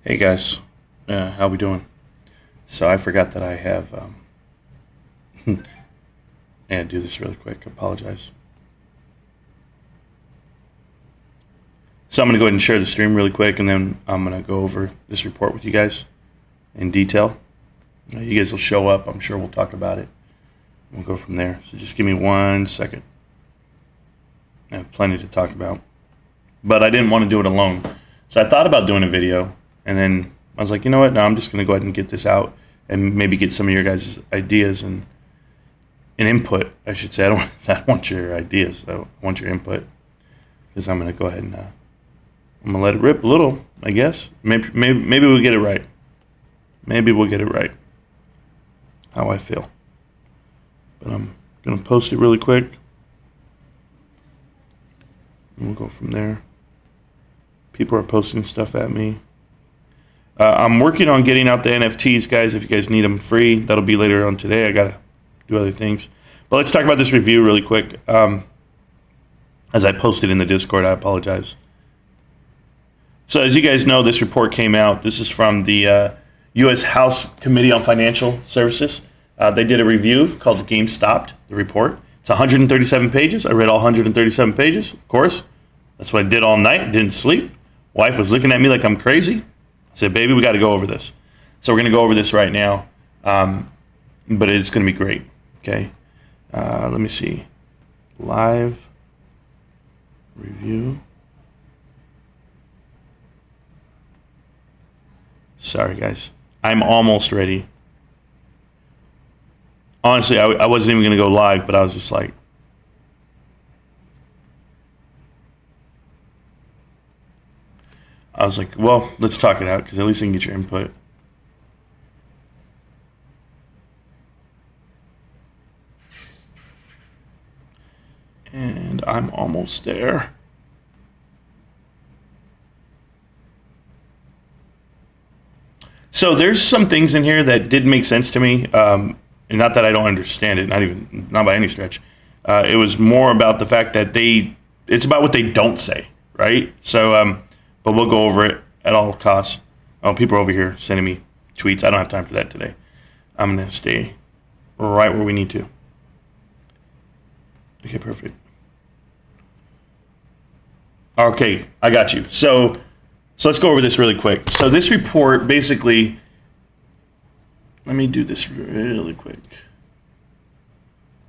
Hey guys, how we doing? So I forgot that I have. Yeah, do this really quick. Apologize. So I'm gonna go ahead and share the stream really quick, and then I'm gonna go over this report with you guys in detail. You guys will show up. I'm sure we'll talk about it. We'll go from there. So just give me 1 second. I have plenty to talk about, but I didn't want to do it alone. So I thought about doing a video, and then I was like, you know what? No, I'm just going to go ahead and get this out and maybe get some of your guys' ideas and input, I should say. I don't want your ideas, though. I want your input, because I'm going to go ahead and I'm going to let it rip a little, I guess. Maybe we'll get it right. Maybe we'll get it right, how I feel. But I'm going to post it really quick, and we'll go from there. People are posting stuff at me. I'm working on getting out the NFTs, guys. If you guys need them free, that'll be later on today. I got to do other things. But let's talk about this review really quick. As I posted in the Discord, I apologize. So as you guys know, this report came out. This is from the U.S. House Committee on Financial Services. They did a review called GameStop, the report. It's 137 pages. I read all 137 pages, of course. That's what I did all night. Didn't sleep. Wife was looking at me like I'm crazy. I said, baby, we got to go over this. So we're going to go over this right now. But it's going to be great. Okay. Let me see. Live review. Sorry, guys. I'm almost ready. Honestly, I wasn't even going to go live, but I was just like, well, let's talk it out, because at least I can get your input. And I'm almost there. So there's some things in here that did make sense to me. And not that I don't understand it, not by any stretch. It was more about the fact that it's about what they don't say, right? So, but we'll go over it at all costs. Oh, people are over here sending me tweets. I don't have time for that today. I'm going to stay right where we need to. Okay, perfect. Okay, I got you. So let's go over this really quick. So this report basically, let me do this really quick.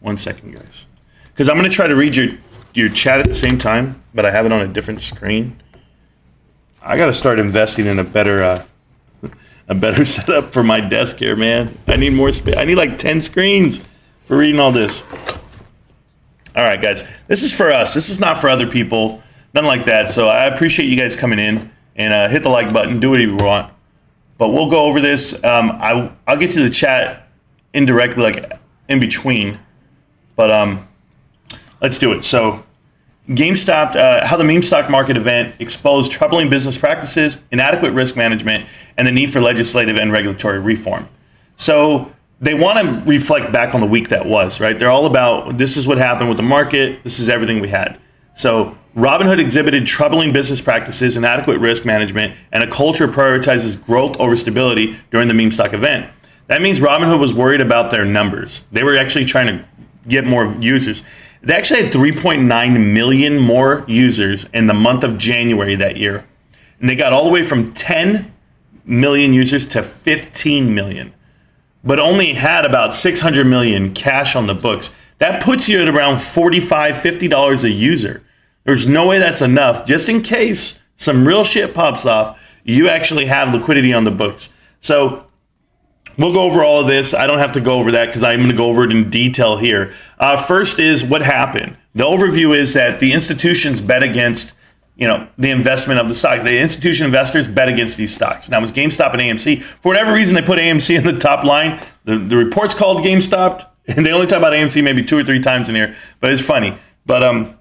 1 second, guys. Because I'm going to try to read your chat at the same time, but I have it on a different screen. I got to start investing in a better setup for my desk here, man. I need more space. I need like 10 screens for reading all this. All right, guys. This is for us. This is not for other people. Nothing like that. So I appreciate you guys coming in, and hit the like button. Do whatever you want. But we'll go over this. I'll get to the chat indirectly, like in between. But let's do it. So GameStop, how the meme stock market event exposed troubling business practices, inadequate risk management, and the need for legislative and regulatory reform. So they want to reflect back on the week that was, right? They're all about, this is what happened with the market. This is everything we had. So Robinhood exhibited troubling business practices, inadequate risk management, and a culture prioritizes growth over stability during the meme stock event. That means Robinhood was worried about their numbers. They were actually trying to get more users. They actually had 3.9 million more users in the month of January that year. And they got all the way from 10 million users to 15 million, but only had about 600 million cash on the books. That puts you at around $45, $50 a user. There's no way that's enough. Just in case some real shit pops off, you actually have liquidity on the books. So we'll go over all of this. I don't have to go over that because I'm going to go over it in detail here. First is what happened. The overview is that the institutions bet against, the investment of the stock. The institution investors bet against these stocks. Now, it was GameStop and AMC. For whatever reason, they put AMC in the top line. The report's called GameStop, and they only talk about AMC maybe 2 or 3 times in here, but it's funny. But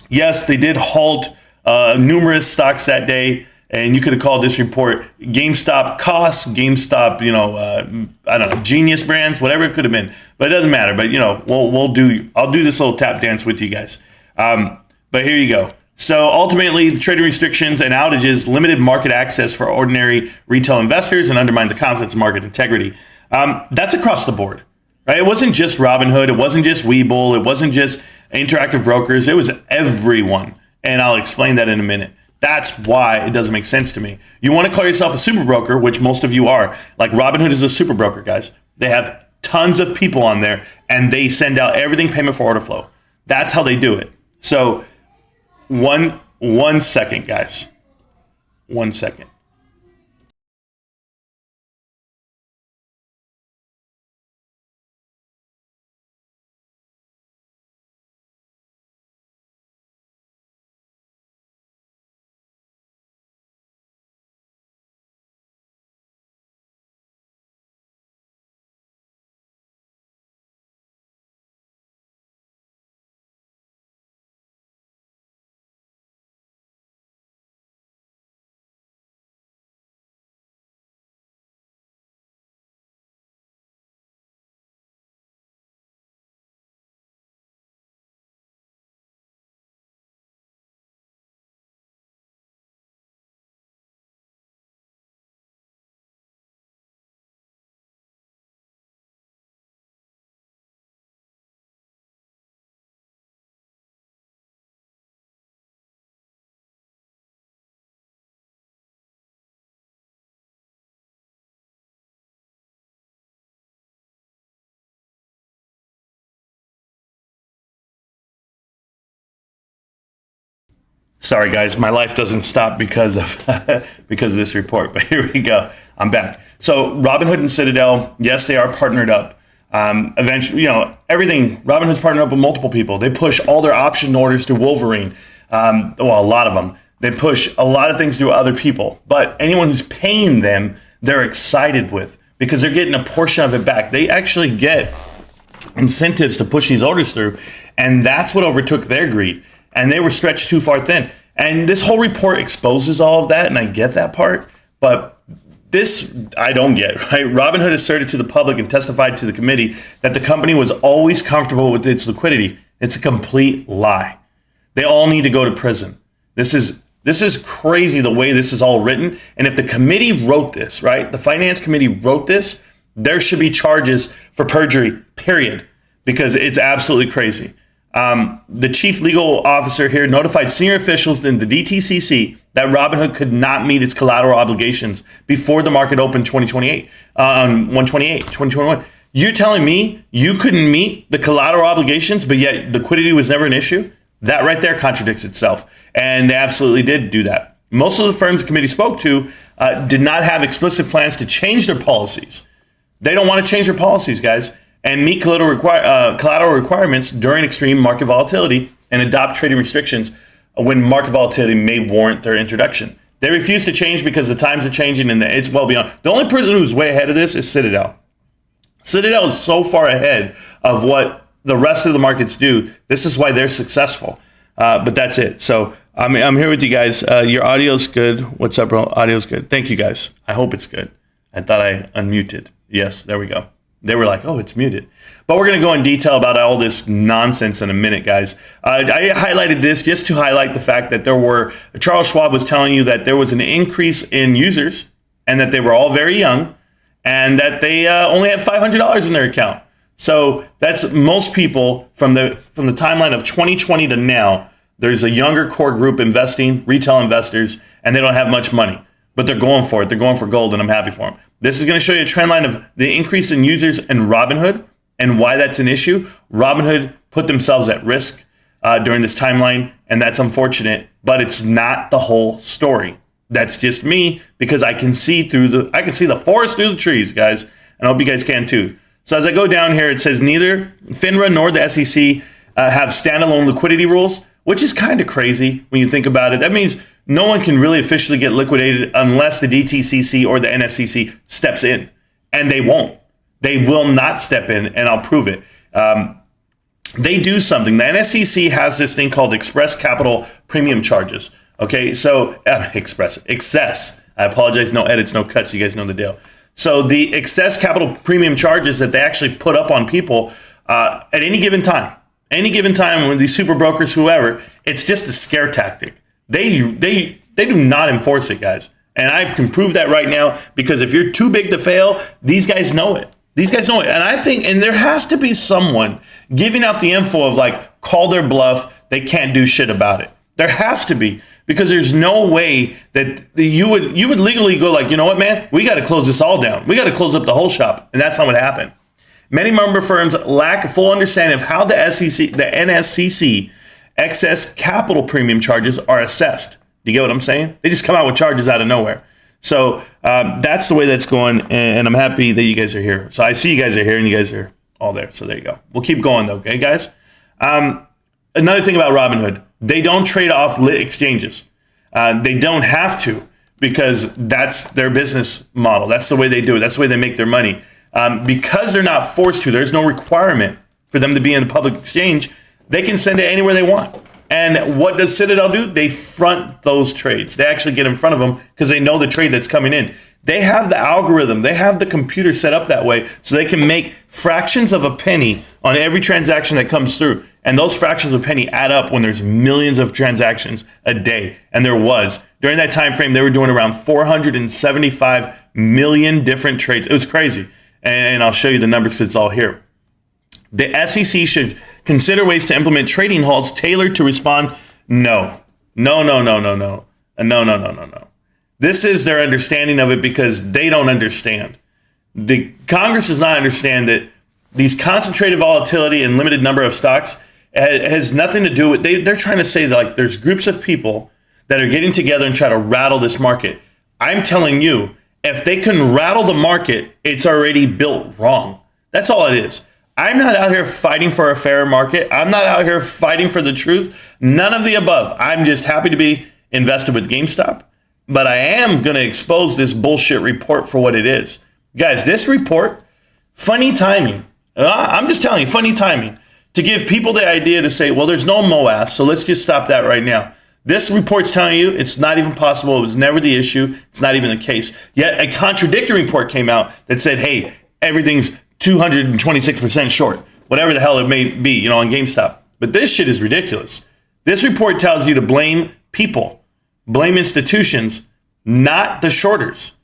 yes, they did halt numerous stocks that day. And you could have called this report GameStop costs, GameStop, I don't know, genius brands, whatever it could have been. But it doesn't matter. But, I'll do this little tap dance with you guys. But here you go. So ultimately, the trading restrictions and outages limited market access for ordinary retail investors and undermined the confidence in market integrity. That's across the board, right? It wasn't just Robinhood. It wasn't just Webull. It wasn't just Interactive Brokers. It was everyone. And I'll explain that in a minute. That's why it doesn't make sense to me. You want to call yourself a super broker, which most of you are. Like Robinhood is a super broker, guys. They have tons of people on there, and they send out everything payment for order flow. That's how they do it. So one second, guys. 1 second. Sorry, guys, my life doesn't stop because of because of this report. But here we go. I'm back. So Robinhood and Citadel, yes, they are partnered up. Eventually, everything. Robinhood's partnered up with multiple people. They push all their option orders to Wolverine. Well, a lot of them. They push a lot of things to other people. But anyone who's paying them, they're excited with because they're getting a portion of it back. They actually get incentives to push these orders through, and that's what overtook their greed. And they were stretched too far thin. And this whole report exposes all of that, and I get that part. But this, I don't get, right? Robinhood asserted to the public and testified to the committee that the company was always comfortable with its liquidity. It's a complete lie. They all need to go to prison. This is crazy the way this is all written. And if the committee wrote this, right, the finance committee wrote this, there should be charges for perjury, period, because it's absolutely crazy. The chief legal officer here notified senior officials in the DTCC that Robinhood could not meet its collateral obligations before the market opened 2028 on 1/28/2021. You're telling me you couldn't meet the collateral obligations, but yet liquidity was never an issue? That right there contradicts itself. And they absolutely did do that. Most of the firms the committee spoke to did not have explicit plans to change their policies. They don't want to change their policies, guys, and meet collateral requirements during extreme market volatility and adopt trading restrictions when market volatility may warrant their introduction. They refuse to change because the times are changing and it's well beyond. The only person who's way ahead of this is Citadel. Citadel is so far ahead of what the rest of the markets do. This is why they're successful. But that's it. So I'm here with you guys. Your audio's good. What's up, bro? Audio's good. Thank you, guys. I hope it's good. I thought I unmuted. Yes, there we go. They were like, oh, it's muted. But we're going to go in detail about all this nonsense in a minute, guys. I highlighted this just to highlight the fact that Charles Schwab was telling you that there was an increase in users and that they were all very young and that they only had $500 in their account. So that's most people from the timeline of 2020 to now. There's a younger core group investing, retail investors, and they don't have much money. But they're going for it. They're going for gold, and I'm happy for them. This is going to show you a trend line of the increase in users in Robinhood and why that's an issue. Robinhood put themselves at risk during this timeline, and that's unfortunate. But it's not the whole story. That's just me because I can see the forest through the trees, guys, and I hope you guys can too. So as I go down here, it says neither FINRA nor the SEC have standalone liquidity rules, which is kind of crazy when you think about it. That means no one can really officially get liquidated unless the DTCC or the NSCC steps in. And they won't. They will not step in, and I'll prove it. They do something. The NSCC has this thing called Express Capital Premium Charges. Okay, so excess. I apologize, no edits, no cuts. You guys know the deal. So the excess capital premium charges that they actually put up on people at any given time. Any given time when these super brokers, whoever, it's just a scare tactic. They do not enforce it, guys. And I can prove that right now, because if you're too big to fail, these guys know it. These guys know it. And I think, and there has to be someone giving out the info of like, call their bluff. They can't do shit about it. There has to be, because there's no way that you would legally go like, you know what, man, we got to close this all down. We got to close up the whole shop. And that's not what happened. Many member firms lack a full understanding of how the NSCC excess capital premium charges are assessed. Do you get what I'm saying? They just come out with charges out of nowhere. So that's the way that's going, and I'm happy that you guys are here. So I see you guys are here, and you guys are all there. So there you go. We'll keep going, though, okay, guys? Another thing about Robinhood, they don't trade off lit exchanges. They don't have to, because that's their business model. That's the way they do it. That's the way they make their money. Because they're not forced to, there's no requirement for them to be in a public exchange, they can send it anywhere they want. And what does Citadel do? They front those trades. They actually get in front of them because they know the trade that's coming in. They have the algorithm. They have the computer set up that way so they can make fractions of a penny on every transaction that comes through. And those fractions of a penny add up when there's millions of transactions a day. And there was. During that time frame, they were doing around 475 million different trades. It was crazy. And I'll show you the numbers because it's all here. The SEC should consider ways to implement trading halts tailored to respond. No. This is their understanding of it, because they don't understand. The Congress does not understand that these concentrated volatility and limited number of stocks has nothing to do with, they're trying to say that like there's groups of people that are getting together and try to rattle this market. I'm telling you, if they can rattle the market, it's already built wrong. That's all it is. I'm not out here fighting for a fair market. I'm not out here fighting for the truth. None of the above. I'm just happy to be invested with GameStop. But I am going to expose this bullshit report for what it is. Guys, this report, funny timing. I'm just telling you, funny timing. To give people the idea to say, well, there's no MOAS, so let's just stop that right now. This report's telling you it's not even possible. It was never the issue. It's not even the case. Yet a contradictory report came out that said, hey, everything's 226% short, whatever the hell it may be, on GameStop. But this shit is ridiculous. This report tells you to blame people, blame institutions, not the shorters.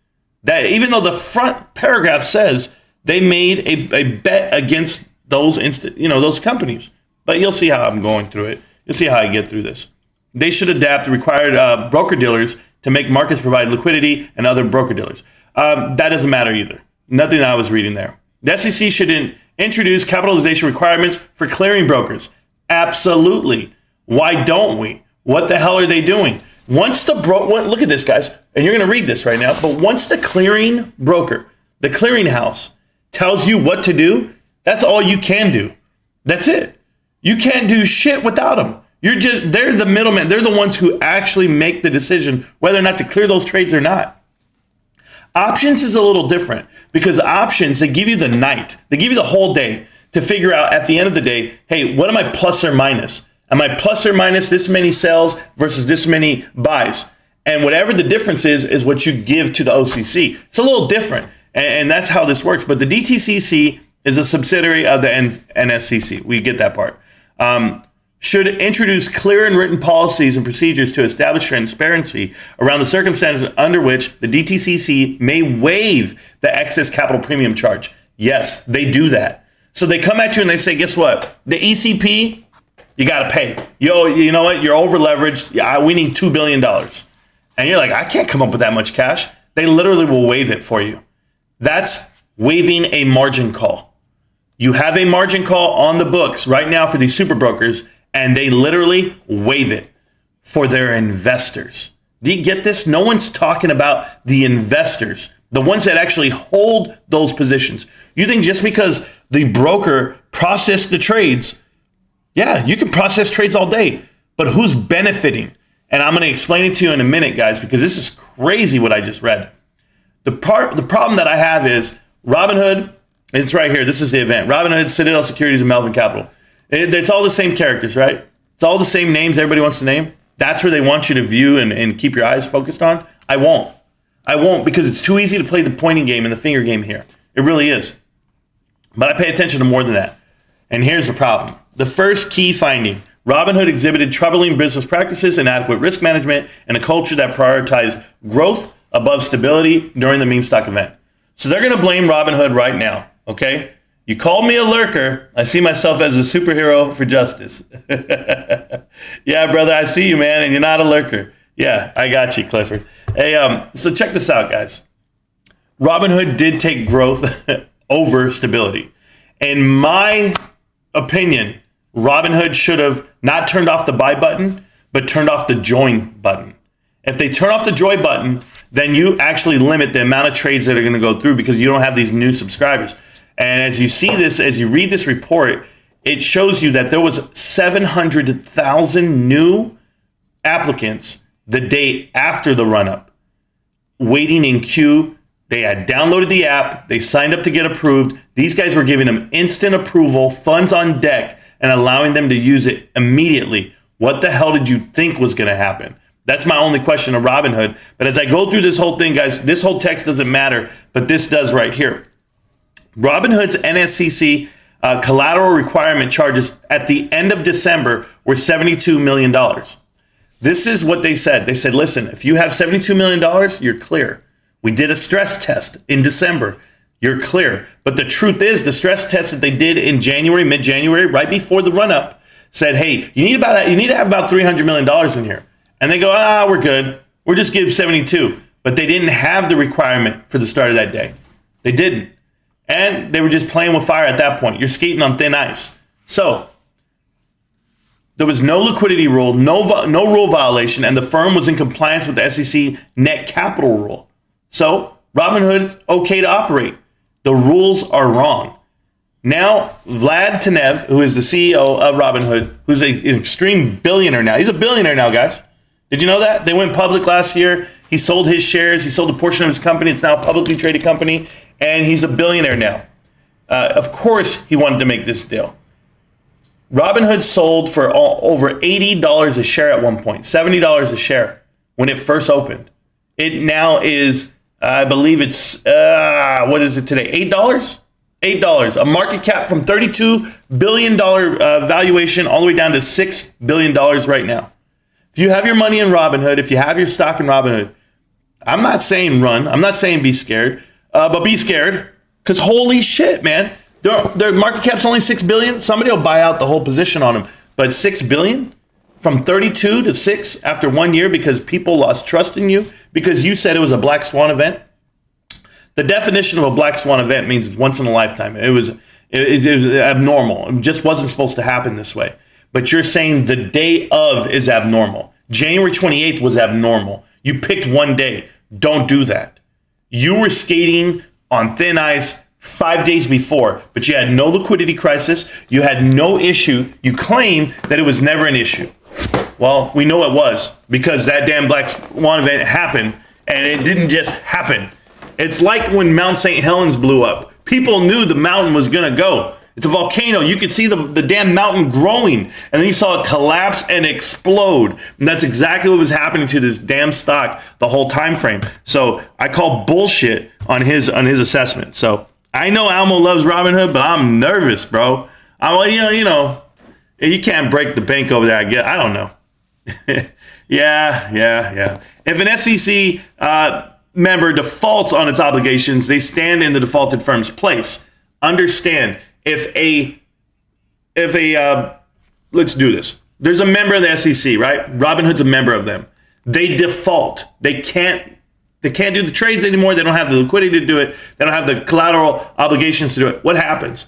That even though the front paragraph says they made a bet against those those companies. But you'll see how I'm going through it. You'll see how I get through this. They should adapt the required broker-dealers to make markets provide liquidity and other broker-dealers. That doesn't matter either. Nothing that I was reading there. The SEC should introduce capitalization requirements for clearing brokers. Absolutely. Why don't we? What the hell are they doing? Once look at this, guys, and you're going to read this right now, but once the clearing broker, the clearinghouse, tells you what to do, that's all you can do. That's it. You can't do shit without them. They're the middlemen. They're the ones who actually make the decision whether or not to clear those trades or not. Options is a little different, because options, they give you the night. They give you the whole day to figure out at the end of the day, hey, what am I plus or minus? Am I plus or minus this many sells versus this many buys? And whatever the difference is what you give to the OCC. It's a little different, and that's how this works. But the DTCC is a subsidiary of the NSCC. We get that part. Should introduce clear and written policies and procedures to establish transparency around the circumstances under which the DTCC may waive the excess capital premium charge. Yes, they do that. So they come at you and they say, guess what? The ECP, you got to pay. You know what? You're over leveraged. We need $2 billion. And you're like, I can't come up with that much cash. They literally will waive it for you. That's waiving a margin call. You have a margin call on the books right now for these super brokers, and they literally waive it for their investors. Do you get this? No one's talking about the investors, the ones that actually hold those positions. You think just because the broker processed the trades, yeah, you can process trades all day, but who's benefiting? And I'm going to explain it to you in a minute, guys, because this is crazy what I just read. The problem that I have is Robinhood. It's right here. This is the event. Robinhood, Citadel Securities, and Melvin Capital. It's all the same characters, right? It's all the same names everybody wants to name. That's where they want you to view and keep your eyes focused on. I won't, because it's too easy to play the pointing game and the finger game here. It really is. But I pay attention to more than that. And here's the problem. The first key finding: Robinhood exhibited troubling business practices, inadequate risk management, and a culture that prioritized growth above stability during the meme stock event. So they're going to blame Robinhood right now, okay? You called me a lurker. I see myself as a superhero for justice. Yeah, brother, I see you, man, and you're not a lurker. Yeah, I got you, Clifford. Hey, so check this out, guys. Robinhood did take growth over stability. In my opinion, Robinhood should have not turned off the buy button, but turned off the join button. If they turn off the join button, then you actually limit the amount of trades that are going to go through because you don't have these new subscribers. And as you see this, as you read this report, it shows you that there was 700,000 new applicants the day after the run-up, waiting in queue. They had downloaded the app. They signed up to get approved. These guys were giving them instant approval, funds on deck, and allowing them to use it immediately. What the hell did you think was going to happen? That's my only question of Robinhood. But as I go through this whole thing, guys, this whole text doesn't matter, but this does right here. Robinhood's NSCC collateral requirement charges at the end of December were $72 million. This is what they said. They said, listen, if you have $72 million, you're clear. We did a stress test in December. You're clear. But the truth is, the stress test that they did in January, mid-January, right before the run-up, said, hey, you need to have about $300 million in here. And they go, we're good. We'll just give 72. But they didn't have the requirement for the start of that day. They didn't. And they were just playing with fire at that point. You're skating on thin ice. So there was no liquidity rule, no rule violation, and the firm was in compliance with the SEC net capital rule. So Robinhood, okay to operate. The rules are wrong. Now, Vlad Tenev, who is the CEO of Robinhood, who's an extreme billionaire now. He's a billionaire now, guys. Did you know that? They went public last year. He sold his shares. He sold a portion of his company. It's now a publicly traded company, and he's a billionaire now. Of course, he wanted to make this deal. Robinhood sold for over $80 a share at one point, $70 a share when it first opened. It now is, I believe it's, what is it today? $8? $8. A market cap from $32 billion valuation all the way down to $6 billion right now. If you have your money in Robinhood, if you have your stock in Robinhood, I'm not saying run. I'm not saying be scared, but be scared because holy shit, man. Their market cap's only $6 billion. Somebody will buy out the whole position on them. But $6 billion from 32 to 6 after 1 year because people lost trust in you because you said it was a black swan event. The definition of a black swan event means it's once in a lifetime. It was abnormal. It just wasn't supposed to happen this way. But you're saying the day of is abnormal. January 28th was abnormal. You picked one day. Don't do that. You were skating on thin ice 5 days before, but you had no liquidity crisis. You had no issue. You claimed that it was never an issue. Well, we know it was because that damn black swan event happened, and it didn't just happen. It's like when Mount St. Helens blew up. People knew the mountain was going to go. It's a volcano. You could see the damn mountain growing, and then you saw it collapse and explode. And that's exactly what was happening to this damn stock the whole time frame. So I call bullshit on his assessment. So I know Almo loves Robinhood, but I'm nervous, bro. You know, you can't break the bank over there. I don't know. Yeah. If an SEC member defaults on its obligations, they stand in the defaulted firm's place. Understand, if a let's do this. There's a member of the SEC, right? Robinhood's a member of them. They default. They can't do the trades anymore. They don't have the liquidity to do it. They don't have the collateral obligations to do it. What happens?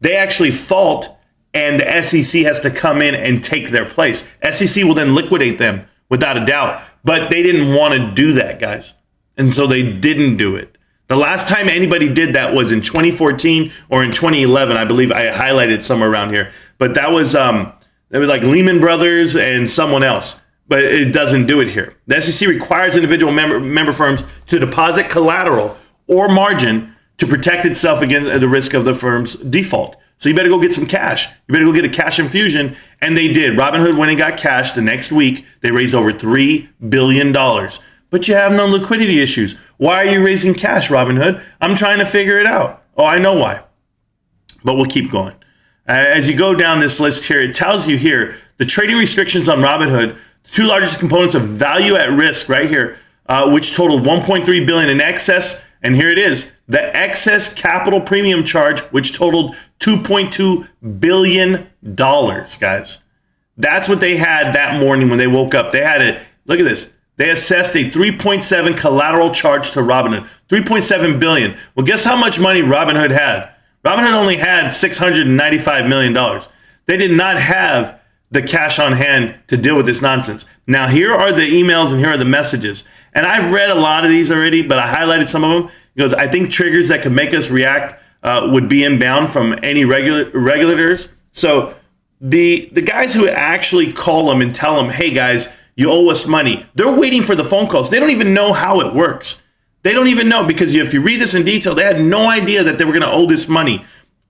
They actually fault, and the SEC has to come in and take their place. SEC will then liquidate them without a doubt. But they didn't want to do that, guys. And so they didn't do it. The last time anybody did that was in 2014 or in 2011. I believe I highlighted somewhere around here. But that was like Lehman Brothers and someone else. But it doesn't do it here. The SEC requires individual member firms to deposit collateral or margin to protect itself against the risk of the firm's default. So you better go get some cash. You better go get a cash infusion. And they did. Robinhood went and got cash the next week. They raised over $3 billion. But you have no liquidity issues. Why are you raising cash, Robinhood? I'm trying to figure it out. Oh, I know why. But we'll keep going. As you go down this list here, it tells you here the trading restrictions on Robinhood, the two largest components of value at risk right here, which totaled 1.3 billion in excess. And here it is, the excess capital premium charge, which totaled $2.2 billion, guys. That's what they had that morning when they woke up. They had it. Look at this. They assessed a 3.7 collateral charge to Robinhood, 3.7 billion. Well, guess how much money Robinhood had? Robinhood only had $695 million. They did not have the cash on hand to deal with this nonsense. Now, here are the emails and here are the messages. And I've read a lot of these already, but I highlighted some of them because I think triggers that could make us react would be inbound from any regulators. So the guys who actually call them and tell them, hey, guys, you owe us money, they're waiting for the phone calls. They don't even know how it works. They don't even know, because if you read this in detail, they had no idea that they were going to owe this money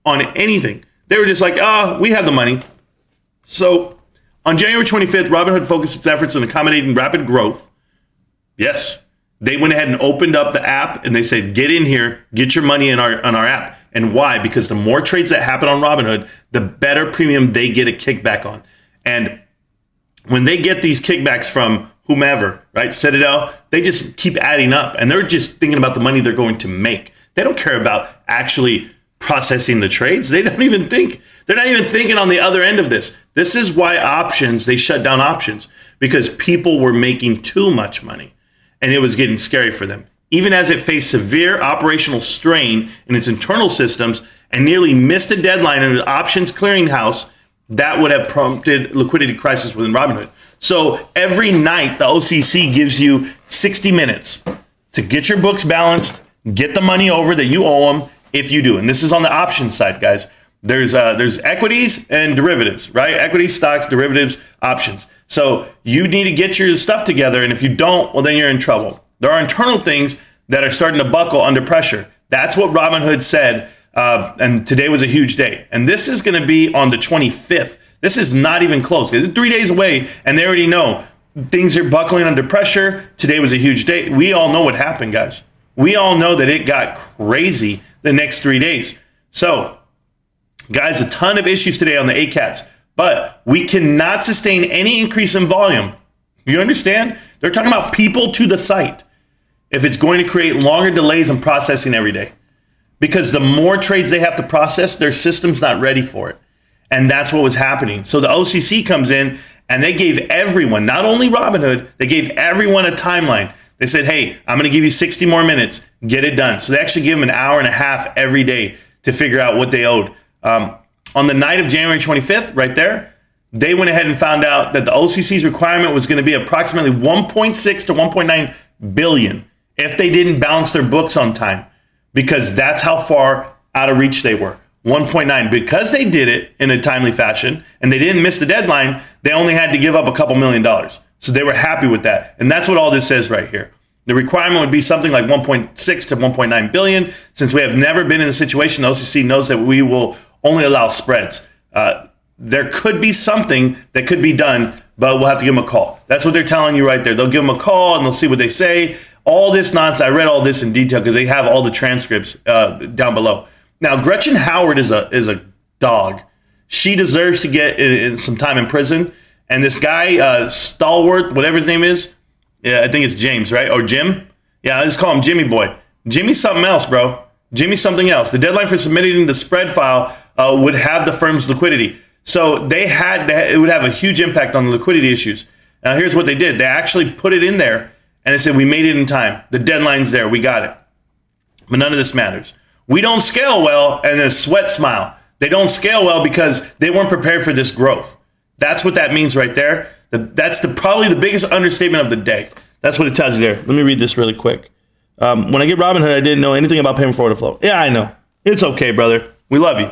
on anything. They were just like, we have the money. So on January 25th, Robinhood focused its efforts on accommodating rapid growth. Yes, they went ahead and opened up the app and they said, get in here, get your money on our app. And why? Because the more trades that happen on Robinhood, the better premium they get a kickback on. And when they get these kickbacks from whomever, right, Citadel, they just keep adding up, and they're just thinking about the money they're going to make. They don't care about actually processing the trades. They don't even think. They're not even thinking on the other end of this. This is why they shut down options, because people were making too much money, and it was getting scary for them. Even as it faced severe operational strain in its internal systems and nearly missed a deadline in the options clearinghouse, that would have prompted liquidity crisis within Robinhood. So every night, the OCC gives you 60 minutes to get your books balanced, get the money over that you owe them if you do. And this is on the option side, guys. There's equities and derivatives, right? Equities, stocks, derivatives, options. So you need to get your stuff together. And if you don't, well, then you're in trouble. There are internal things that are starting to buckle under pressure. That's what Robinhood said. And today was a huge day. And this is going to be on the 25th. This is not even close. It's 3 days away, and they already know things are buckling under pressure. Today was a huge day. We all know what happened, guys. We all know that it got crazy the next 3 days. So, guys, a ton of issues today on the ACATs, but we cannot sustain any increase in volume. You understand? They're talking about people to the site if it's going to create longer delays in processing every day. Because the more trades they have to process, their system's not ready for it. And that's what was happening. So the OCC comes in and they gave everyone, not only Robinhood, they gave everyone a timeline. They said, hey, I'm going to give you 60 more minutes. Get it done. So they actually give them an hour and a half every day to figure out what they owed. On the night of January 25th, right there, they went ahead and found out that the OCC's requirement was going to be approximately 1.6 to 1.9 billion if they didn't balance their books on time, because that's how far out of reach they were. 1.9. Because they did it in a timely fashion and they didn't miss the deadline, they only had to give up a couple $1 million. So they were happy with that. And that's what all this says right here. The requirement would be something like 1.6 to 1.9 billion. Since we have never been in a situation, the OCC knows that we will only allow spreads. There could be something that could be done, but we'll have to give them a call. That's what they're telling you right there. They'll give them a call and they'll see what they say. All this nonsense, I read all this in detail because they have all the transcripts down below. Now, Gretchen Howard is a dog. She deserves to get in some time in prison. And this guy, Stalwart, whatever his name is, yeah, I think it's James, right? Or Jim? Yeah, I just call him Jimmy Boy. Jimmy's something else, bro. Jimmy's something else. The deadline for submitting the spread file would have the firm's liquidity. So it would have a huge impact on the liquidity issues. Now, here's what they did. They actually put it in there and they said, we made it in time. The deadline's there. We got it. But none of this matters. We don't scale well, and then sweat smile. They don't scale well because they weren't prepared for this growth. That's what that means right there. That's probably the biggest understatement of the day. That's what it tells you there. Let me read this really quick. When I get Robinhood, I didn't know anything about payment for order flow. Yeah, I know. It's okay, brother. We love you.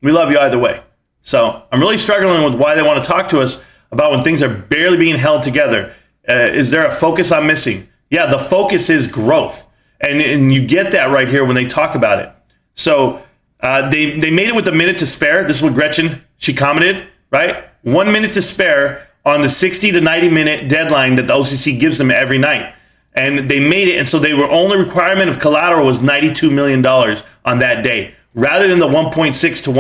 We love you either way. So I'm really struggling with why they want to talk to us about when things are barely being held together. Is there a focus I'm missing? Yeah, the focus is growth. And you get that right here when they talk about it. So they made it with a minute to spare. This is what Gretchen, she commented, right? 1 minute to spare on the 60 to 90 minute deadline that the OCC gives them every night. And they made it. And so they were only requirement of collateral was $92 million on that day, rather than the 1.6 to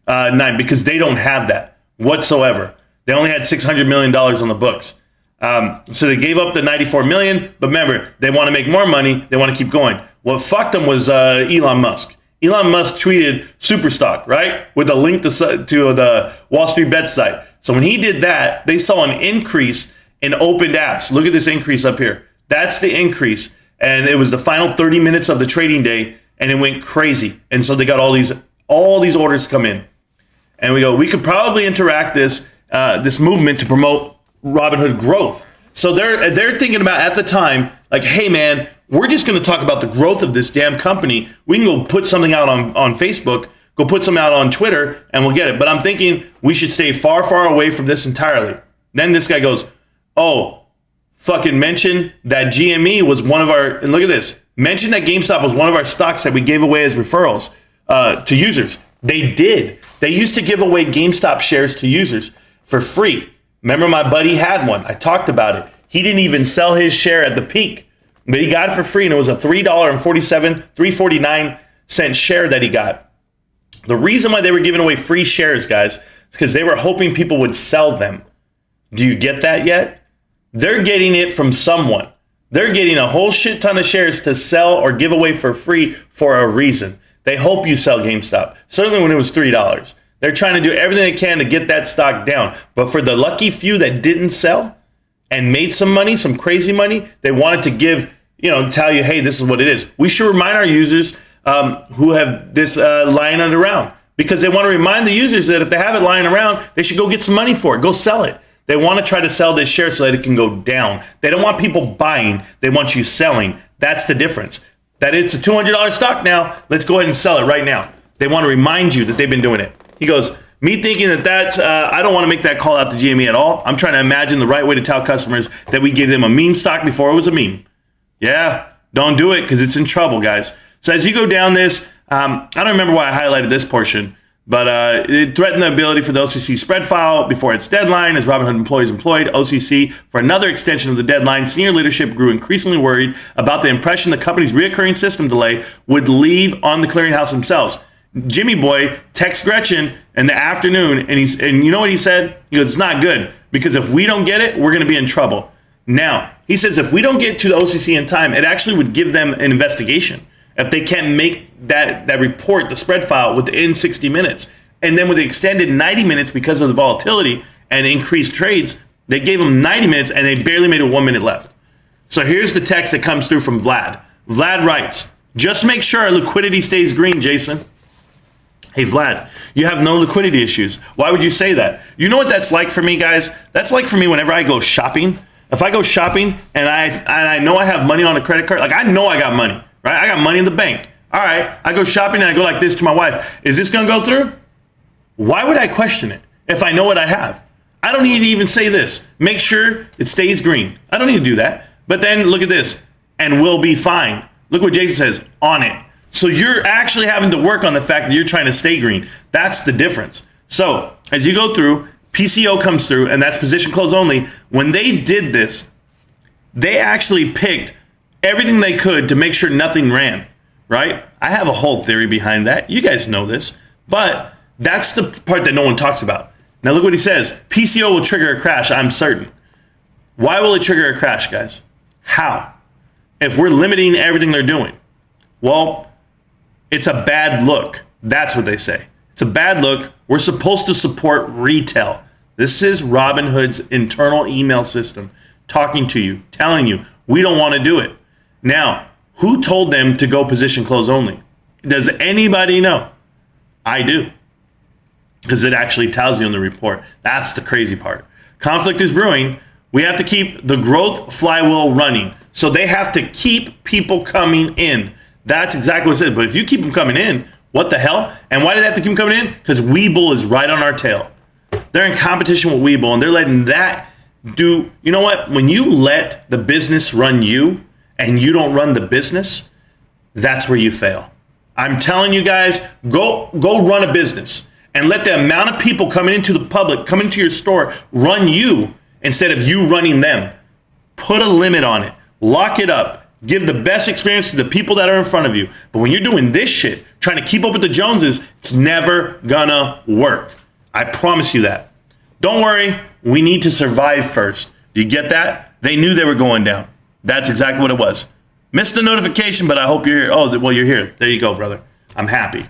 9, because they don't have that whatsoever. They only had $600 million on the books. So they gave up the 94 million, but remember, they want to make more money. They want to keep going. What fucked them was Elon Musk. Elon Musk tweeted Superstock, right? With a link to the Wall Street Bet site. So when he did that, they saw an increase in opened apps. Look at this increase up here. That's the increase. And it was the final 30 minutes of the trading day, and it went crazy. And so they got all these orders to come in. And we could probably interact this movement to promote Robinhood growth. So they're thinking about at the time, like, hey man, we're just going to talk about the growth of this damn company. We can go put something out on Facebook, go put something out on Twitter, and we'll get it. But I'm thinking we should stay far, far away from this entirely. Then this guy goes, oh, fucking mention that GME was one of our, and look at this, mention that GameStop was one of our stocks that we gave away as referrals to users. They did. They used to give away GameStop shares to users for free. Remember, my buddy had one. I talked about it. He didn't even sell his share at the peak, but he got it for free, and it was a $3.49 share that he got. The reason why they were giving away free shares, guys, is because they were hoping people would sell them. Do you get that yet? They're getting it from someone. They're getting a whole shit ton of shares to sell or give away for free for a reason. They hope you sell GameStop, certainly when it was $3. They're trying to do everything they can to get that stock down. But for the lucky few that didn't sell and made some money, some crazy money, they wanted to give, tell you, hey, this is what it is. We should remind our users who have this lying around, because they want to remind the users that if they have it lying around, they should go get some money for it. Go sell it. They want to try to sell this share so that it can go down. They don't want people buying. They want you selling. That's the difference. That it's a $200 stock now. Let's go ahead and sell it right now. They want to remind you that they've been doing it. He goes, me thinking that's, I don't want to make that call out to GME at all. I'm trying to imagine the right way to tell customers that we gave them a meme stock before it was a meme. Yeah, don't do it because it's in trouble, guys. So as you go down this, I don't remember why I highlighted this portion, but it threatened the ability for the OCC spread file before its deadline as Robinhood employees employed OCC for another extension of the deadline. Senior leadership grew increasingly worried about the impression the company's reoccurring system delay would leave on the clearinghouse themselves. Jimmy Boy texts Gretchen in the afternoon, and you know what he said? He goes, it's not good, because if we don't get it, we're going to be in trouble. Now, he says if we don't get to the OCC in time, it actually would give them an investigation if they can't make that report, the spread file, within 60 minutes. And then with the extended 90 minutes because of the volatility and increased trades, they gave them 90 minutes, and they barely made it 1 minute left. So here's the text that comes through from Vlad. Vlad writes, just make sure our liquidity stays green, Jason. Hey, Vlad, you have no liquidity issues. Why would you say that? You know what that's like for me, guys? That's like for me whenever I go shopping. If I go shopping and I know I have money on a credit card, like I know I got money, right? I got money in the bank. All right, I go shopping and I go like this to my wife. Is this going to go through? Why would I question it if I know what I have? I don't need to even say this. Make sure it stays green. I don't need to do that. But then look at this, and we'll be fine. Look what Jason says, on it. So you're actually having to work on the fact that you're trying to stay green. That's the difference. So as you go through, PCO comes through, and that's position close only. When they did this, they actually picked everything they could to make sure nothing ran, right? I have a whole theory behind that. You guys know this, but that's the part that no one talks about. Now look what he says. PCO will trigger a crash, I'm certain. Why will it trigger a crash, guys? How? If we're limiting everything they're doing. Well, it's a bad look. That's what they say. It's a bad look. We're supposed to support retail. This is Robinhood's internal email system talking to you, telling you, we don't want to do it. Now, who told them to go position close only? Does anybody know? I do, because it actually tells you in the report. That's the crazy part. Conflict is brewing. We have to keep the growth flywheel running. So they have to keep people coming in. That's exactly what it says. But if you keep them coming in, what the hell? And why do they have to keep them coming in? Because Webull is right on our tail. They're in competition with Webull, and they're letting that do. You know what? When you let the business run you and you don't run the business, that's where you fail. I'm telling you guys, go run a business and let the amount of people coming into the public, coming into your store, run you instead of you running them. Put a limit on it. Lock it up. Give the best experience to the people that are in front of you. But when you're doing this shit, trying to keep up with the Joneses, it's never gonna work. I promise you that. Don't worry, we need to survive first. Do you get that? They knew they were going down. That's exactly what it was. Missed the notification, but I hope you're here. Oh, well, you're here. There you go, brother. I'm happy.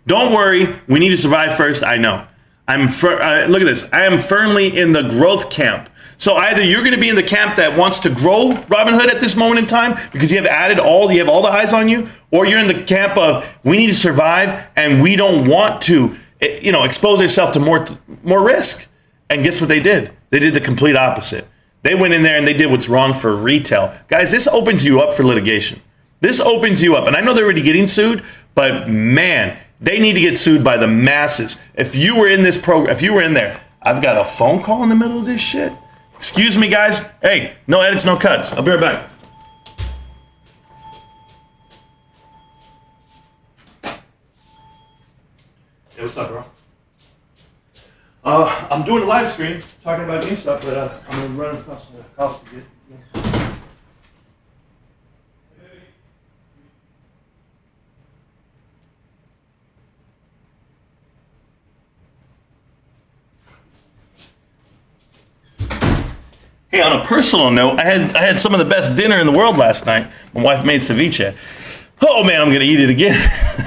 Don't worry, we need to survive first. I know. Look at this. I am firmly in the growth camp. So either you're going to be in the camp that wants to grow Robinhood at this moment in time because you have all the eyes on you, or you're in the camp of we need to survive and we don't want to, expose ourselves to more risk. And guess what they did? They did the complete opposite. They went in there and they did what's wrong for retail. Guys, this opens you up for litigation. This opens you up. And I know they're already getting sued, but man, they need to get sued by the masses. If you were in this program, if you were in there, I've got a phone call in the middle of this shit. Excuse me, guys. Hey, no edits, no cuts. I'll be right back. Hey, what's up, bro? I'm doing a live stream talking about GameStop, but I'm going to run across the house to get. Hey, on a personal note, I had some of the best dinner in the world last night. My wife made ceviche. Oh man, I'm gonna eat it again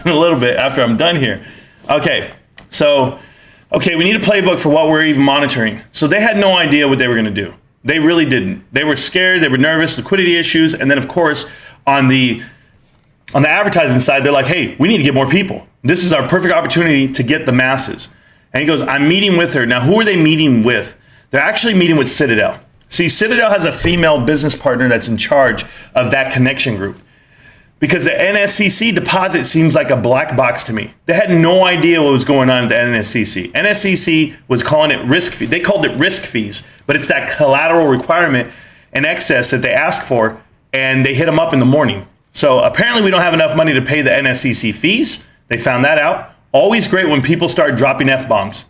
in a little bit after I'm done here. Okay, we need a playbook for what we're even monitoring. So they had no idea what they were gonna do. They really didn't. They were scared, they were nervous, liquidity issues, and then of course, on the advertising side, they're like, hey, we need to get more people. This is our perfect opportunity to get the masses. And he goes, I'm meeting with her. Now, who are they meeting with? They're actually meeting with Citadel. See, Citadel has a female business partner that's in charge of that connection group. Because the NSCC deposit seems like a black box to me. They had no idea what was going on at the NSCC. NSCC was calling it risk fee. They called it risk fees, but it's that collateral requirement in excess that they ask for, and they hit them up in the morning. So apparently we don't have enough money to pay the NSCC fees. They found that out. Always great when people start dropping F-bombs.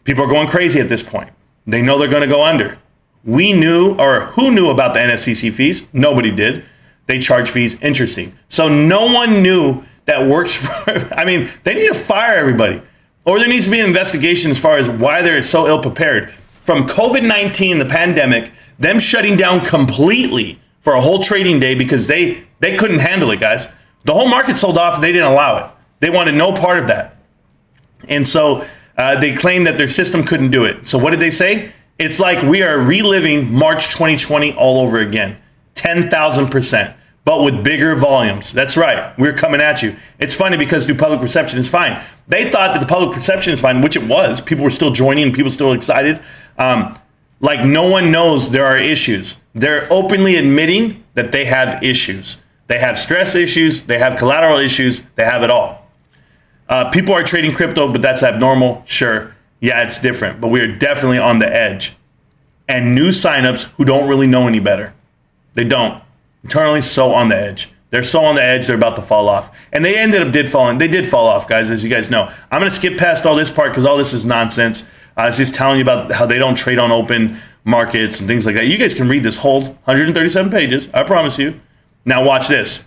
People are going crazy at this point. They know they're going to go under. We knew, or who knew about the NSCC fees? Nobody did. They charge fees. Interesting. So no one knew that works for, they need to fire everybody. Or there needs to be an investigation as far as why they're so ill prepared. From COVID-19, the pandemic, them shutting down completely for a whole trading day because they couldn't handle it, guys. The whole market sold off. They didn't allow it. They wanted no part of that. And so they claimed that their system couldn't do it. So what did they say? It's like we are reliving March 2020 all over again, 10,000%, but with bigger volumes. That's right. We're coming at you. It's funny because the public perception is fine. They thought that the public perception is fine, which it was. People were still joining and people were still excited. Like no one knows there are issues. They're openly admitting that they have issues. They have stress issues. They have collateral issues. They have it all. People are trading crypto, but that's abnormal. Sure. Yeah, it's different, but we are definitely on the edge. And new signups who don't really know any better. They don't. Internally, so on the edge. They're so on the edge, they're about to fall off. And they did fall off, guys, as you guys know. I'm going to skip past all this part because all this is nonsense. I was just telling you about how they don't trade on open markets and things like that. You guys can read this whole 137 pages, I promise you. Now watch this.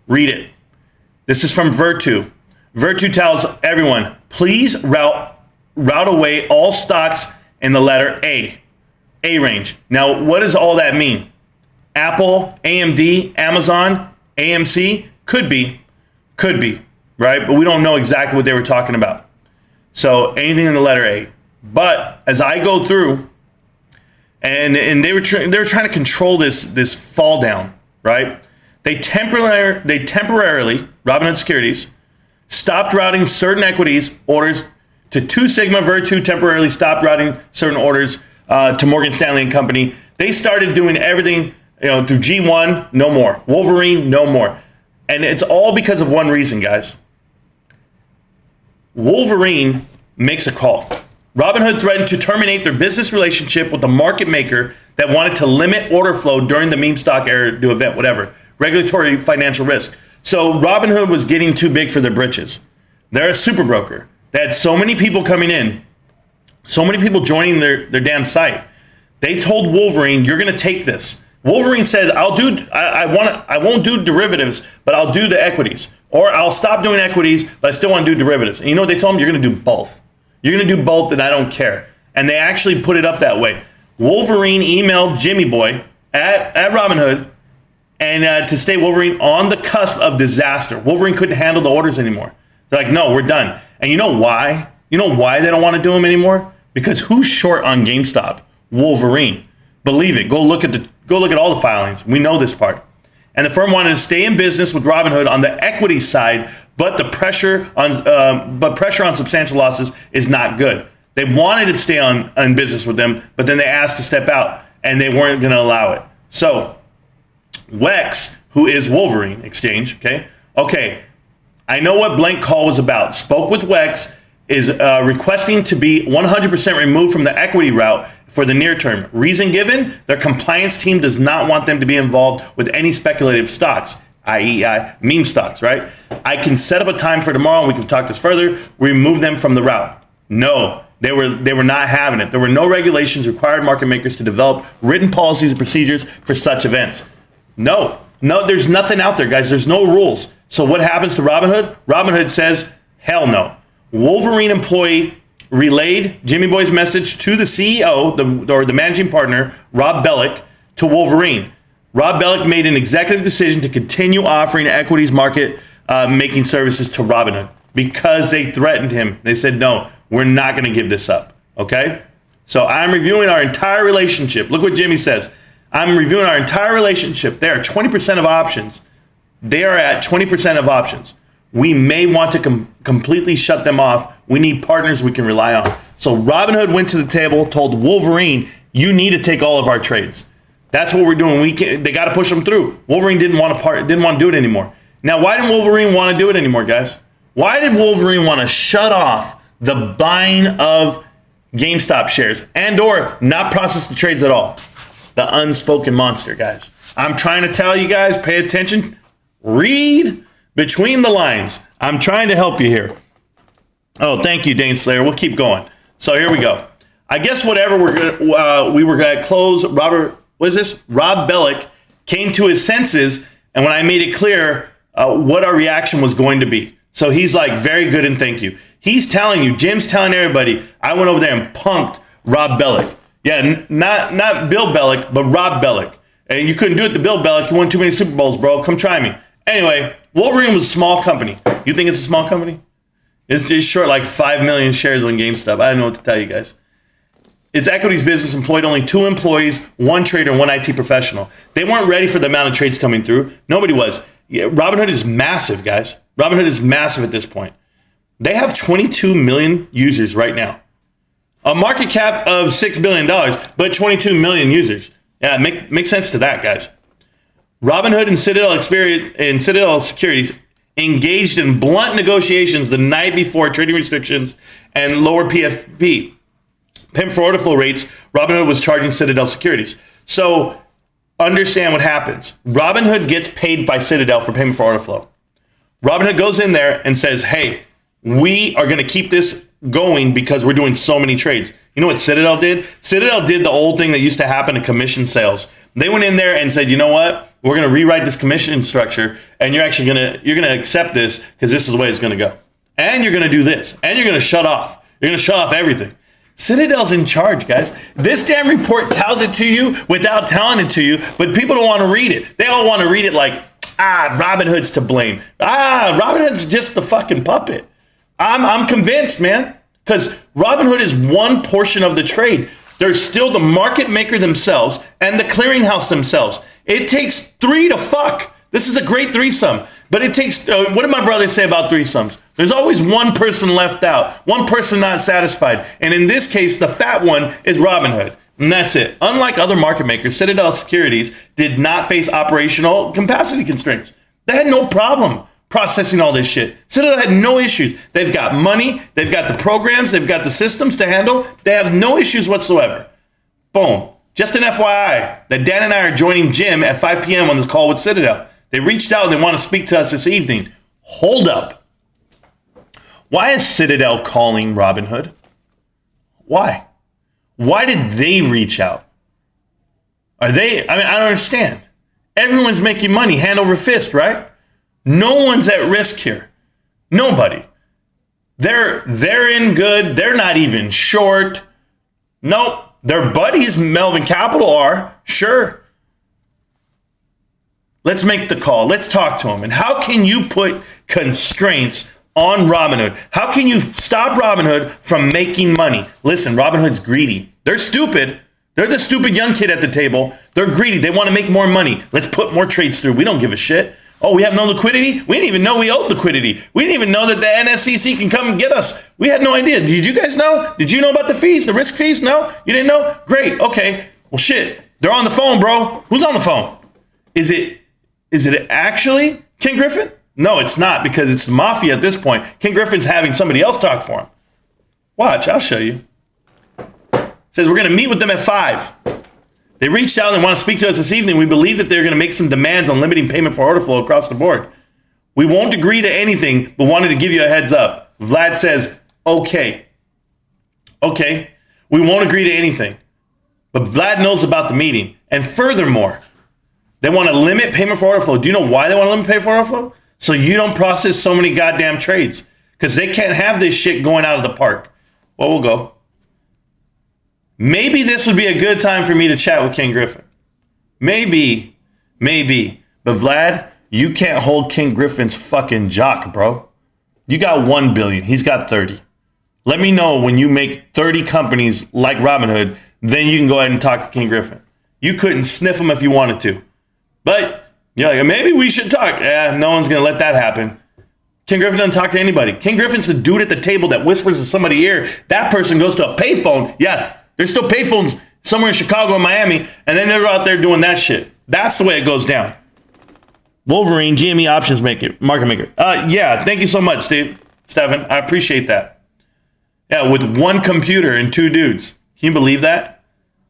Read it. This is from Virtu. Virtu tells everyone, please route away all stocks in the letter A range. Now, what does all that mean? Apple, AMD, Amazon, AMC? Could be, right? But we don't know exactly what they were talking about. So anything in the letter A. But as I go through, and they were trying to control this fall down, right? They temporarily, Robinhood Securities, stopped routing certain equities orders to Two Sigma. Virtu temporarily stopped routing certain orders to Morgan Stanley and Company. They started doing everything, through G1, no more. Wolverine, no more. And it's all because of one reason, guys. Wolverine makes a call. Robinhood threatened to terminate their business relationship with the market maker that wanted to limit order flow during the meme stock era to event, whatever. Regulatory financial risk. So Robinhood was getting too big for their britches. They're a super broker. They had so many people coming in, so many people joining their damn site. They told Wolverine, you're going to take this. Wolverine says, I won't do derivatives, but I'll do the equities. Or I'll stop doing equities, but I still want to do derivatives. And you know what they told him? You're going to do both. You're going to do both, and I don't care. And they actually put it up that way. Wolverine emailed Jimmy Boy at Robinhood and to stay Wolverine on the cusp of disaster. Wolverine couldn't handle the orders anymore. They're like, no, we're done. And you know why? You know why they don't want to do them anymore? Because who's short on GameStop? Wolverine. Believe it. Go look at all the filings. We know this part. And the firm wanted to stay in business with Robinhood on the equity side, but the pressure on substantial losses is not good. They wanted to stay in business with them, but then they asked to step out, and they weren't going to allow it. So Wex, who is Wolverine Exchange, okay, I know what blank call was about. Spoke with Wex, is requesting to be 100% removed from the equity route for the near term. Reason given, their compliance team does not want them to be involved with any speculative stocks, i.e. meme stocks, right? I can set up a time for tomorrow and we can talk this further. Remove them from the route. No, they were not having it. There were no regulations required market makers to develop written policies and procedures for such events. No, there's nothing out there, guys. There's no rules. So what happens to Robinhood? Robinhood says, hell no. Wolverine employee relayed Jimmy Boy's message to the CEO, the managing partner, Rob Bellick, to Wolverine. Rob Bellick made an executive decision to continue offering equities market making services to Robinhood because they threatened him. They said, no, we're not going to give this up. Okay? So I'm reviewing our entire relationship. Look what Jimmy says. I'm reviewing our entire relationship. There are 20% of options. They are at 20% of options. We may want to completely shut them off. We need partners we can rely on. So Robinhood went to the table, told Wolverine, you need to take all of our trades. That's what we're doing. They got to push them through. Wolverine didn't want to do it anymore. Now, why didn't Wolverine want to do it anymore, guys? Why did Wolverine want to shut off the buying of GameStop shares and or not process the trades at all? The unspoken monster, guys. I'm trying to tell you guys, pay attention. Read between the lines. I'm trying to help you here. Oh, thank you, Dane Slayer. We'll keep going. So here we go. I guess whatever we were going to close. Rob Bellick came to his senses, and when I made it clear what our reaction was going to be. So he's like, very good and thank you. He's telling you, Jim's telling everybody, I went over there and punked Rob Bellick. Yeah, not Bill Bellick, but Rob Bellick. And you couldn't do it to Bill Bellick. You won too many Super Bowls, bro. Come try me. Anyway, Wolverine was a small company. You think it's a small company? It's short like 5 million shares on GameStop. I don't know what to tell you guys. Its equities business employed only 2 employees, 1 trader, and 1 IT professional. They weren't ready for the amount of trades coming through. Nobody was. Yeah, Robinhood is massive, guys. Robinhood is massive at this point. They have 22 million users right now. A market cap of $6 billion, but 22 million users. Yeah, make sense to that, guys. Robinhood and Citadel Securities engaged in blunt negotiations the night before trading restrictions and lower PFP. Payment for order flow rates, Robinhood was charging Citadel Securities. So understand what happens. Robinhood gets paid by Citadel for payment for order flow. Robinhood goes in there and says, hey, we are going to keep this going because we're doing so many trades. You know what Citadel did? Citadel did the old thing that used to happen in commission sales. They went in there and said, you know what? We're going to rewrite this commission structure, and you're going to accept this because this is the way it's going to go. And you're going to do this, and you're going to shut off. You're going to shut off everything. Citadel's in charge, guys. This damn report tells it to you without telling it to you, but people don't want to read it. They all want to read it like, Robinhood's to blame. Robinhood's just the fucking puppet. I'm convinced, man, because Robinhood is one portion of the trade. They're still the market maker themselves and the clearinghouse themselves. It takes 3 to fuck. This is a great threesome. But it takes, what did my brother say about threesomes? There's always one person left out, one person not satisfied. And in this case, the fat one is Robinhood. And that's it. Unlike other market makers, Citadel Securities did not face operational capacity constraints. They had no problem processing all this shit. Citadel had no issues. They've got money. They've got the programs. They've got the systems to handle. They have no issues whatsoever. Boom. Just an FYI that Dan and I are joining Jim at 5 p.m. on this call with Citadel. They reached out and they want to speak to us this evening. Hold up. Why is Citadel calling Robinhood? Why? Why did they reach out? Are they? I mean, I don't understand. Everyone's making money hand over fist, right? No one's at risk here. Nobody. They're in good. They're not even short. Nope. Their buddies, Melvin Capital, are. Sure. Let's make the call. Let's talk to them. And how can you put constraints on Robinhood? How can you stop Robinhood from making money? Listen, Robinhood's greedy. They're stupid. They're the stupid young kid at the table. They're greedy. They want to make more money. Let's put more trades through. We don't give a shit. Oh, we have no liquidity? We didn't even know we owed liquidity. We didn't even know that the NSCC can come and get us. We had no idea. Did you guys know? Did you know about the fees, the risk fees? No? You didn't know? Great. Okay. Well, shit. They're on the phone, bro. Who's on the phone? Is it actually Ken Griffin? No, it's not, because it's the mafia at this point. Ken Griffin's having somebody else talk for him. Watch. I'll show you. It says we're going to meet with them at 5. They reached out and want to speak to us this evening. We believe that they're going to make some demands on limiting payment for order flow across the board. We won't agree to anything, but wanted to give you a heads up. Vlad says, okay. Okay, we won't agree to anything. But Vlad knows about the meeting. And furthermore, they want to limit payment for order flow. Do you know why they want to limit payment for order flow? So you don't process so many goddamn trades. Because they can't have this shit going out of the park. Well, we'll go. Maybe this would be a good time for me to chat with Ken Griffin. Maybe. But Vlad, you can't hold Ken Griffin's fucking jock, bro. You got 1 billion. He's got 30. Let me know when you make 30 companies like Robinhood, then you can go ahead and talk to Ken Griffin. You couldn't sniff him if you wanted to. But you're like, maybe we should talk. Yeah, no one's going to let that happen. Ken Griffin doesn't talk to anybody. Ken Griffin's the dude at the table that whispers to somebody's ear. That person goes to a payphone. Yeah. There's still payphones somewhere in Chicago and Miami, and then they're out there doing that shit. That's the way it goes down. Wolverine, GME options market maker. Yeah, thank you so much, Stephen. I appreciate that. Yeah, with one computer and 2 dudes. Can you believe that?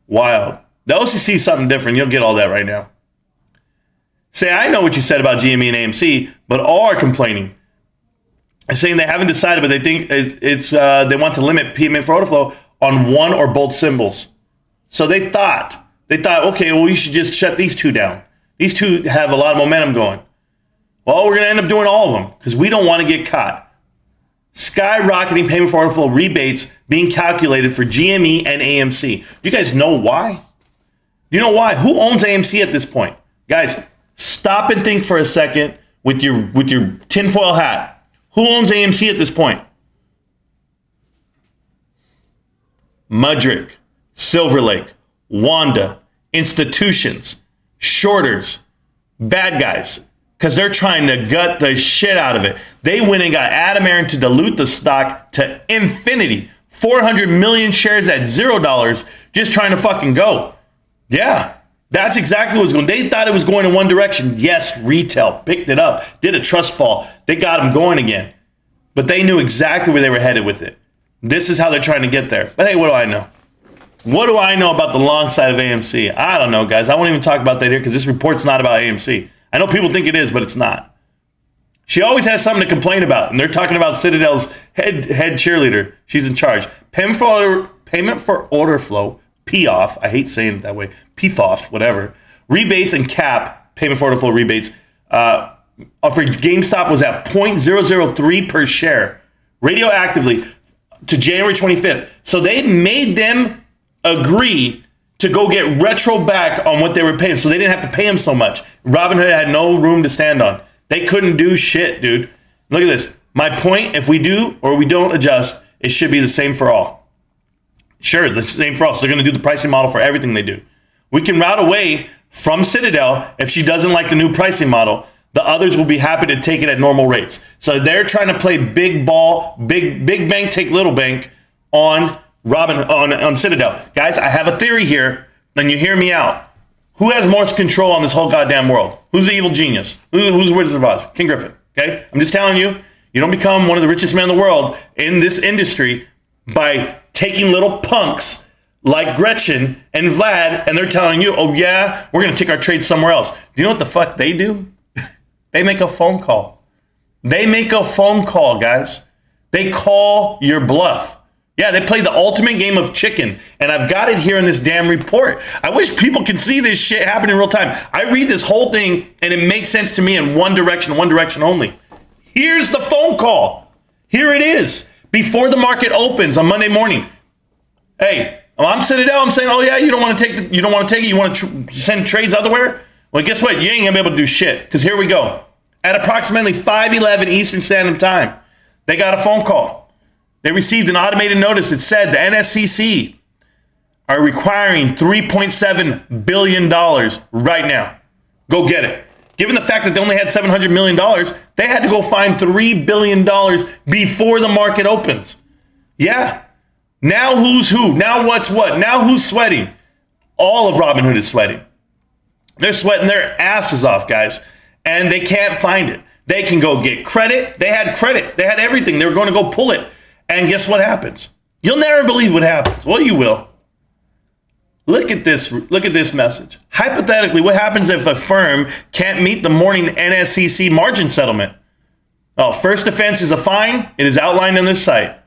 Wild. The OCC is something different. You'll get all that right now. Say, I know what you said about GME and AMC, but all are complaining. Saying they haven't decided, but they think they want to limit payment for order flow on one or both symbols. So they thought, okay, well, we should just shut these 2 down. These 2 have a lot of momentum going. Well, we're going to end up doing all of them because we don't want to get caught. Skyrocketing payment for order flow rebates being calculated for GME and AMC. Do you guys know why? Do you know why? Who owns AMC at this point? Guys, stop and think for a second with your tinfoil hat. Who owns AMC at this point? Mudrick, Silver Lake, Wanda, institutions, shorters, bad guys, because they're trying to gut the shit out of it. They went and got Adam Aaron to dilute the stock to infinity. 400 million shares at $0, just trying to fucking go. Yeah, that's exactly what was going. They thought it was going in one direction. Yes, retail picked it up, did a trust fall. They got them going again. But they knew exactly where they were headed with it. This is how they're trying to get there. But hey, what do I know? What do I know about the long side of AMC? I don't know, guys. I won't even talk about that here because this report's not about AMC. I know people think it is, but it's not. She always has something to complain about, and they're talking about Citadel's head cheerleader. She's in charge. Payment for order flow, POF. I hate saying it that way. PFOF, whatever. Rebates and cap payment for order flow rebates for GameStop was at 0.003 per share, radioactively, to January 25th. So they made them agree to go get retro back on what they were paying. So they didn't have to pay them so much. Robinhood had no room to stand on. They couldn't do shit, dude. Look at this. My point, if we do or we don't adjust, it should be the same for all. Sure, the same for all. So they're going to do the pricing model for everything they do. We can route away from Citadel if she doesn't like the new pricing model. The others will be happy to take it at normal rates. So they're trying to play big ball, big bank, take little bank on on Citadel. Guys, I have a theory here, and you hear me out. Who has more control on this whole goddamn world? Who's the evil genius? Who's Wizard of Oz? King Griffin. Okay? I'm just telling you, you don't become one of the richest men in the world in this industry by taking little punks like Gretchen and Vlad, and they're telling you, oh yeah, we're going to take our trade somewhere else. Do you know what the fuck they do? They make a phone call. They make a phone call, guys. They call your bluff. Yeah, they played the ultimate game of chicken, and I've got it here in this damn report. I wish people could see this shit happen in real time. I read this whole thing, and it makes sense to me in one direction only. Here's the phone call. Here it is. Before the market opens on Monday morning. Hey, I'm Citadel. I'm saying, oh yeah, you don't want to take it. You want to send trades elsewhere? Well, guess what? You ain't gonna be able to do shit. Because here we go. At approximately 5:11 Eastern Standard Time, they got a phone call. They received an automated notice that said the NSCC are requiring $3.7 billion right now. Go get it. Given the fact that they only had $700 million, they had to go find $3 billion before the market opens. Yeah. Now who's who? Now what's what? Now who's sweating? All of Robinhood is sweating. They're sweating their asses off, guys, and they can't find it. They can go get credit. They had credit. They had everything. They were going to go pull it. And guess what happens? You'll never believe what happens. Well, you will. Look at this. Look at this message. Hypothetically, what happens if a firm can't meet the morning NSCC margin settlement? Oh, first offense is a fine. It is outlined on their site.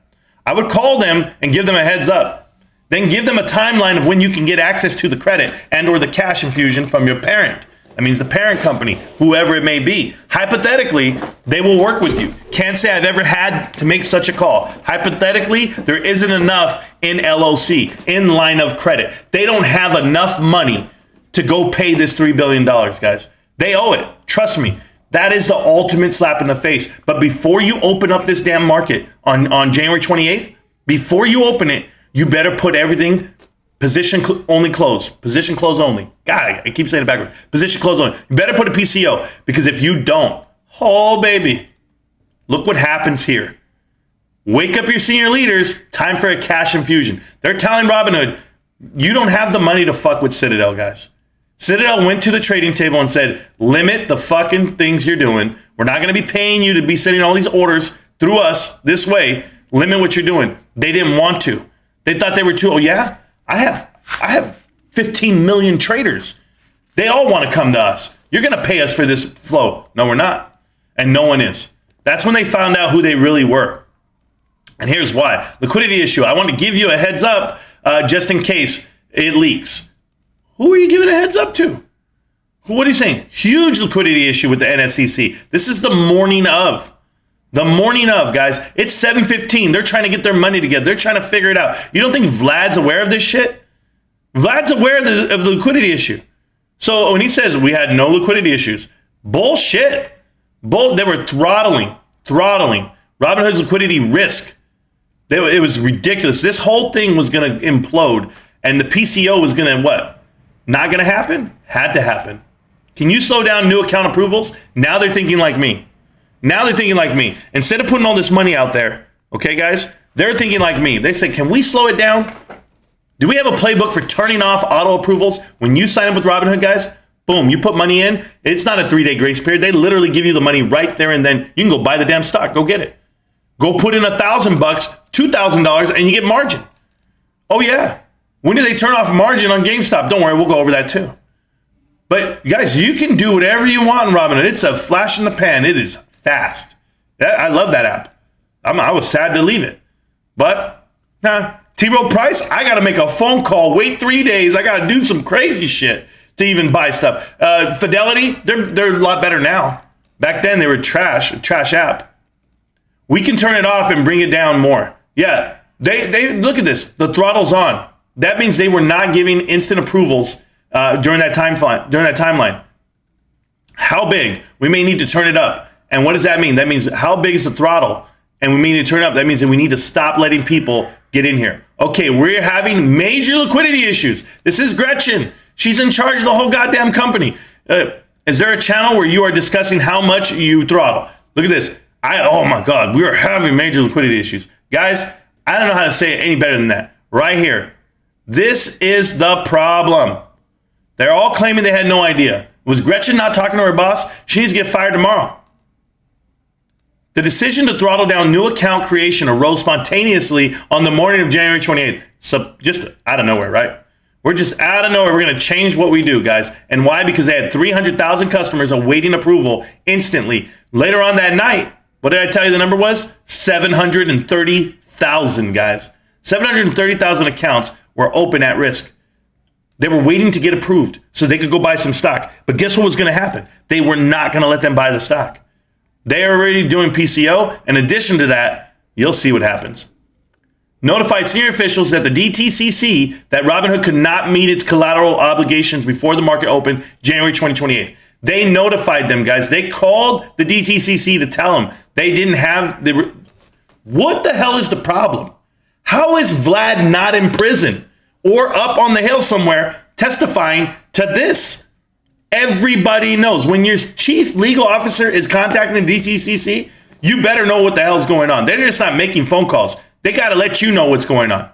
I would call them and give them a heads up. Then give them a timeline of when you can get access to the credit and or the cash infusion from your parent. That means the parent company, whoever it may be. Hypothetically, they will work with you. Can't say I've ever had to make such a call. Hypothetically, there isn't enough in LOC, in line of credit. They don't have enough money to go pay this $3 billion, guys. They owe it. Trust me. That is the ultimate slap in the face. But before you open up this damn market on January 28th, before you open it, you better put everything position only close. Position close only. God, I keep saying it backwards. Position close only. You better put a PCO, because if you don't, oh baby, look what happens here. Wake up your senior leaders. Time for a cash infusion. They're telling Robinhood, you don't have the money to fuck with Citadel, guys. Citadel went to the trading table and said, limit the fucking things you're doing. We're not going to be paying you to be sending all these orders through us this way. Limit what you're doing. They didn't want to. They thought they were too, oh yeah? I have 15 million traders. They all want to come to us. You're going to pay us for this flow. No, we're not. And no one is. That's when they found out who they really were. And here's why. Liquidity issue. I want to give you a heads up just in case it leaks. Who are you giving a heads up to? What are you saying? Huge liquidity issue with the NSCC. This is the morning of. The morning of, guys. It's 7:15. They're trying to get their money together. They're trying to figure it out. You don't think Vlad's aware of this shit? Vlad's aware of the liquidity issue. So when he says we had no liquidity issues, bullshit. They were throttling Robinhood's liquidity risk. It was ridiculous. This whole thing was going to implode, and the PCO was going to what? Not going to happen? Had to happen. Can you slow down new account approvals? Now they're thinking like me. Instead of putting all this money out there, okay, guys, they're thinking like me. They say, can we slow it down? Do we have a playbook for turning off auto approvals when you sign up with Robinhood, guys? Boom, you put money in. It's not a 3-day grace period. They literally give you the money right there and then. You can go buy the damn stock. Go get it. Go put in $1,000, $2,000, and you get margin. Oh, yeah. When do they turn off margin on GameStop? Don't worry, we'll go over that too. But, guys, you can do whatever you want in Robinhood. It's a flash in the pan. It is fast. I love that app. I was sad to leave it. But, T. Rowe Price, I got to make a phone call, wait 3 days. I got to do some crazy shit to even buy stuff. Fidelity, they're a lot better now. Back then, they were trash app. We can turn it off and bring it down more. Yeah, they look at this. The throttle's on. That means they were not giving instant approvals during that timeline. How big? We may need to turn it up. And what does that mean? That means how big is the throttle? And we may need to turn it up. That means that we need to stop letting people get in here. Okay, we're having major liquidity issues. This is Gretchen. She's in charge of the whole goddamn company. Is there a channel where you are discussing how much you throttle? Look at this. Oh my God, we are having major liquidity issues. Guys, I don't know how to say it any better than that. Right here. This is the problem. They're all claiming they had no idea. Was Gretchen not talking to her boss? She needs to get fired tomorrow. The decision to throttle down new account creation arose spontaneously on the morning of January 28th. So just out of nowhere, right? We're just out of nowhere. We're going to change what we do, guys. And why? Because they had 300,000 customers awaiting approval instantly. Later on that night, what did I tell you the number was? 730,000, guys. 730,000 accounts were open at risk. They were waiting to get approved so they could go buy some stock. But guess what was going to happen? They were not going to let them buy the stock. They are already doing PCO. In addition to that, you'll see what happens. Notified senior officials that the DTCC, that Robinhood could not meet its collateral obligations before the market opened January 2028. They notified them, guys. They called the DTCC to tell them they didn't have the. What the hell is the problem? How is Vlad not in prison or up on the hill somewhere testifying to this? Everybody knows when your chief legal officer is contacting the DTCC, you better know what the hell's going on. They're just not making phone calls. They got to let you know what's going on.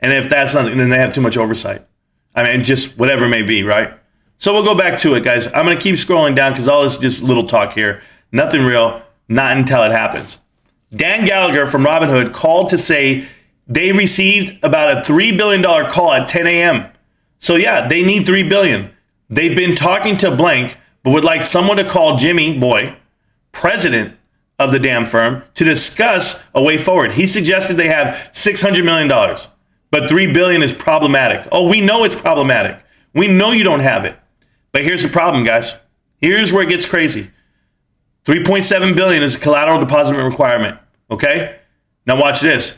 And if that's not, then they have too much oversight. I mean, just whatever it may be, right? So we'll go back to it, guys. I'm going to keep scrolling down because all this is just little talk here. Nothing real, not until it happens. Dan Gallagher from Robinhood called to say they received about a $3 billion call at 10 a.m. So yeah, they need $3 billion. They've been talking to blank, but would like someone to call Jimmy Boy, president of the damn firm, to discuss a way forward. He suggested they have $600 million, but $3 billion is problematic. Oh, we know it's problematic. We know you don't have it. But here's the problem, guys. Here's where it gets crazy. $3.7 billion is a collateral deposit requirement, okay? Now watch this.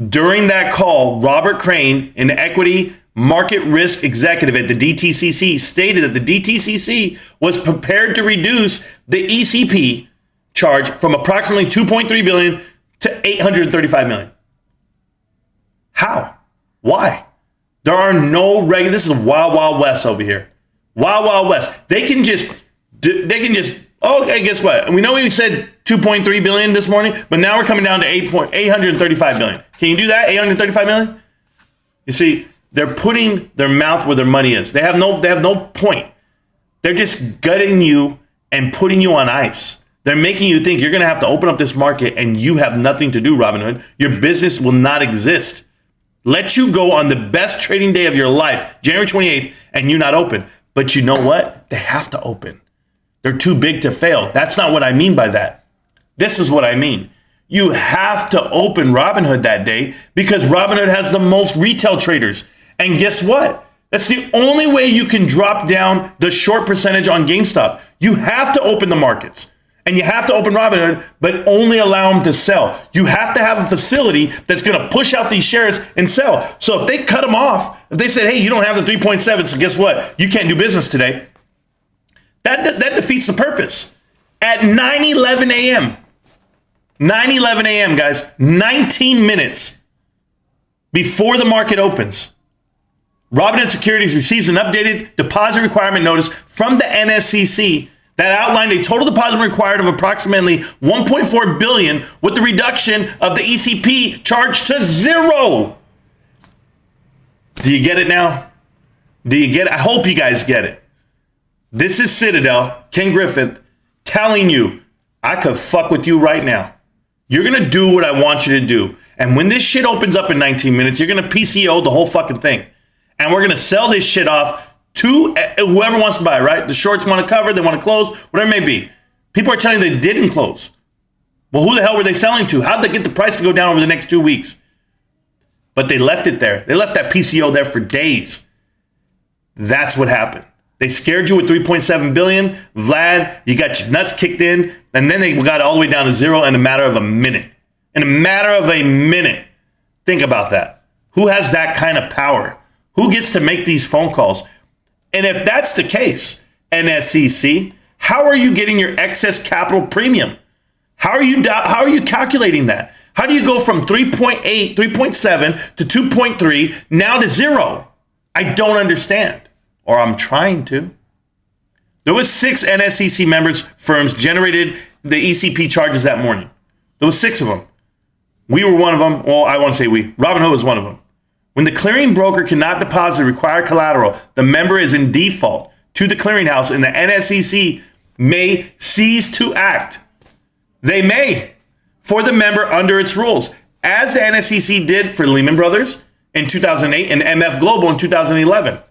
During that call, Robert Crane, an equity market risk executive at the DTCC, stated that the DTCC was prepared to reduce the ECP charge from approximately $2.3 billion to $835 million. How? Why? There are no regular. This is Wild Wild West over here. Wild Wild West. They can just. Oh, okay, guess what? We know we said 2.3 billion this morning, but now we're coming down to 835 billion. Can you do that? 835 million? You see, they're putting their mouth where their money is. They have no point. They're just gutting you and putting you on ice. They're making you think you're going to have to open up this market and you have nothing to do, Robinhood. Your business will not exist. Let you go on the best trading day of your life, January 28th, and you not open. But you know what? They have to open. They're too big to fail. That's not what I mean by that. This is what I mean. You have to open Robinhood that day because Robinhood has the most retail traders. And guess what? That's the only way you can drop down the short percentage on GameStop. You have to open the markets. And you have to open Robinhood, but only allow them to sell. You have to have a facility that's going to push out these shares and sell. So if they cut them off, if they said, hey, you don't have the 3.7, so guess what? You can't do business today. That defeats the purpose. At 9:11 a.m., 9:11 a.m., guys, 19 minutes before the market opens, Robinhood Securities receives an updated deposit requirement notice from the NSCC that outlined a total deposit required of approximately $1.4 billion with the reduction of the ECP charge to zero. Do you get it now? Do you get it? I hope you guys get it. This is Citadel, Ken Griffith, telling you, I could fuck with you right now. You're going to do what I want you to do. And when this shit opens up in 19 minutes, you're going to PCO the whole fucking thing. And we're going to sell this shit off to whoever wants to buy, right? The shorts want to cover, they want to close, whatever it may be. People are telling you they didn't close. Well, who the hell were they selling to? How'd they get the price to go down over the next 2 weeks? But they left it there. They left that PCO there for days. That's what happened. They scared you with 3.7 billion. Vlad, you got your nuts kicked in, and then they got it all the way down to zero in a matter of a minute. In a matter of a minute. Think about that. Who has that kind of power? Who gets to make these phone calls? And if that's the case, NSCC, how are you getting your excess capital premium? How are you calculating that? How do you go from 3.8, 3.7 to 2.3 now to zero? I don't understand, or I'm trying to. There was 6 NSCC members firms generated the ECP charges that morning. There was 6 of them. We were one of them. Well, I want to say we. Robinhood was one of them. When the clearing broker cannot deposit required collateral, the member is in default to the clearinghouse and the NSCC may cease to act. They may for the member under its rules, as the NSCC did for Lehman Brothers in 2008 and MF Global in 2011.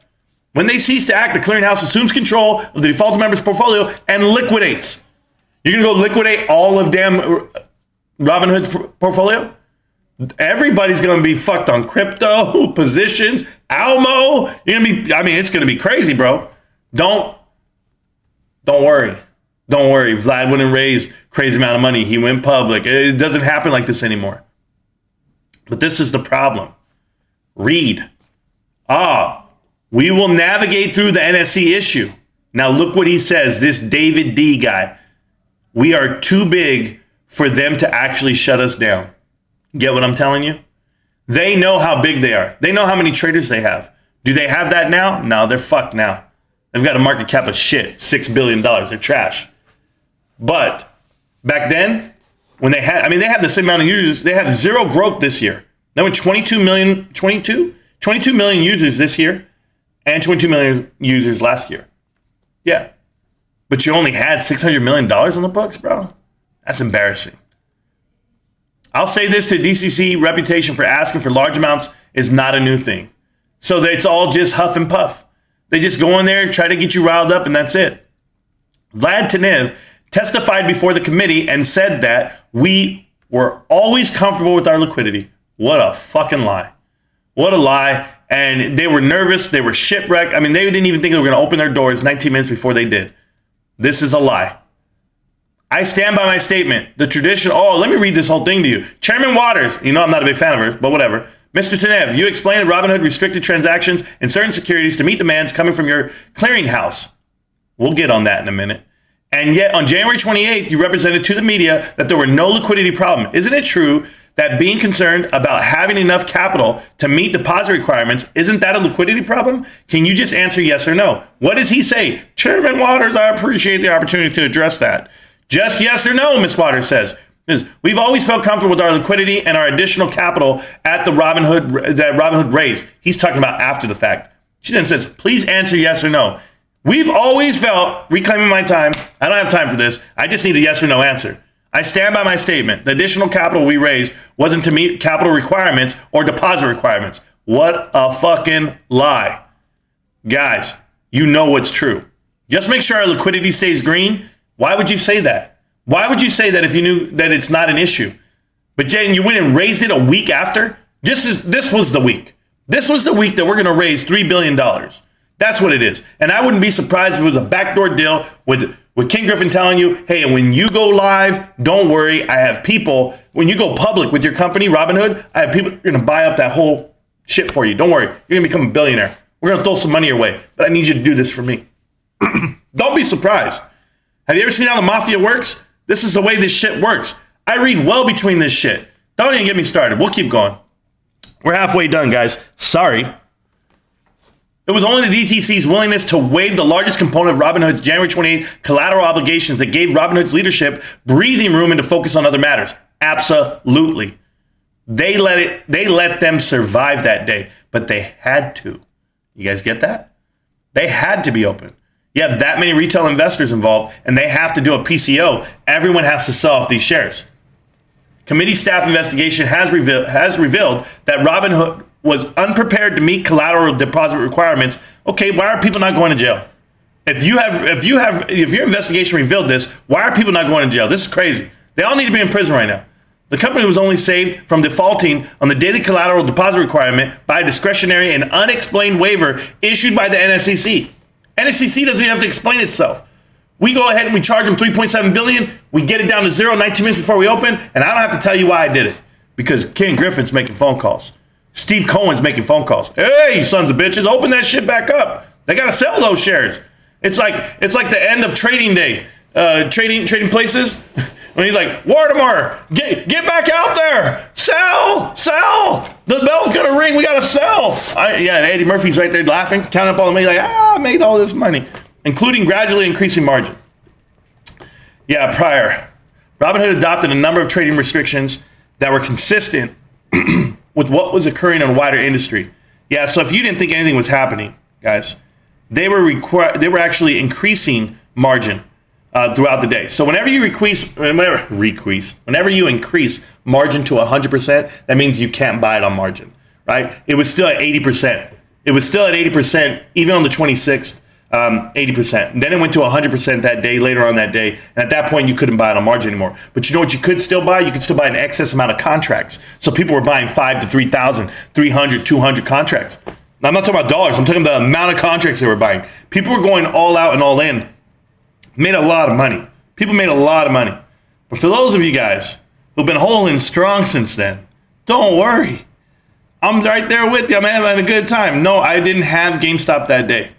When they cease to act, the clearinghouse assumes control of the defaulted member's portfolio and liquidates. You're going to go liquidate all of damn Robinhood's portfolio? Everybody's going to be fucked on crypto, positions, Almo. You're going to be, I mean, it's going to be crazy, bro. Don't worry. Don't worry. Vlad wouldn't raise crazy amount of money. He went public. It doesn't happen like this anymore. But this is the problem. Read. We will navigate through the NSC issue. Now look what he says, this David D guy. We are too big for them to actually shut us down. Get what I'm telling you? They know how big they are. They know how many traders they have. Do they have that now? No, they're fucked now. They've got a market cap of shit, $6 billion. They're trash. But back then, when they had the same amount of users. They have zero growth this year. They went 22 million users this year and 22 million users last year. Yeah. But you only had $600 million on the books, bro. That's embarrassing. I'll say this to DCC reputation for asking for large amounts is not a new thing. So it's all just huff and puff. They just go in there and try to get you riled up and that's it. Vlad Tenev testified before the committee and said that we were always comfortable with our liquidity. What a fucking lie. What a lie. And they were nervous. They were shipwrecked. I mean, they didn't even think they were going to open their doors 19 minutes before they did. This is a lie. I stand by my statement. The tradition, let me read this whole thing to you. Chairman Waters, you know I'm not a big fan of her, but whatever. Mr. Tenev, you explained that Robinhood restricted transactions in certain securities to meet demands coming from your clearinghouse. We'll get on that in a minute. And yet on January 28th, you represented to the media that there were no liquidity problem. Isn't it true that being concerned about having enough capital to meet deposit requirements, isn't that a liquidity problem? Can you just answer yes or no? What does he say? Chairman Waters, I appreciate the opportunity to address that. Just yes or no, Ms. Waters says. We've always felt comfortable with our liquidity and our additional capital at the Robinhood raised. He's talking about after the fact. She then says, please answer yes or no. We've always felt, reclaiming my time, I don't have time for this. I just need a yes or no answer. I stand by my statement. The additional capital we raised wasn't to meet capital requirements or deposit requirements. What a fucking lie. Guys, you know what's true. Just make sure our liquidity stays green. Why would you say that? Why would you say that if you knew that it's not an issue? But then you went and raised it a week after? This was the week. This was the week that we're going to raise $3 billion. That's what it is. And I wouldn't be surprised if it was a backdoor deal with King Griffin telling you, hey, when you go live, don't worry. I have people, when you go public with your company, Robinhood, I have people going to buy up that whole shit for you. Don't worry. You're going to become a billionaire. We're going to throw some money your way. But I need you to do this for me. Don't be surprised. Have you ever seen how the mafia works? This is the way this shit works. I read well between this shit. Don't even get me started. We'll keep going. We're halfway done, guys. Sorry. It was only the DTC's willingness to waive the largest component of Robinhood's January 28th collateral obligations that gave Robinhood's leadership breathing room and to focus on other matters. Absolutely. They let them survive that day, but they had to. You guys get that? They had to be open. You have that many retail investors involved, and they have to do a PCO. Everyone has to sell off these shares. Committee staff investigation has revealed that Robinhood was unprepared to meet collateral deposit requirements. Okay, why are people not going to jail? If your investigation revealed this, why are people not going to jail? This is crazy. They all need to be in prison right now. The company was only saved from defaulting on the daily collateral deposit requirement by a discretionary and unexplained waiver issued by the NSCC. NSCC doesn't even have to explain itself. We go ahead and we charge them $3.7 billion. We get it down to zero 19 minutes before we open, and I don't have to tell you why I did it. Because Ken Griffin's making phone calls. Steve Cohen's making phone calls. Hey, you sons of bitches, open that shit back up. They got to sell those shares. It's like the end of trading day. Trading places. When he's like, Wartimore, get back out there. Sell. The bell's going to ring. We got to sell. And Eddie Murphy's right there laughing, counting up all the money like, I made all this money, including gradually increasing margin. Yeah, prior. Robinhood adopted a number of trading restrictions that were consistent with what was occurring in a wider industry. Yeah, so if you didn't think anything was happening, guys, they were actually increasing margin throughout the day. So whenever you increase margin to 100%, that means you can't buy it on margin, right? It was still at 80%. It was still at 80% even on the 26th 80%. And then it went to 100% that day, later on that day. And at that point, you couldn't buy it on margin anymore. But you know what you could still buy? You could still buy an excess amount of contracts. So people were buying 5 to 3,000, 300, 200 contracts. Now, I'm not talking about dollars. I'm talking about the amount of contracts they were buying. People were going all out and all in. Made a lot of money. People made a lot of money. But for those of you guys who've been holding strong since then, don't worry. I'm right there with you. I'm having a good time. No, I didn't have GameStop that day.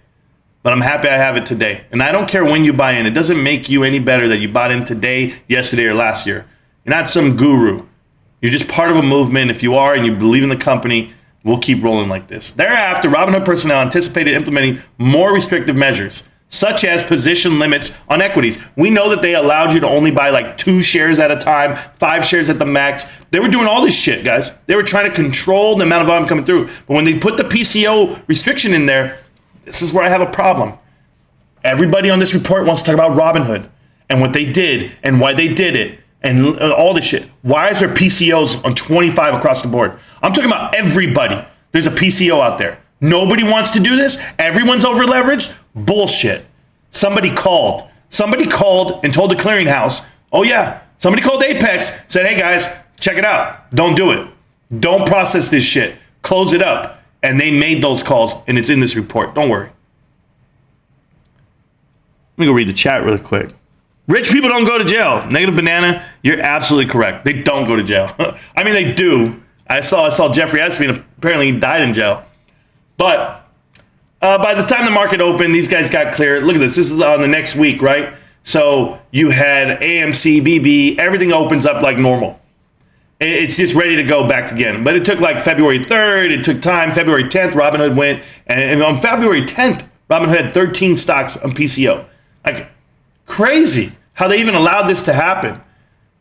But I'm happy I have it today. And I don't care when you buy in. It doesn't make you any better that you bought in today, yesterday, or last year. You're not some guru. You're just part of a movement. If you are and you believe in the company, we'll keep rolling like this. Thereafter, Robinhood personnel anticipated implementing more restrictive measures, such as position limits on equities. We know that they allowed you to only buy like 2 shares at a time, 5 shares at the max. They were doing all this shit, guys. They were trying to control the amount of volume coming through. But when they put the PCO restriction in there, this is where I have a problem. Everybody on this report wants to talk about Robinhood and what they did and why they did it and all this shit. Why is there PCOs on 25 across the board? I'm talking about everybody. There's a PCO out there. Nobody wants to do this. Everyone's over leveraged. Bullshit. Somebody called. Somebody called and told the clearinghouse, oh yeah, somebody called Apex, said, hey guys, check it out. Don't do it. Don't process this shit. Close it up. And they made those calls, and it's in this report. Don't worry. Let me go read the chat really quick. Rich people don't go to jail. Negative Banana, you're absolutely correct. They don't go to jail. I mean, they do. I saw Jeffrey Epstein, apparently he died in jail. But by the time the market opened, these guys got cleared. Look at this. This is on the next week, right? So you had AMC, BB, everything opens up like normal. It's just ready to go back again. But it took like February 3rd. It took time. February 10th, Robinhood went. And on February 10th, Robinhood had 13 stocks on PCO. Like, crazy how they even allowed this to happen.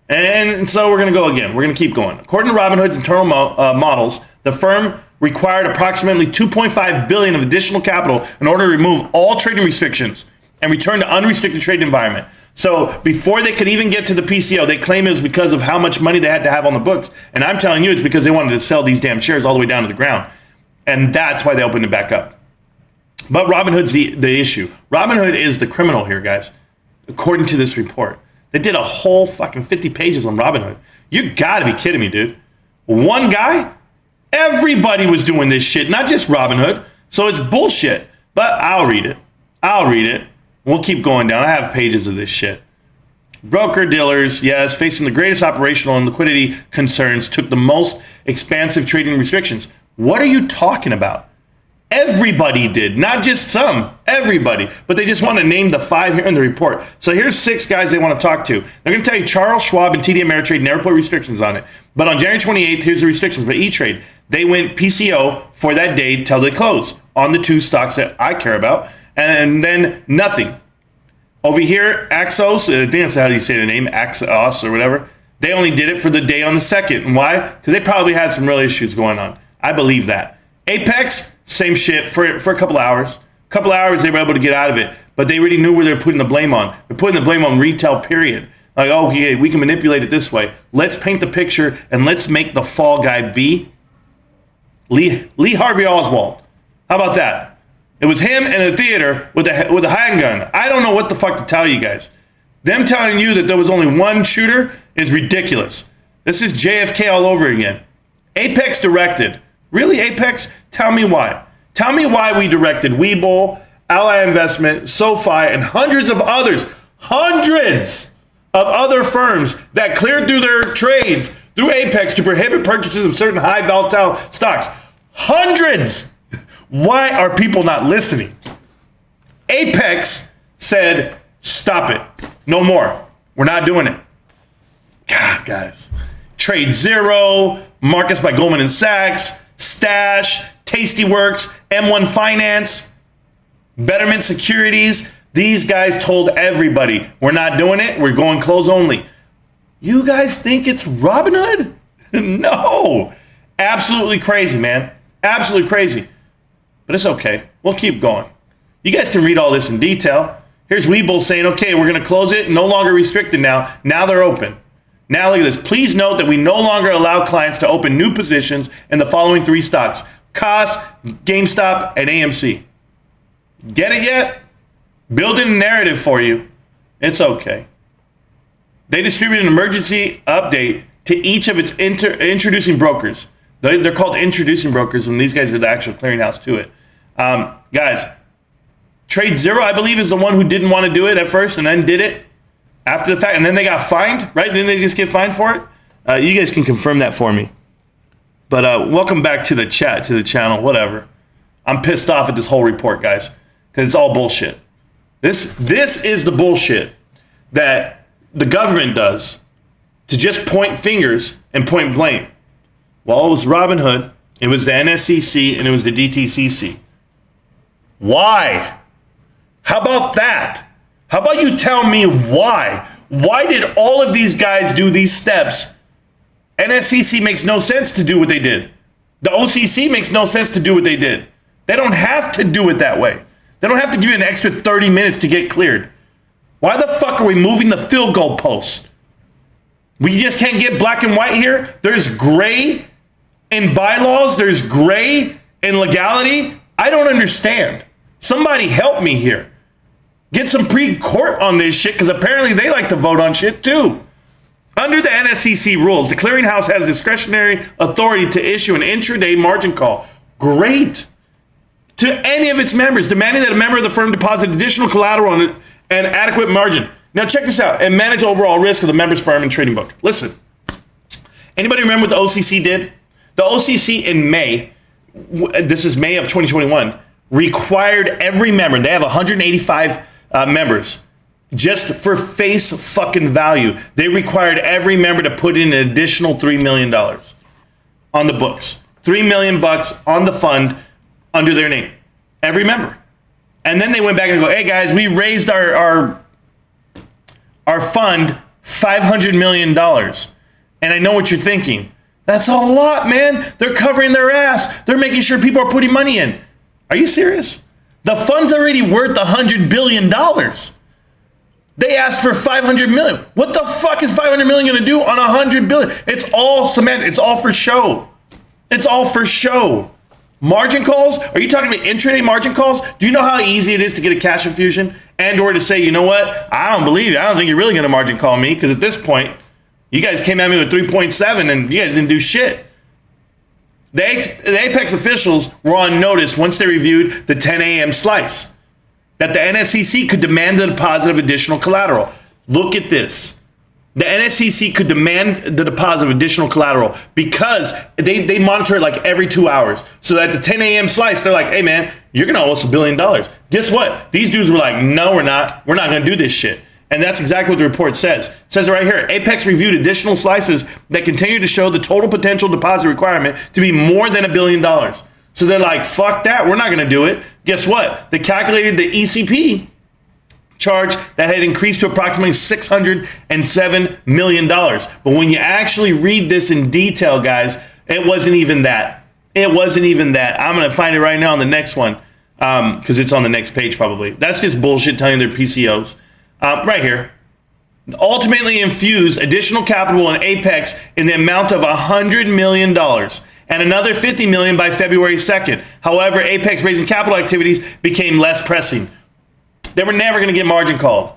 And so we're going to go again. We're going to keep going. According to Robinhood's internal models, the firm required approximately $2.5 billion of additional capital in order to remove all trading restrictions and return to unrestricted trade environment. So before they could even get to the PCO, they claim it was because of how much money they had to have on the books. And I'm telling you, it's because they wanted to sell these damn shares all the way down to the ground. And that's why they opened it back up. But Robinhood's the issue. Robinhood is the criminal here, guys, according to this report. They did a whole fucking 50 pages on Robinhood. You gotta be kidding me, dude. One guy? Everybody was doing this shit, not just Robinhood. So it's bullshit. But I'll read it. We'll keep going down. I have pages of this shit. Broker dealers, yes, facing the greatest operational and liquidity concerns, took the most expansive trading restrictions. What are you talking about? Everybody did, not just some, everybody. But they just want to name the 5 here in the report. So here's 6 guys they want to talk to. They're going to tell you Charles Schwab and TD Ameritrade never put restrictions on it. But on January 28th, here's the restrictions. But E-Trade, they went PCO for that day till they close on the 2 stocks that I care about. And then nothing. Over here, Axos, I think that's how you say the name, Axos or whatever. They only did it for the day on the 2nd. And why? Because they probably had some real issues going on. I believe that. Apex, same shit for a couple hours. Couple hours, they were able to get out of it. But they already knew where they were putting the blame on. They're putting the blame on retail, period. Like, oh, okay, we can manipulate it this way. Let's paint the picture and let's make the fall guy be Lee Harvey Oswald. How about that? It was him in a theater with a handgun. I don't know what the fuck to tell you guys. Them telling you that there was only one shooter is ridiculous. This is JFK all over again. Apex directed. Really, Apex? Tell me why. Tell me why we directed Webull, Ally Investment, SoFi, and hundreds of other firms that cleared through their trades through Apex to prohibit purchases of certain high volatile stocks. Hundreds! Why are people not listening? Apex said, stop it. No more. We're not doing it. God, guys. Trade Zero, Marcus by Goldman and Sachs, Stash, Tastyworks, M1 Finance, Betterment Securities. These guys told everybody, we're not doing it. We're going close only. You guys think it's Robinhood? No. Absolutely crazy, man. Absolutely crazy. But it's okay. We'll keep going. You guys can read all this in detail. Here's Webull saying, okay, we're going to close it. No longer restricted now. Now they're open. Now look at this. Please note that we no longer allow clients to open new positions in the following 3 stocks. COS, GameStop, and AMC. Get it yet? building a narrative for you. It's okay. They distribute an emergency update to each of its introducing brokers. They're called introducing brokers, and these guys are the actual clearinghouse to it. Guys, Trade Zero, I believe, is the one who didn't want to do it at first and then did it after the fact, and then they got fined, right? Didn't they just get fined for it? You guys can confirm that for me. But welcome back to the chat, to the channel, whatever. I'm pissed off at this whole report, guys, because it's all bullshit. This is the bullshit that the government does to just point fingers and point blame. Well, it was Robinhood, it was the NSCC, and it was the DTCC. Why? How about that? How about you tell me why? Why did all of these guys do these steps? NSCC makes no sense to do what they did. The OCC makes no sense to do what they did. They don't have to do it that way. They don't have to give you an extra 30 minutes to get cleared. Why the fuck are we moving the field goal post? We just can't get black and white here. There's gray in bylaws. There's gray in legality. I don't understand. Somebody help me here. Get some pre-court on this shit, because apparently they like to vote on shit too. Under the NSCC rules, the clearinghouse has discretionary authority to issue an intraday margin call. Great. To any of its members, demanding that a member of the firm deposit additional collateral and adequate margin. Now check this out, and manage overall risk of the member's firm and trading book. Listen, anybody remember what the OCC did? The OCC in May, this is May of 2021, required every member, they have 185 members, just for face fucking value, they required every member to put in an additional $3 million on the books. $3 million on the fund under their name. Every member. And then they went back and go, hey guys, we raised our fund $500 million. And I know what you're thinking. That's a lot, man. They're covering their ass. They're making sure people are putting money in. Are you serious? The fund's already worth $100 billion. They asked for $500 million. What the fuck is $500 million going to do on $100 billion? It's all cement. It's all for show. It's all for show. Margin calls? Are you talking about intraday margin calls? Do you know how easy it is to get a cash infusion and or to say, you know what? I don't believe you. I don't think you're really going to margin call me, because at this point, you guys came at me with 3.7 and you guys didn't do shit. The Apex officials were on notice once they reviewed the 10 a.m. slice that the NSCC could demand the deposit of additional collateral. Look at this. The NSCC could demand the deposit of additional collateral because they monitor it like every 2 hours. So at the 10 a.m. slice, they're like, hey man, you're going to owe us $1 billion. Guess what? These dudes were like, no, we're not. We're not going to do this shit. And that's exactly what the report says. It says it right here. Apex reviewed additional slices that continue to show the total potential deposit requirement to be more than $1 billion. So they're like, fuck that. We're not going to do it. Guess what? They calculated the ECP charge that had increased to approximately $607 million. But when you actually read this in detail, guys, it wasn't even that. It wasn't even that. I'm going to find it right now on the next one, because it's on the next page probably. That's just bullshit telling their PCOs. Right here. Ultimately infused additional capital in Apex in the amount of $100 million and another $50 million by February 2nd. However, Apex raising capital activities became less pressing. They were never going to get margin called.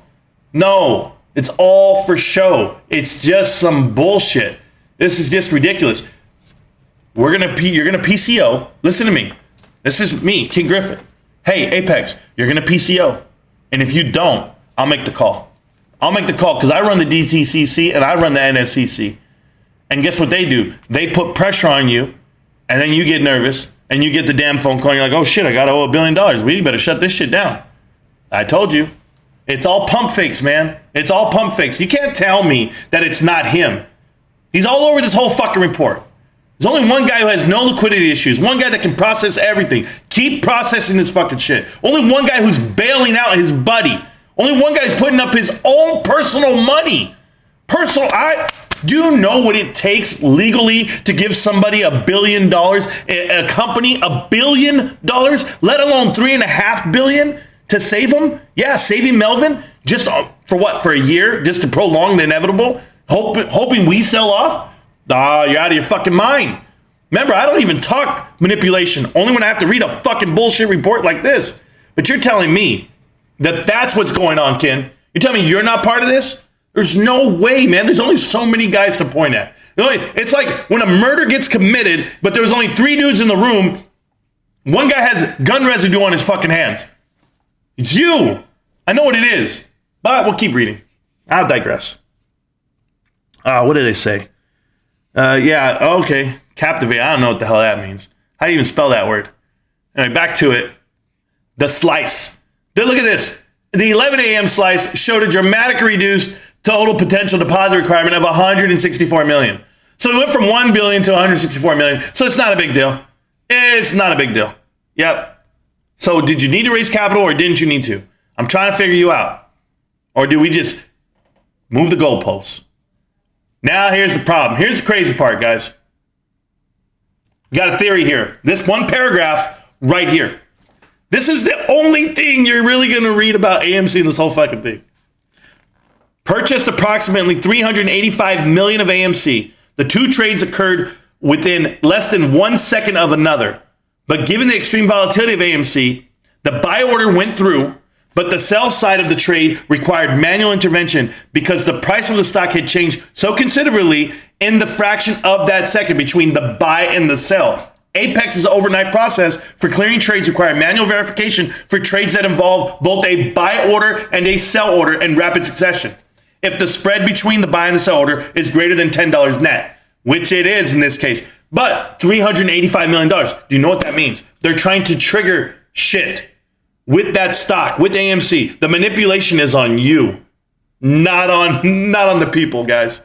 No, it's all for show. It's just some bullshit. This is just ridiculous. You're going to PCO. Listen to me. This is me, King Griffin. Hey, Apex, you're going to PCO. And if you don't, I'll make the call. I'll make the call because I run the DTCC and I run the NSCC. And guess what they do? They put pressure on you, and then you get nervous, and you get the damn phone call, and you're like, oh shit, I got to owe $1 billion. We better shut this shit down. I told you. It's all pump fakes, man. It's all pump fakes. You can't tell me that it's not him. He's all over this whole fucking report. There's only one guy who has no liquidity issues. One guy that can process everything. Keep processing this fucking shit. Only one guy who's bailing out his buddy. Only one guy's putting up his own personal money. Do you know what it takes legally to give somebody $1 billion, a company $1 billion, let alone $3.5 billion to save him? Yeah, saving Melvin just for what? For a year, just to prolong the inevitable, hoping we sell off? You're out of your fucking mind. Remember, I don't even talk manipulation, only when I have to read a fucking bullshit report like this. But you're telling me That's what's going on, Ken. You tell me you're not part of this? There's no way, man. There's only so many guys to point at. It's like when a murder gets committed, but there was only 3 dudes in the room. One guy has gun residue on his fucking hands. It's you. I know what it is. But we'll keep reading. I'll digress. What did they say? Okay. Captivate. I don't know what the hell that means. How do you even spell that word? Anyway, back to it. The slice. Look at this. The 11 a.m. slice showed a dramatically reduced total potential deposit requirement of $164 million. So we went from $1 billion to $164 million. So it's not a big deal. It's not a big deal. Yep. So did you need to raise capital or didn't you need to? I'm trying to figure you out. Or do we just move the goalposts? Now here's the problem. Here's the crazy part, guys. We got a theory here. This one paragraph right here. This is the only thing you're really going to read about AMC in this whole fucking thing. Purchased approximately $385 million of AMC. The 2 trades occurred within less than 1 second of another. But given the extreme volatility of AMC, the buy order went through, but the sell side of the trade required manual intervention because the price of the stock had changed so considerably in the fraction of that second between the buy and the sell. Apex's overnight process for clearing trades required manual verification for trades that involve both a buy order and a sell order in rapid succession. If the spread between the buy and the sell order is greater than $10 net, which it is in this case, but $385 million. Do you know what that means? They're trying to trigger shit with that stock, with AMC. The manipulation is on you, not on the people, guys.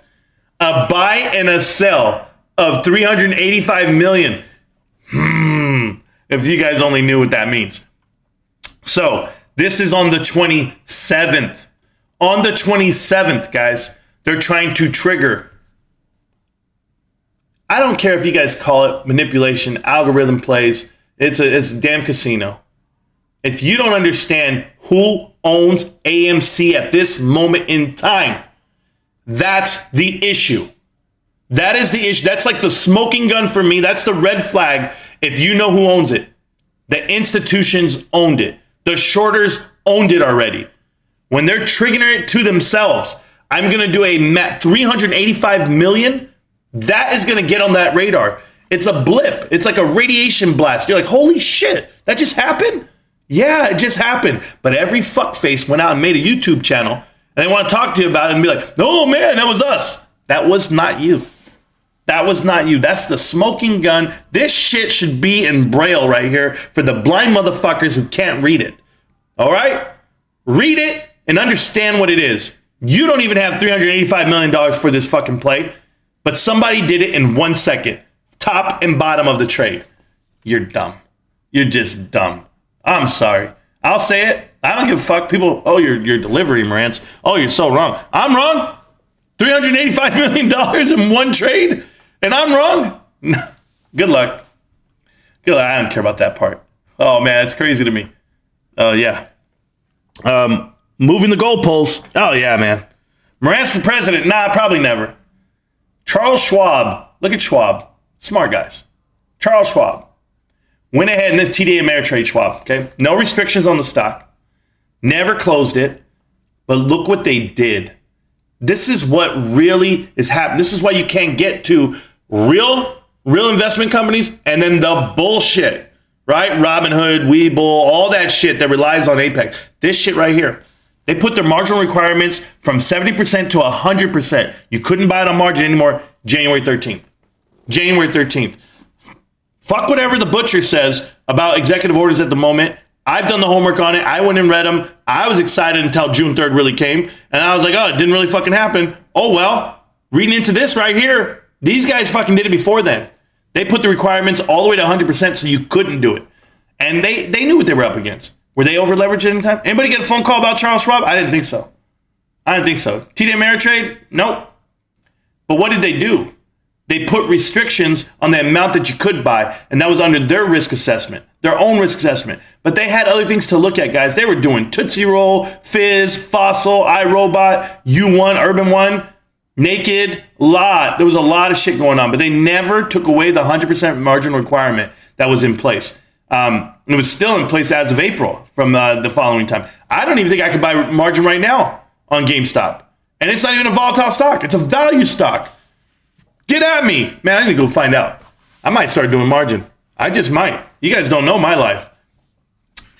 A buy and a sell of $385 million. If you guys only knew what that means. So this is on the 27th. On the 27th, guys, they're trying to trigger. I don't care if you guys call it manipulation, algorithm plays. It's a damn casino. If you don't understand who owns AMC at this moment in time, that's the issue. That is the issue. That's like the smoking gun for me. That's the red flag. If you know who owns it, the institutions owned it. The shorters owned it already. When they're triggering it to themselves, I'm going to do a $385 million. That is going to get on that radar. It's a blip. It's like a radiation blast. You're like, holy shit, that just happened? Yeah, it just happened. But every fuckface went out and made a YouTube channel and they want to talk to you about it and be like, oh man, that was us. That was not you. That was not you. That's the smoking gun. This shit should be in Braille right here for the blind motherfuckers who can't read it. All right? Read it and understand what it is. You don't even have $385 million for this fucking play, but somebody did it in 1 second. Top and bottom of the trade. You're dumb. You're just dumb. I'm sorry. I'll say it. I don't give a fuck. People, oh, your delivery, Marantz. Oh, you're so wrong. I'm wrong. $385 million in one trade, and I'm wrong? Good luck. Good luck. I don't care about that part. Oh, man, it's crazy to me. Yeah. Moving the goalposts. Oh, yeah, man. Marantz for president? Nah, probably never. Charles Schwab. Look at Schwab. Smart guys. Charles Schwab. Went ahead in this TD Ameritrade Schwab, okay? No restrictions on the stock. Never closed it. But look what they did. This is what really is happening. This is why you can't get to real investment companies and then the bullshit, right? Robinhood, Webull, all that shit that relies on Apex. This shit right here. They put their marginal requirements from 70% to 100%. You couldn't buy it on margin anymore January 13th. January 13th. Fuck whatever the butcher says about executive orders at the moment. I've done the homework on it. I went and read them. I was excited until June 3rd really came. And I was like, oh, it didn't really fucking happen. Oh, well, reading into this right here, these guys fucking did it before then. They put the requirements all the way to 100% so you couldn't do it. And they knew what they were up against. Were they over leveraged at any time? Anybody get a phone call about Charles Schwab? I didn't think so. TD Ameritrade? Nope. But what did they do? They put restrictions on the amount that you could buy, and that was under their risk assessment, their own risk assessment. But they had other things to look at, guys. They were doing Tootsie Roll, Fizz, Fossil, iRobot, U1, Urban One, Naked, lot. There was a lot of shit going on, but they never took away the 100% margin requirement that was in place. It was still in place as of April from the following time. I don't even think I could buy margin right now on GameStop. And it's not even a volatile stock. It's a value stock. Get at me. Man, I need to go find out. I might start doing margin. I just might. You guys don't know my life.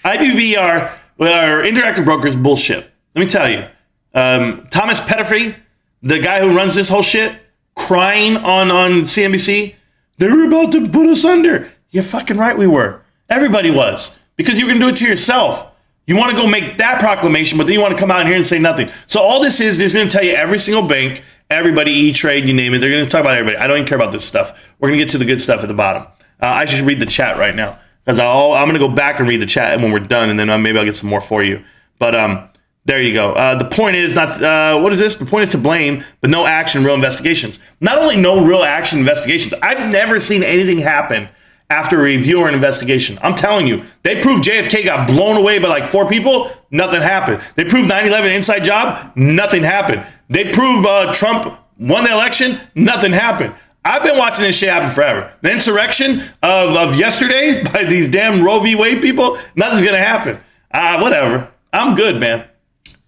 IBBR, our interactive brokers, bullshit. Let me tell you. Thomas Petterfy, the guy who runs this whole shit, crying on CNBC, they were about to put us under. You're fucking right we were. Everybody was. Because you were going to do it to yourself. You want to go make that proclamation, but then you want to come out here and say nothing. So all this is, they're going to tell you every single bank, everybody, E-Trade, you name it. They're going to talk about everybody. I don't even care about this stuff. We're going to get to the good stuff at the bottom. I should read the chat right now because I'm going to go back and read the chat when we're done, and then maybe I'll get some more for you. But there you go. The point is not, what is this? The point is to blame, but no action, real investigations. Not only no real action investigations, I've never seen anything happen after a review or an investigation. I'm telling you, they proved JFK got blown away by like 4 people, nothing happened. They proved 9/11 inside job, nothing happened. They proved Trump won the election, nothing happened. I've been watching this shit happen forever. The insurrection of yesterday by these damn Roe v. Wade people, nothing's gonna happen. Whatever, I'm good, man.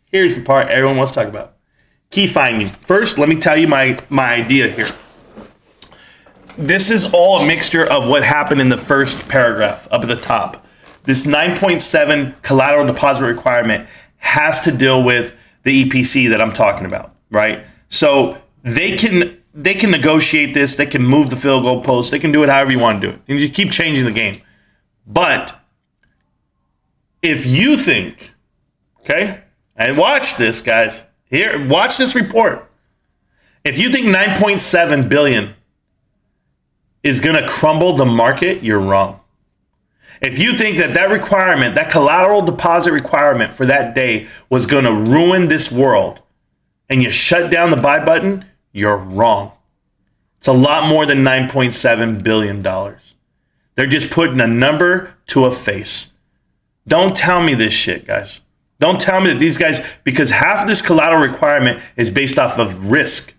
Here's the part everyone wants to talk about. Key finding. First, let me tell you my idea here. This is all a mixture of what happened in the first paragraph up at the top. This 9.7 collateral deposit requirement has to deal with the EPC that I'm talking about, right? So they can negotiate this, they can move the field goal post, they can do it however you want to do it. And you keep changing the game. But if you think, okay, and watch this, guys. Here, watch this report. If you think 9.7 billion is going to crumble the market, you're wrong. If you think that requirement, that collateral deposit requirement for that day was going to ruin this world and you shut down the buy button, you're wrong. It's a lot more than $9.7 billion. They're just putting a number to a face. Don't tell me this shit, guys. Don't tell me that these guys, because half of this collateral requirement is based off of risk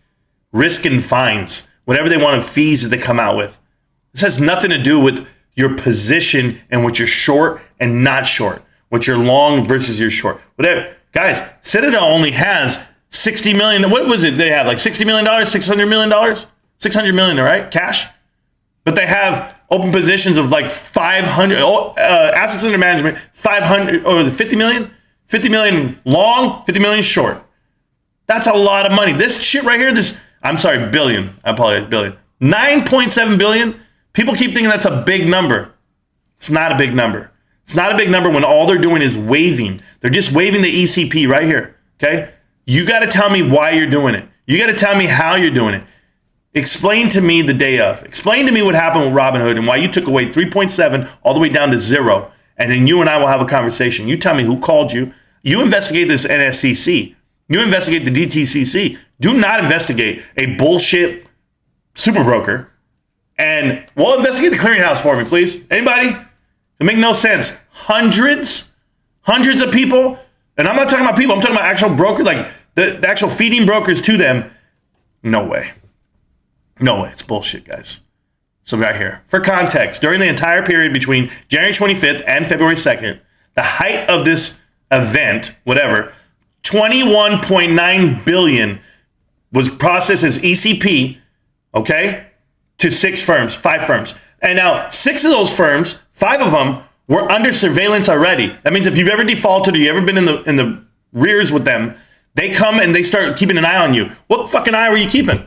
and fines, whatever they want of fees that they come out with. This has nothing to do with your position and what you're short and not short, what you're long versus your short. Whatever. Guys, Citadel only has 60 million. What was it they have? Like $60 million, $600 million? 600 million, right? Cash. But they have open positions of like 500, assets under management, 500, or is it 50 million? 50 million long, 50 million short. That's a lot of money. This shit right here, billion. I apologize, billion. 9.7 billion. People keep thinking that's a big number. It's not a big number. It's not a big number when all they're doing is waiving. They're just waiving the ECP right here, okay? You got to tell me why you're doing it. You got to tell me how you're doing it. Explain to me the day of. Explain to me what happened with Robinhood and why you took away 3.7 all the way down to 0. And then you and I will have a conversation. You tell me who called you. You investigate this NSCC. You investigate the DTCC. Do not investigate a bullshit super broker. And we'll investigate the clearinghouse for me, please. Anybody? It makes no sense. Hundreds of people. And I'm not talking about people. I'm talking about actual brokers, like the actual feeding brokers to them. No way. No way. It's bullshit, guys. So right here. For context, during the entire period between January 25th and February 2nd, the height of this event, whatever, 21.9 billion was processed as ECP, okay, to 5 firms. And now 6 of those firms, 5 of them were under surveillance already. That means if you've ever defaulted or you ever been in the rears with them, they come and they start keeping an eye on you. What fucking eye were you keeping?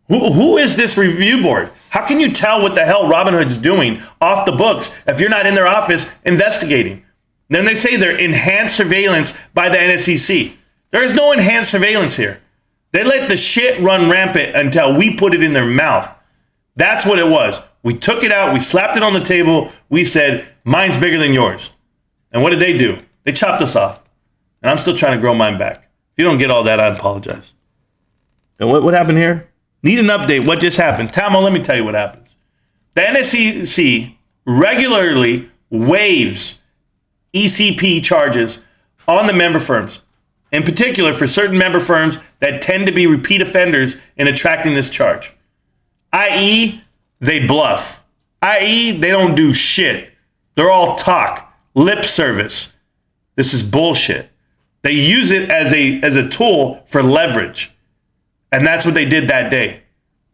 Who is this review board? How can you tell what the hell Robinhood's doing off the books if you're not in their office investigating? Then they say they're enhanced surveillance by the NSCC. There is no enhanced surveillance here. They let the shit run rampant until we put it in their mouth. That's what it was. We took it out. We slapped it on the table. We said, mine's bigger than yours. And what did they do? They chopped us off. And I'm still trying to grow mine back. If you don't get all that, I apologize. And what happened here? Need an update. What just happened? Tamo, let me tell you what happens. The NSCC regularly waives ECP charges on the member firms, in particular for certain member firms that tend to be repeat offenders in attracting this charge, i.e., they bluff, i.e., they don't do shit. They're all talk, lip service. This is bullshit. They use it as a tool for leverage. And that's what they did that day.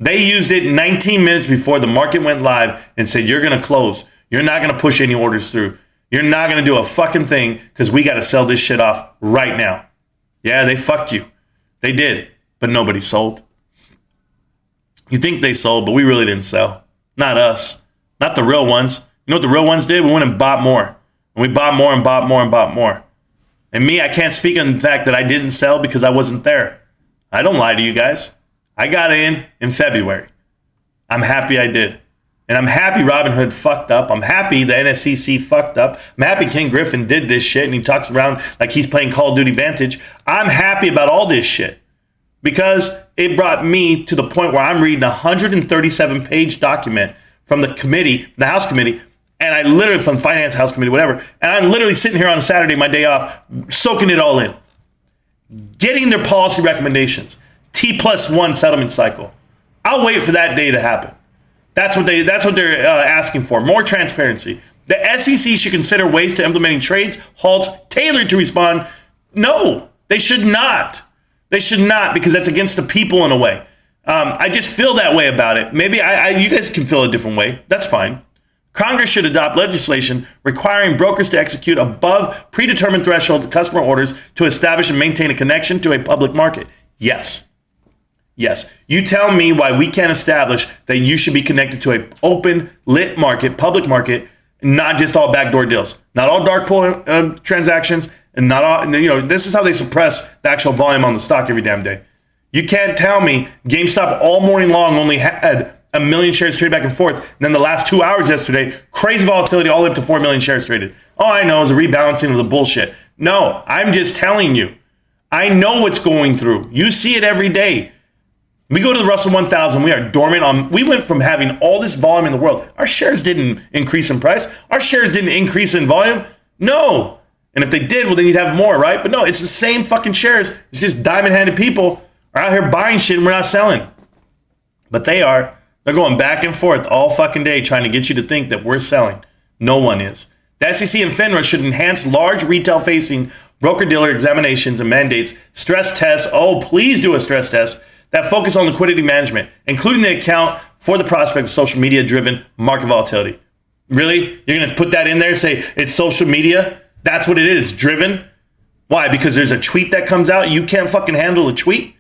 They used it 19 minutes before the market went live and said, you're going to close. You're not going to push any orders through. You're not going to do a fucking thing because we got to sell this shit off right now. Yeah, they fucked you. They did, but nobody sold. You think they sold, but we really didn't sell. Not us. Not the real ones. You know what the real ones did? We went and bought more. And we bought more and bought more and bought more. And me, I can't speak on the fact that I didn't sell because I wasn't there. I don't lie to you guys. I got in February. I'm happy I did. And I'm happy Robinhood fucked up. I'm happy the NSCC fucked up. I'm happy Ken Griffin did this shit and he talks around like he's playing Call of Duty Vantage. I'm happy about all this shit because it brought me to the point where I'm reading a 137-page document from the committee, the House committee, and I literally, from Finance House committee, whatever, and I'm literally sitting here on a Saturday, my day off, soaking it all in, getting their policy recommendations, T+1 settlement cycle. I'll wait for that day to happen. That's what they're asking for. More transparency. The SEC should consider ways to implementing trades, halts, tailored to respond. No, they should not. They should not, because that's against the people in a way. I just feel that way about it. Maybe you guys can feel a different way. That's fine. Congress should adopt legislation requiring brokers to execute above predetermined threshold customer orders to establish and maintain a connection to a public market. Yes. Yes. You tell me why we can't establish that you should be connected to an open, lit market, public market, not just all backdoor deals, not all dark pool transactions, and not all, this is how they suppress the actual volume on the stock every damn day. You can't tell me GameStop all morning long only had 1 million shares traded back and forth. And then the last 2 hours yesterday, crazy volatility all the way up to 4 million shares traded. All I know is a rebalancing of the bullshit. No, I'm just telling you. I know what's going through. You see it every day. We go to the Russell 1000. We are dormant we went from having all this volume in the world. Our shares didn't increase in price. Our shares didn't increase in volume. No. And if they did, well, then you'd have more, right? But no, it's the same fucking shares. It's just diamond-handed people are out here buying shit and we're not selling. But they are. They're going back and forth all fucking day trying to get you to think that we're selling. No one is. The SEC and FINRA should enhance large retail-facing broker-dealer examinations and mandates, stress tests. Oh, please do a stress test that focus on liquidity management, including the account for the prospect of social media-driven market volatility. Really? You're going to put that in there and say it's social media? That's what it is, driven? Why? Because there's a tweet that comes out. You can't fucking handle a tweet?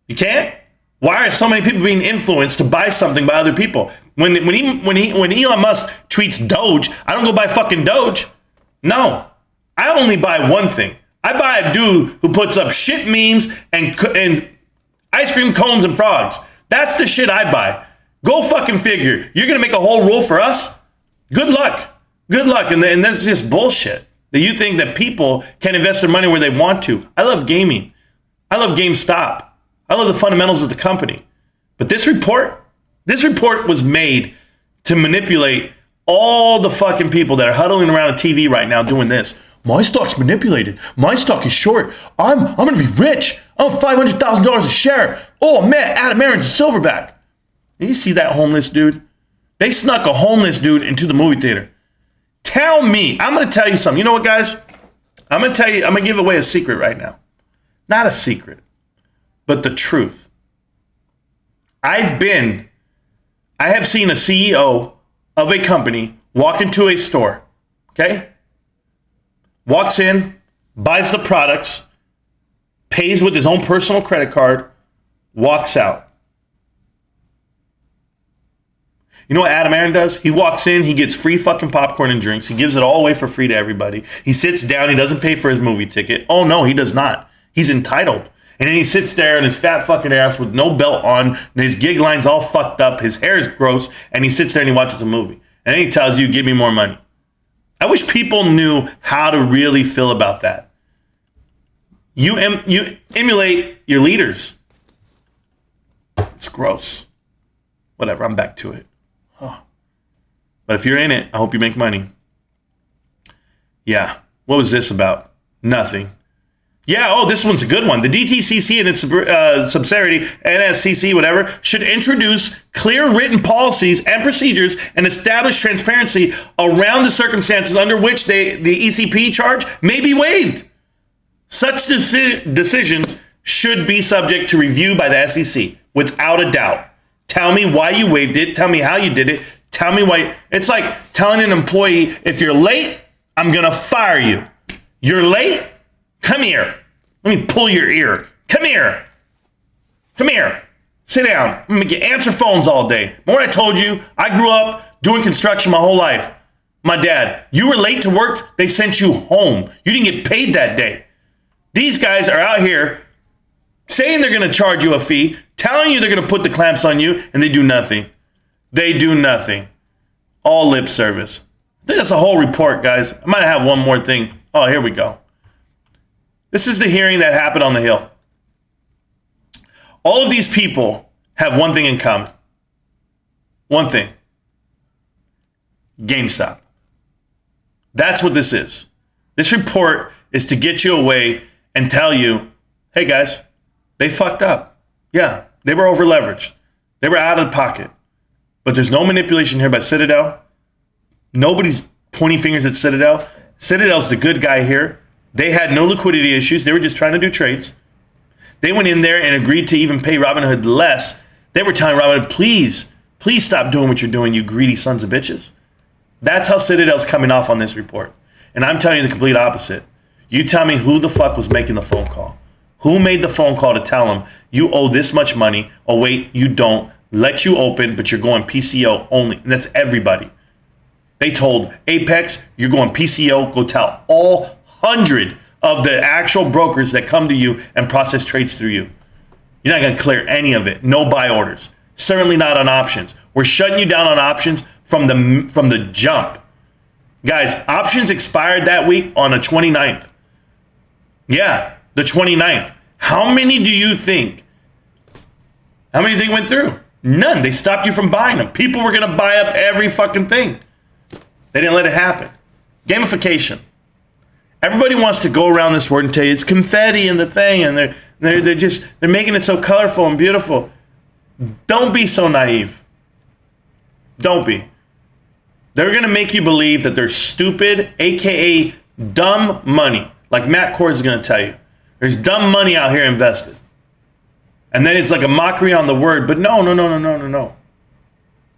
You can't? Why are so many people being influenced to buy something by other people? When Elon Musk tweets Doge, I don't go buy fucking Doge. No, I only buy one thing. I buy a dude who puts up shit memes and ice cream cones and frogs. That's the shit I buy. Go fucking figure. You're going to make a whole rule for us? Good luck. Good luck. And that's just bullshit. That you think that people can invest their money where they want to. I love gaming. I love GameStop. I love the fundamentals of the company. But this report was made to manipulate all the fucking people that are huddling around a TV right now doing this. My stock's manipulated. My stock is short. I'm going to be rich. I'm $500,000 a share. Oh, man, Adam Aaron's a silverback. Did you see that homeless dude? They snuck a homeless dude into the movie theater. Tell me. I'm going to tell you something. You know what, guys? I'm going to give away a secret right now. Not a secret, but the truth. I have seen a CEO of a company walk into a store, okay? Walks in, buys the products, pays with his own personal credit card, walks out. You know what Adam Aaron does? He walks in, he gets free fucking popcorn and drinks. He gives it all away for free to everybody. He sits down, he doesn't pay for his movie ticket. Oh no, he does not. He's entitled. And then he sits there in his fat fucking ass with no belt on, and his gig line's all fucked up, his hair is gross, and he sits there and he watches a movie. And then he tells you, give me more money. I wish people knew how to really feel about that. You emulate your leaders. It's gross. Whatever, I'm back to it. Huh. But if you're in it, I hope you make money. Yeah, what was this about? Nothing. Yeah, oh, this one's a good one. The DTCC and its subsidiary, NSCC, whatever, should introduce clear written policies and procedures and establish transparency around the circumstances under which the ECP charge may be waived. Such decisions should be subject to review by the SEC, without a doubt. Tell me why you waived it. Tell me how you did it. Tell me why. It's like telling an employee, if you're late, I'm going to fire you. You're late? Come here. Let me pull your ear. Come here. Come here. Sit down. I'm going to make you answer phones all day. Remember what I told you? I grew up doing construction my whole life. My dad, you were late to work, they sent you home. You didn't get paid that day. These guys are out here saying they're going to charge you a fee, telling you they're going to put the clamps on you, and they do nothing. They do nothing. All lip service. I think that's a whole report, guys. I might have one more thing. Oh, here we go. This is the hearing that happened on the Hill. All of these people have one thing in common. One thing. GameStop. That's what this is. This report is to get you away and tell you, hey guys, they fucked up. Yeah, they were over leveraged. They were out of pocket. But there's no manipulation here by Citadel. Nobody's pointing fingers at Citadel. Citadel's the good guy here. They had no liquidity issues. They were just trying to do trades. They went in there and agreed to even pay Robinhood less. They were telling Robinhood, please stop doing what you're doing, you greedy sons of bitches. That's how Citadel's coming off on this report. And I'm telling you the complete opposite. You tell me who the fuck was making the phone call. Who made the phone call to tell them, you owe this much money. Oh, wait, you don't. Let you open, but you're going PCO only. And that's everybody. They told Apex, you're going PCO. Go tell all 100 of the actual brokers that come to you and process trades through you. You're not going to clear any of it. No buy orders. Certainly not on options. We're shutting you down on options from the jump. Guys, options expired that week on the 29th. Yeah, the 29th. How many do you think? How many do you think went through? None. They stopped you from buying them. People were going to buy up every fucking thing. They didn't let it happen. Gamification. Everybody wants to go around this word and tell you it's confetti and the thing, and they're making it so colorful and beautiful. Don't be so naive. Don't be. They're going to make you believe that they're stupid, aka dumb money, like Matt Kors is going to tell you. There's dumb money out here invested. And then it's like a mockery on the word, but no.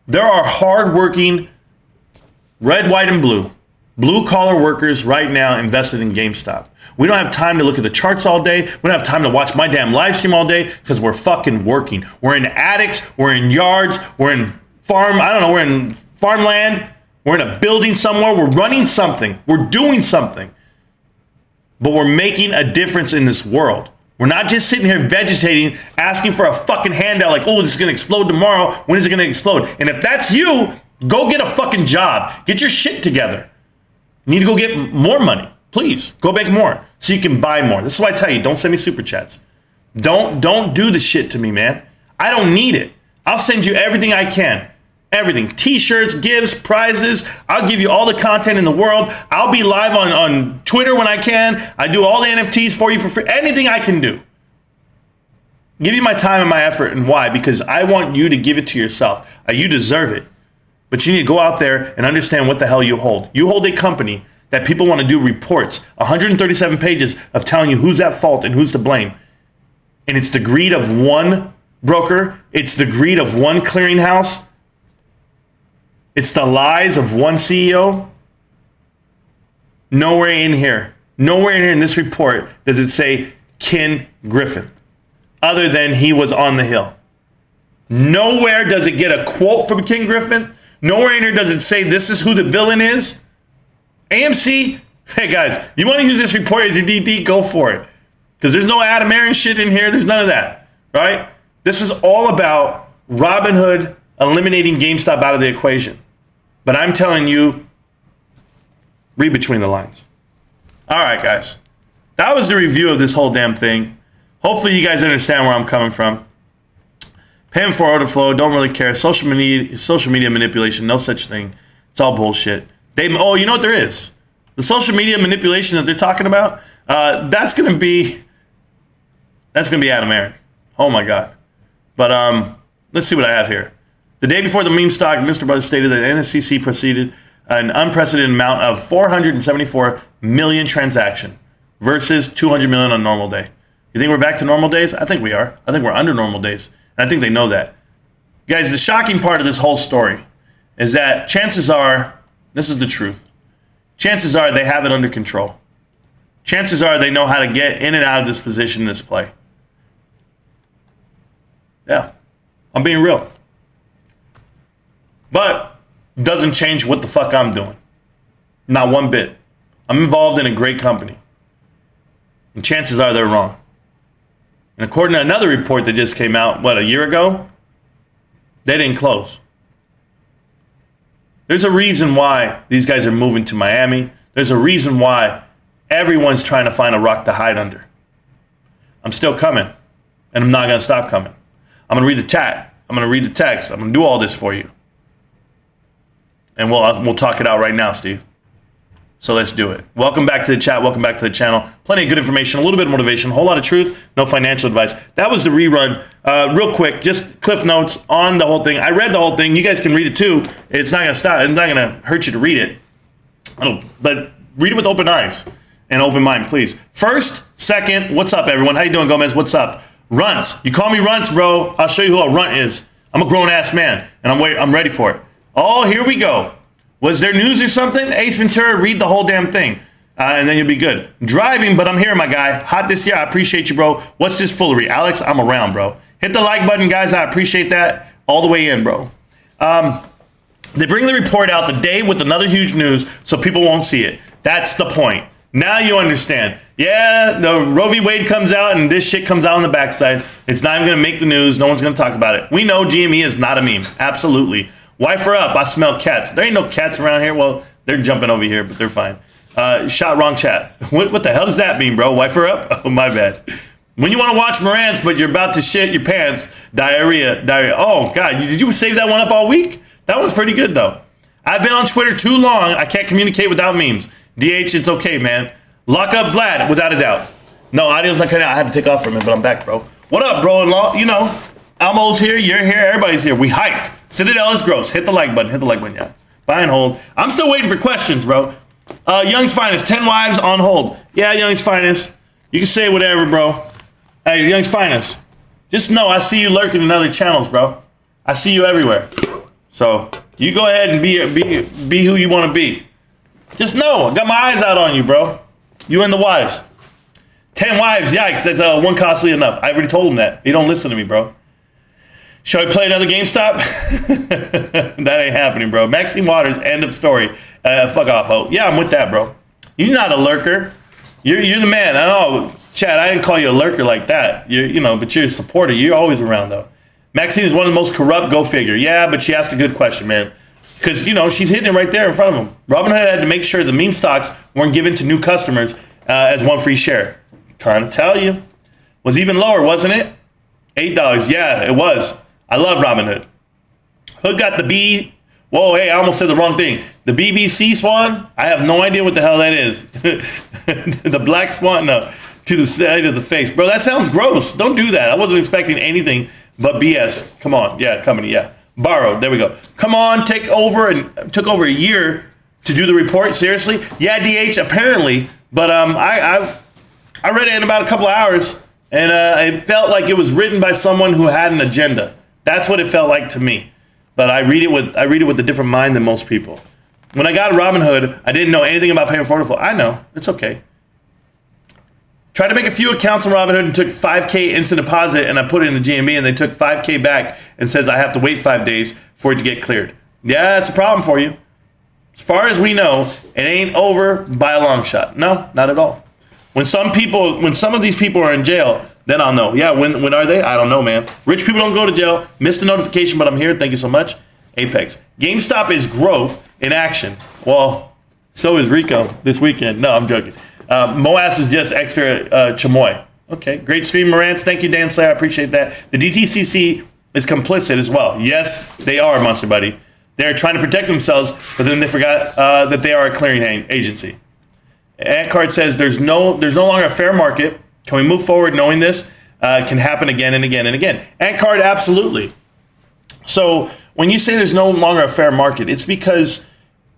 There are hardworking, red, white, and blue-collar workers right now invested in GameStop. We don't have time to look at the charts all day. We don't have time to watch my damn live stream all day because we're fucking working. We're in attics. We're in yards. We're in we're in farmland. We're in a building somewhere. We're running something. We're doing something. But we're making a difference in this world. We're not just sitting here vegetating, asking for a fucking handout like, oh, this is going to explode tomorrow. When is it going to explode? And if that's you, go get a fucking job. Get your shit together. You need to go get more money. Please, go make more so you can buy more. This is why I tell you, don't send me super chats. Don't do the shit to me, man. I don't need it. I'll send you everything I can. Everything. T-shirts, gifts, prizes. I'll give you all the content in the world. I'll be live on Twitter when I can. I do all the NFTs for you for free. Anything I can do. Give you my time and my effort. And why? Because I want you to give it to yourself. You deserve it. But you need to go out there and understand what the hell you hold. You hold a company that people want to do reports, 137 pages of telling you who's at fault and who's to blame. And it's the greed of one broker. It's the greed of one clearinghouse. It's the lies of one CEO. Nowhere in here in this report does it say Ken Griffin, other than he was on the Hill. Nowhere does it get a quote from Ken Griffin. Nowhere in here does it say this is who the villain is. AMC, hey guys, you want to use this report as your DD, go for it. Because there's no Adam Aaron shit in here. There's none of that, right? This is all about Robinhood eliminating GameStop out of the equation. But I'm telling you, read between the lines. All right, guys. That was the review of this whole damn thing. Hopefully you guys understand where I'm coming from. Paying for order flow, don't really care. Social media manipulation, no such thing. It's all bullshit. You know what there is? The social media manipulation that they're talking about, That's gonna be Adam Aaron. Oh my God. But let's see what I have here. The day before the meme stock, Mr. Brothers stated that NSCC proceeded an unprecedented amount of 474 million transaction versus 200 million on a normal day. You think we're back to normal days? I think we are. I think we're under normal days. And I think they know that. Guys, the shocking part of this whole story is that chances are, this is the truth, chances are they have it under control. Chances are they know how to get in and out of this position, this play. Yeah, I'm being real. But doesn't change what the fuck I'm doing. Not one bit. I'm involved in a great company. And chances are they're wrong. And according to another report that just came out, a year ago? They didn't close. There's a reason why these guys are moving to Miami. There's a reason why everyone's trying to find a rock to hide under. I'm still coming. And I'm not going to stop coming. I'm going to read the chat. I'm going to read the text. I'm going to do all this for you. And we'll talk it out right now, Steve. So let's do it. Welcome back to the chat. Welcome back to the channel. Plenty of good information, a little bit of motivation, a whole lot of truth, no financial advice. That was the rerun. Real quick, just cliff notes on the whole thing. I read the whole thing. You guys can read it too. It's not going to stop. It's not going to hurt you to read it. But read it with open eyes and open mind, please. First, second, what's up, everyone? How you doing, Gomez? What's up? Runts. You call me Runts, bro. I'll show you who a runt is. I'm a grown-ass man, and I'm ready for it. Oh, here we go. Was there news or something? Ace Ventura, read the whole damn thing. And then you'll be good. Driving, but I'm here, my guy. Hot this year. I appreciate you, bro. What's this foolery? Alex, I'm around, bro. Hit the like button, guys. I appreciate that. All the way in, bro. They bring the report out the day with another huge news so people won't see it. That's the point. Now you understand. Yeah, the Roe v. Wade comes out and this shit comes out on the backside. It's not even going to make the news. No one's going to talk about it. We know GME is not a meme. Absolutely. Wife her up. I smell cats. There ain't no cats around here. Well, they're jumping over here, but they're fine. Shot wrong chat. What the hell does that mean, bro? Wife her up? Oh, my bad. When you want to watch Morant's, but you're about to shit your pants, diarrhea. Oh, God. Did you save that one up all week? That one's pretty good, though. I've been on Twitter too long. I can't communicate without memes. DH, it's okay, man. Lock up Vlad, without a doubt. No, audio's not cutting out. I had to take off from it, but I'm back, bro. What up, bro-in-law? You know, Elmo's here. You're here. Everybody's here. We hyped. Citadel is gross. Hit the like button. Hit the like button, yeah. Buy and hold. I'm still waiting for questions, bro. Young's Finest, 10 wives on hold. Yeah, Young's Finest. You can say whatever, bro. Hey, Young's Finest. Just know I see you lurking in other channels, bro. I see you everywhere. So you go ahead and be who you want to be. Just know, I got my eyes out on you, bro. You and the wives. 10 wives, yikes. That's one costly enough. I already told him that. He don't listen to me, bro. Shall we play another GameStop? That ain't happening, bro. Maxine Waters, end of story. Fuck off, ho. Yeah, I'm with that, bro. You're not a lurker. You're the man. I know, Chad, I didn't call you a lurker like that. But you're a supporter. You're always around, though. Maxine is one of the most corrupt, go figure. Yeah, but she asked a good question, man. Because, she's hitting it right there in front of him. Robinhood had to make sure the meme stocks weren't given to new customers as one free share. Trying to tell you. Was even lower, wasn't it? $8. Yeah, it was. I love Robinhood. Hood got the B. Whoa, hey, I almost said the wrong thing. The BBC swan? I have no idea what the hell that is. The black swan? No. To the side of the face. Bro, that sounds gross. Don't do that. I wasn't expecting anything but BS. Come on. Yeah, company. Yeah. Borrowed. There we go. Come on. Took over a year to do the report. Seriously? Yeah, DH, apparently. But I read it in about a couple of hours, and it felt like it was written by someone who had an agenda. That's what it felt like to me. But I read it with a different mind than most people. When I got Robinhood, I didn't know anything about paying for order flow. I know. It's okay. Tried to make a few accounts on Robinhood and took $5K instant deposit, and I put it in the GMB, and they took $5K back and says I have to wait 5 days for it to get cleared. Yeah, that's a problem for you. As far as we know, it ain't over by a long shot. No, not at all. When some of these people are in jail, then I'll know. Yeah, when are they? I don't know, man. Rich people don't go to jail. Missed the notification, but I'm here. Thank you so much. Apex. GameStop is growth in action. Well, so is Rico this weekend. No, I'm joking. Moas is just extra chamoy. Okay, great stream, Morantz. Thank you, Dan Slayer. I appreciate that. The DTCC is complicit as well. Yes, they are, Monster Buddy. They're trying to protect themselves, but then they forgot that they are a clearing agency. Ant says there's no longer a fair market. Can we move forward knowing this can happen again and again and again? Ant absolutely. So when you say there's no longer a fair market, it's because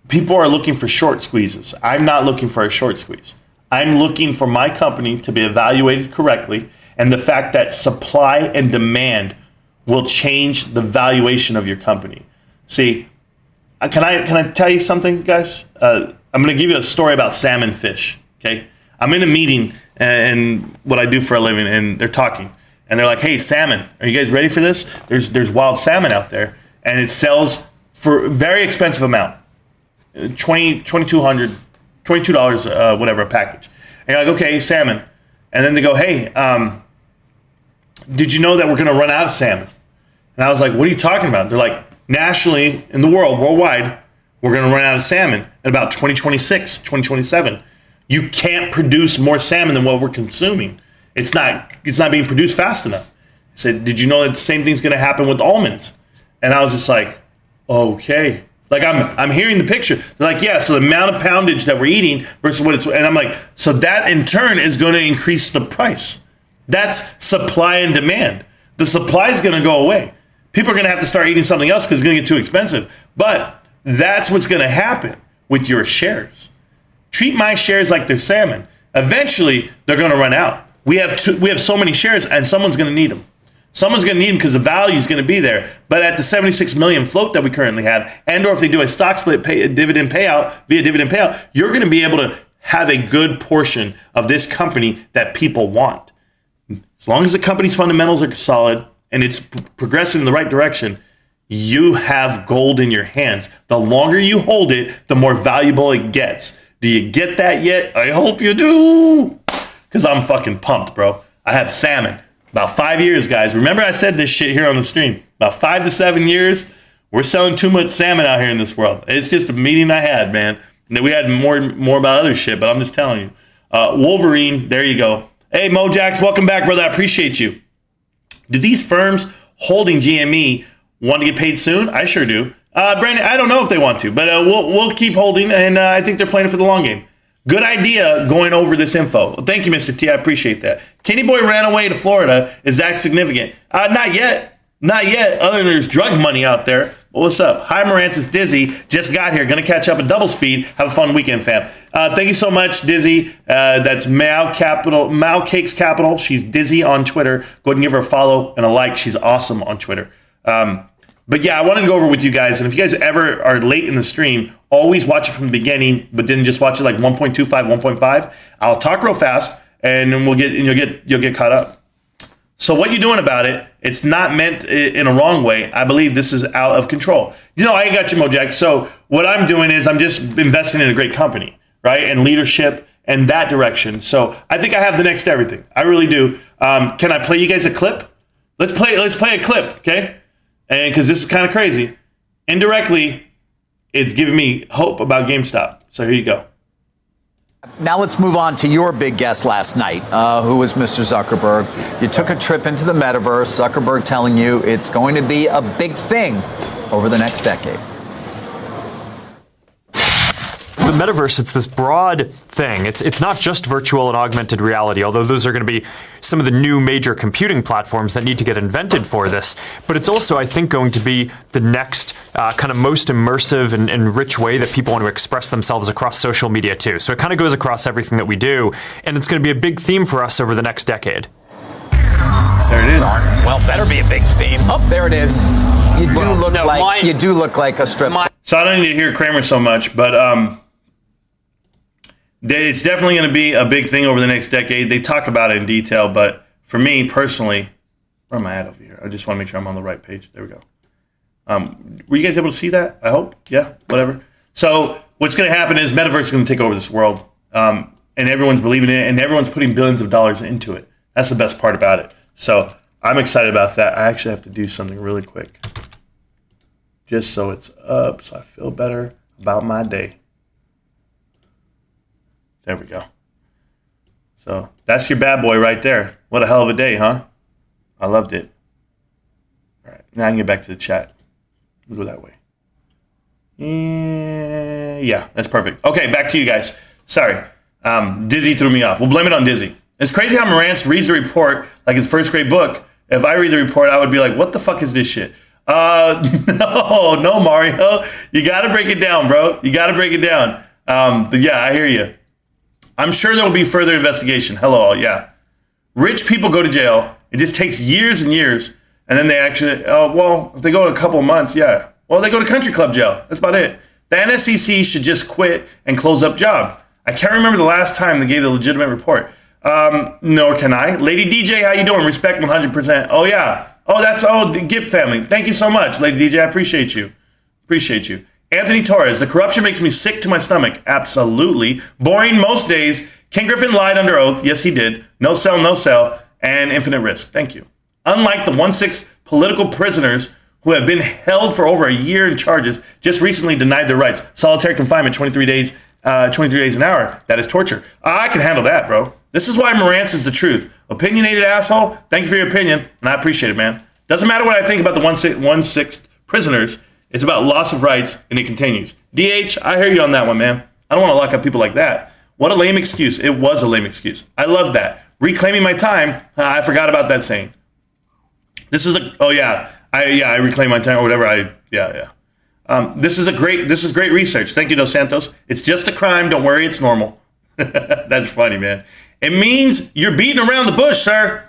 people are looking for short squeezes. I'm not looking for a short squeeze. I'm looking for my company to be evaluated correctly, and the fact that supply and demand will change the valuation of your company. See, can I tell you something, guys? I'm going to give you a story about salmon fish. Okay, I'm in a meeting and what I do for a living, and they're talking, and they're like, "Hey, salmon, are you guys ready for this? There's wild salmon out there, and it sells for a very expensive amount, $22, whatever a package." And you're like, "Okay, salmon," and then they go, "Hey, did you know that we're going to run out of salmon?" And I was like, "What are you talking about?" They're like, "Nationally, in the world, worldwide, we're going to run out of salmon in about 2026, 2027. You can't produce more salmon than what we're consuming. It's not being produced fast enough." I said, "Did you know that the same thing's going to happen with almonds?" And I was just like, "Okay." Like I'm hearing the picture. They're like, "Yeah, so the amount of poundage that we're eating versus what it's," and I'm like, so that in turn is going to increase the price. That's supply and demand. The supply is going to go away. People are going to have to start eating something else because it's going to get too expensive. But that's what's going to happen with your shares. Treat my shares like they're salmon. Eventually, they're going to run out. We have so many shares, and someone's going to need them. Someone's going to need them because the value is going to be there. But at the 76 million float that we currently have, and or if they do a stock split, a dividend payout, you're going to be able to have a good portion of this company that people want. As long as the company's fundamentals are solid and it's progressing in the right direction, you have gold in your hands. The longer you hold it, the more valuable it gets. Do you get that yet? I hope you do. Because I'm fucking pumped, bro. I have salmon. About 5 years, guys. Remember I said this shit here on the stream. About 5 to 7 years, we're selling too much salmon out here in this world. It's just a meeting I had, man. We had more about other shit, but I'm just telling you. Wolverine, there you go. Hey, Mojax, welcome back, brother. I appreciate you. Do these firms holding GME want to get paid soon? I sure do. Brandon, I don't know if they want to, but we'll keep holding, and I think they're playing it for the long game. Good idea going over this info. Thank you, Mr. T. I appreciate that. Kenny Boy ran away to Florida. Is that significant? Not yet. Not yet, other than there's drug money out there. But what's up? Hi, Marantz. It's Dizzy. Just got here. Going to catch up at double speed. Have a fun weekend, fam. Thank you so much, Dizzy. That's Mal Cakes Capital. She's Dizzy on Twitter. Go ahead and give her a follow and a like. She's awesome on Twitter. But yeah, I wanted to go over with you guys. And if you guys ever are late in the stream, always watch it from the beginning, but then just watch it like 1.25, 1.5. I'll talk real fast, and then you'll get caught up. So what you doing about it? It's not meant in a wrong way. I believe this is out of control. I ain't got you, Mojack. So what I'm doing is I'm just investing in a great company, right? And leadership and that direction. So I think I have the next everything. I really do. Can I play you guys a clip? Let's play a clip, okay? And because this is kind of crazy. Indirectly, it's giving me hope about GameStop. So here you go. Now let's move on to your big guest last night, who was Mr. Zuckerberg. You took a trip into the Metaverse, Zuckerberg telling you it's going to be a big thing over the next decade. The Metaverse, it's this broad thing. It's not just virtual and augmented reality, although those are going to be some of the new major computing platforms that need to get invented for this. But it's also, I think, going to be the next kind of most immersive and rich way that people want to express themselves across social media too. So it kind of goes across everything that we do, and it's going to be a big theme for us over the next decade. There it is. Well, better be a big theme. Oh, there it is. You do look like a strip. So I don't need to hear Kramer so much, but it's definitely going to be a big thing over the next decade. They talk about it in detail, but for me personally, where am I at over here? I just want to make sure I'm on the right page. There we go. Were you guys able to see that? I hope. Yeah, whatever. So what's going to happen is Metaverse is going to take over this world, and everyone's believing in it, and everyone's putting billions of dollars into it. That's the best part about it. So I'm excited about that. I actually have to do something really quick, just so it's up, so I feel better about my day. There we go. So that's your bad boy right there. What a hell of a day, huh? I loved it. All right, now I can get back to the chat. We'll go that way. Yeah, that's perfect. Okay, back to you guys. Sorry. Dizzy threw me off. We'll blame it on Dizzy. It's crazy how Marantz reads the report like his first grade book. If I read the report, I would be like, what the fuck is this shit? No, Mario. You got to break it down, bro. You got to break it down. But yeah, I hear you. I'm sure there will be further investigation. Hello, yeah. Rich people go to jail. It just takes years and years. And then they actually, if they go a couple of months, yeah. Well, they go to country club jail. That's about it. The NSCC should just quit and close up job. I can't remember the last time they gave the legitimate report. Nor can I. Lady DJ, how you doing? Respect 100%. Oh, yeah. Oh, the Gip family. Thank you so much, Lady DJ. I appreciate you. Appreciate you. Anthony Torres, the corruption makes me sick to my stomach. Absolutely. Boring most days. Ken Griffin lied under oath. Yes, he did. No sell. And infinite risk. Thank you. Unlike the 1/6 political prisoners who have been held for over a year in charges, just recently denied their rights. Solitary confinement, 23 days an hour. That is torture. I can handle that, bro. This is why Marantz is the truth. Opinionated asshole. Thank you for your opinion, and I appreciate it, man. Doesn't matter what I think about the 1/6 prisoners. It's about loss of rights, and it continues. DH, I hear you on that one, man. I don't want to lock up people like that. What a lame excuse. It was a lame excuse. I love that. Reclaiming my time. I forgot about that saying. This is I reclaim my time or whatever. This is great research. Thank you, Dos Santos. It's just a crime. Don't worry, it's normal. That's funny, man. It means you're beating around the bush, sir.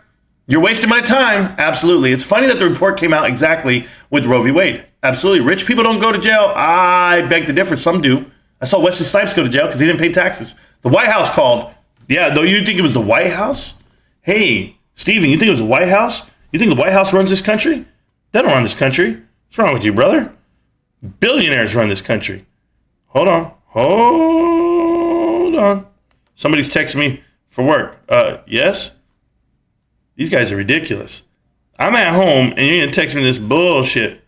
You're wasting my time. Absolutely. It's funny that the report came out exactly with Roe v. Wade. Absolutely. Rich people don't go to jail. I beg to differ. Some do. I saw Wesley Snipes go to jail because he didn't pay taxes. The White House called. Yeah, though you think it was the White House? Hey, Steven, you think it was the White House? You think the White House runs this country? They don't run this country. What's wrong with you, brother? Billionaires run this country. Hold on. Somebody's texting me for work. Yes? These guys are ridiculous. I'm at home and you're going to text me this bullshit.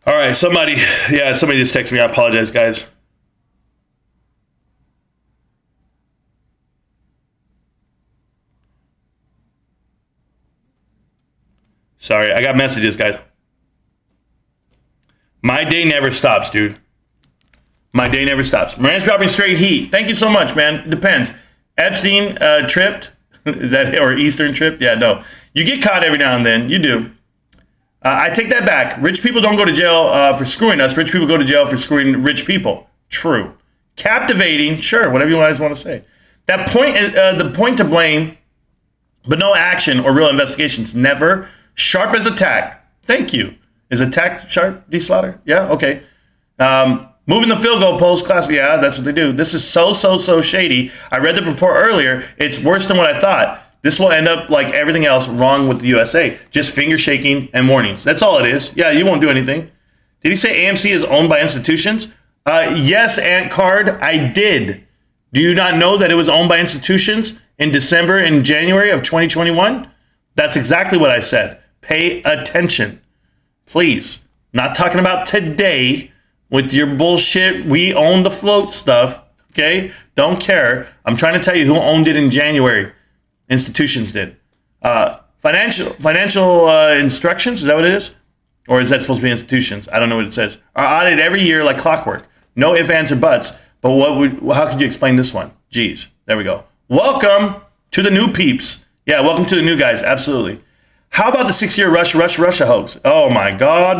All right, somebody just texted me. I apologize, guys. Sorry, I got messages, guys. My day never stops, dude. My day never stops. Moran's dropping straight heat. Thank you so much, man. It depends. Epstein tripped. Is that or Eastern tripped? Yeah, no. You get caught every now and then. You do. I take that back. Rich people don't go to jail for screwing us. Rich people go to jail for screwing rich people. True. Captivating. Sure, whatever you guys want to say. That point, the point to blame, but no action or real investigations. Never. Sharp as attack. Thank you. Is attack sharp, D. Slaughter? Yeah, okay. Moving the field goal post class. Yeah, that's what they do. This is so shady. I read the report earlier. It's worse than what I thought. This will end up like everything else wrong with the USA. Just finger shaking and warnings. That's all it is. Yeah, you won't do anything. Did he say AMC is owned by institutions? Yes, Ant Card, I did. Do you not know that it was owned by institutions in December and January of 2021? That's exactly what I said. Pay attention. Please. Not talking about today with your bullshit. We own the float stuff. Okay? Don't care. I'm trying to tell you who owned it in January. Institutions did. Financial instructions, is that what it is? Or is that supposed to be institutions? I don't know what it says. Are audited every year like clockwork. No ifs, ands, or buts. But how could you explain this one? Geez, there we go. Welcome to the new peeps. Yeah, welcome to the new guys. Absolutely. How about the 6-year Russia hoax? Oh my God.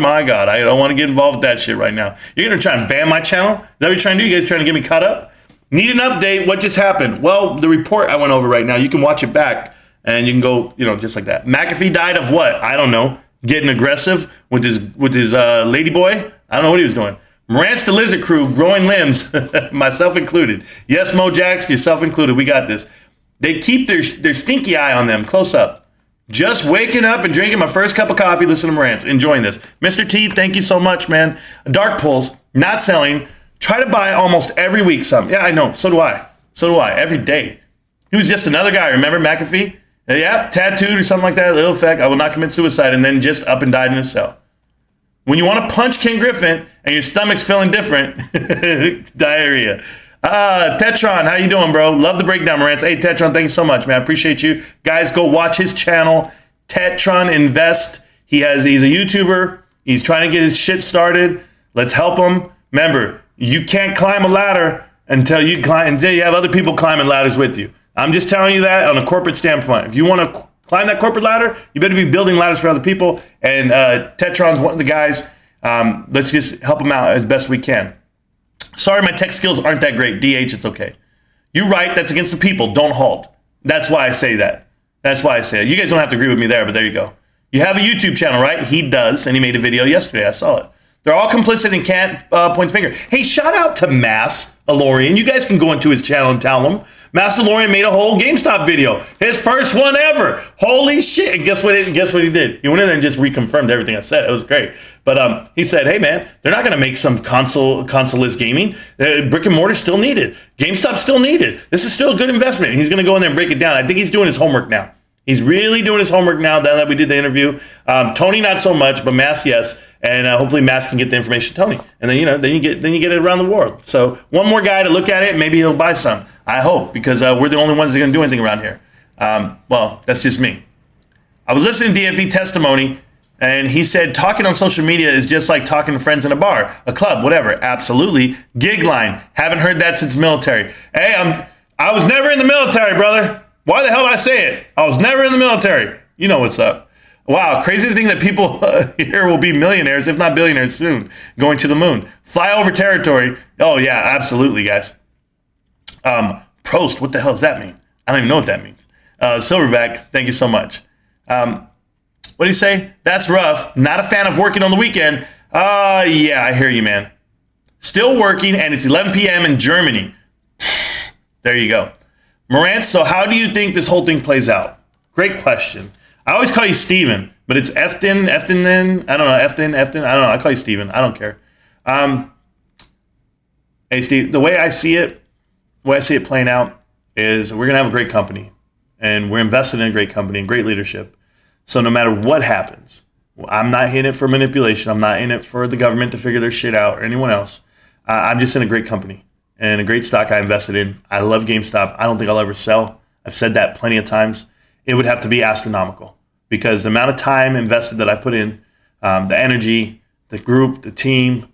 I don't want to get involved with that shit right now. You're going to try and ban my channel? Is that what you're trying to do? You guys trying to get me caught up? Need an update. What just happened? Well, the report I went over right now, you can watch it back and you can go, just like that. McAfee died of what? I don't know. Getting aggressive with his lady boy? I don't know what he was doing. Marantz the Lizard Crew, growing limbs, myself included. Yes, Mojax, yourself included. We got this. They keep their stinky eye on them, close up. Just waking up and drinking my first cup of coffee, listen to Marantz, enjoying this. Mr. T, thank you so much, man. Dark Pulls, not selling. Try to buy almost every week some. Yeah, I know. So do I. Every day. He was just another guy. Remember McAfee? Yeah, tattooed or something like that. Little effect. I will not commit suicide. And then just up and died in a cell. When you want to punch Ken Griffin and your stomach's feeling different, diarrhea. Tetron, how you doing, bro? Love the breakdown, Marantz. Hey, Tetron, thank you so much, man. I appreciate you. Guys, go watch his channel, Tetron Invest. He's a YouTuber. He's trying to get his shit started. Let's help him. Remember, you can't climb a ladder until you have other people climbing ladders with you. I'm just telling you that on a corporate standpoint. If you want to climb that corporate ladder, you better be building ladders for other people. And Tetron's one of the guys. Let's just help him out as best we can. Sorry, my tech skills aren't that great. DH, it's okay. You're right. That's against the people. Don't halt. That's why I say that. That's why I say it. You guys don't have to agree with me there, but there you go. You have a YouTube channel, right? He does, and he made a video yesterday. I saw it. They're all complicit and can't point the finger. Hey, shout out to Mass Alorian. You guys can go into his channel and tell him. Mass Alorian made a whole GameStop video. His first one ever. Holy shit. And guess what he did? He went in there and just reconfirmed everything I said. It was great. But he said, hey, man, they're not going to make some console-less gaming. Brick and mortar still needed. GameStop still needed. This is still a good investment. He's going to go in there and break it down. I think he's doing his homework now. He's really doing his homework now that we did the interview. Tony, not so much, but Mass, yes. And hopefully Mass can get the information to Tony. And then, then you get it around the world. So one more guy to look at it, maybe he'll buy some. I hope, because we're the only ones that are going to do anything around here. Well, that's just me. I was listening to DFE testimony, and he said talking on social media is just like talking to friends in a bar, a club, whatever. Absolutely. Gig line. Haven't heard that since military. Hey, I was never in the military, brother. Why the hell did I say it? I was never in the military. You know what's up. Wow, crazy to think that people here will be millionaires, if not billionaires soon, going to the moon. Fly over territory. Oh, yeah, absolutely, guys. Prost, what the hell does that mean? I don't even know what that means. Silverback, thank you so much. What did he say? That's rough. Not a fan of working on the weekend. Yeah, I hear you, man. Still working, and it's 11 p.m. in Germany. There you go. Marantz, so how do you think this whole thing plays out? Great question. I always call you Steven, but it's Efton then? I don't know, Efton, I don't know. I call you Steven. I don't care. Hey, Steve, the way I see it playing out is we're going to have a great company, and we're invested in a great company and great leadership. So no matter what happens, I'm not in it for manipulation. I'm not in it for the government to figure their shit out or anyone else. I'm just in a great company and a great stock I invested in. I love GameStop. I don't think I'll ever sell. I've said that plenty of times. It would have to be astronomical because the amount of time invested that I put in, the energy, the group, the team,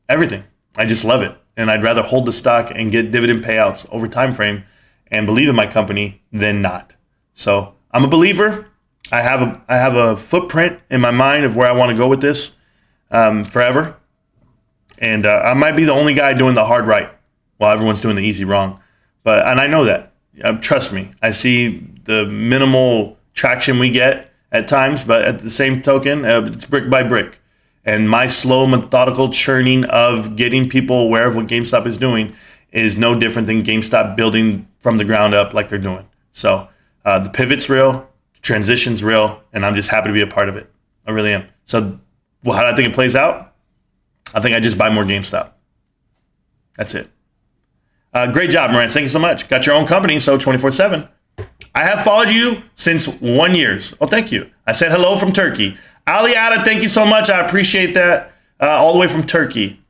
everything. I just love it. And I'd rather hold the stock and get dividend payouts over time frame and believe in my company than not. So I'm a believer. I have a footprint in my mind of where I want to go with this forever. And I might be the only guy doing the hard right while everyone's doing the easy wrong. And I know that. Trust me. I see the minimal traction we get at times, but at the same token, it's brick by brick. And my slow, methodical churning of getting people aware of what GameStop is doing is no different than GameStop building from the ground up like they're doing. So the pivot's real, the transition's real, and I'm just happy to be a part of it. I really am. So how do I think it plays out? I think I just buy more GameStop. That's it. Great job, Marantz. Thank you so much. Got your own company, so 24/7. I have followed you since 1 year. Oh, thank you. I said hello from Turkey. Aliada, thank you so much. I appreciate that. All the way from Turkey.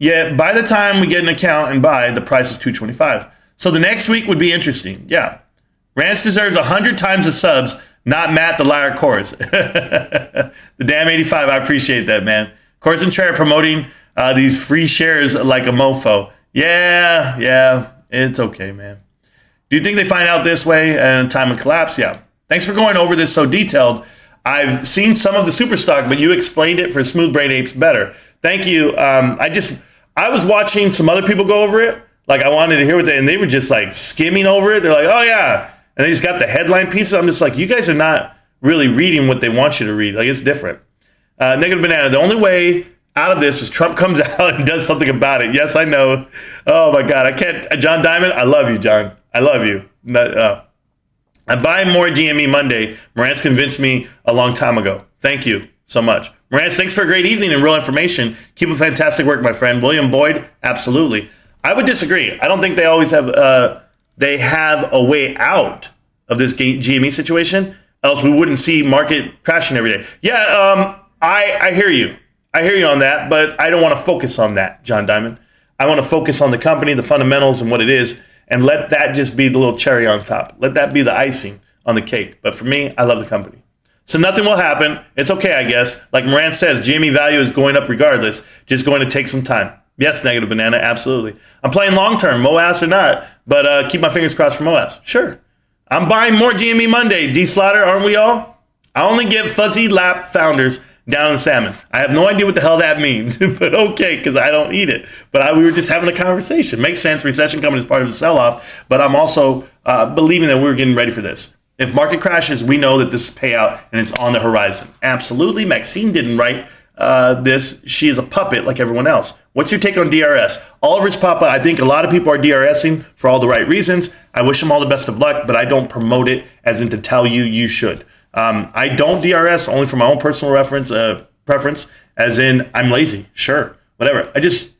Yeah, by the time we get an account and buy, the price is $225. So the next week would be interesting. Yeah. Rance deserves 100 times the subs, not Matt the Liar Course. The damn 85, I appreciate that, man. Course and Chair promoting these free shares like a mofo. Yeah, it's okay, man. Do you think they find out this way and time of collapse? Yeah. Thanks for going over this so detailed. I've seen some of the super stock, but you explained it for Smooth Brain Apes better. Thank you. I was watching some other people go over it. Like I wanted to hear what and they were just like skimming over it. They're like, oh yeah. And they just got the headline pieces. I'm just like, you guys are not really reading what they want you to read. Like it's different. Negative Banana. The only way out of this is Trump comes out and does something about it. Yes, I know. Oh my God. I can't. John Diamond. I love you, John. I love you. I buy more GME Monday. Marantz convinced me a long time ago. Thank you so much. Marantz, thanks for a great evening and real information. Keep up fantastic work, my friend. William Boyd, absolutely. I would disagree. I don't think they always have they have a way out of this GME situation. Else we wouldn't see market crashing every day. Yeah, I hear you. I hear you on that, but I don't want to focus on that, John Diamond. I want to focus on the company, the fundamentals, and what it is, and let that just be the little cherry on top. Let that be the icing on the cake. But for me, I love the company. So nothing will happen. It's okay, I guess. Like Moran says, GME value is going up regardless. Just going to take some time. Yes, negative banana, absolutely. I'm playing long-term, MOAS or not, but keep my fingers crossed for MOAS. Sure. I'm buying more GME Monday. D-Slaughter, aren't we all? I only get fuzzy lap founders down in salmon. I have no idea what the hell that means, but okay, because I don't eat it. But we were just having a conversation. Makes sense. Recession coming as part of the sell-off, but I'm also believing that we're getting ready for this. If market crashes, we know that this is payout and it's on the horizon. Absolutely. Maxine didn't write this. She is a puppet like everyone else. What's your take on DRS? Oliver's Papa, I think a lot of people are DRSing for all the right reasons. I wish them all the best of luck, but I don't promote it as in to tell you should. I don't DRS only for my own personal preference, as in I'm lazy. Sure, whatever. I just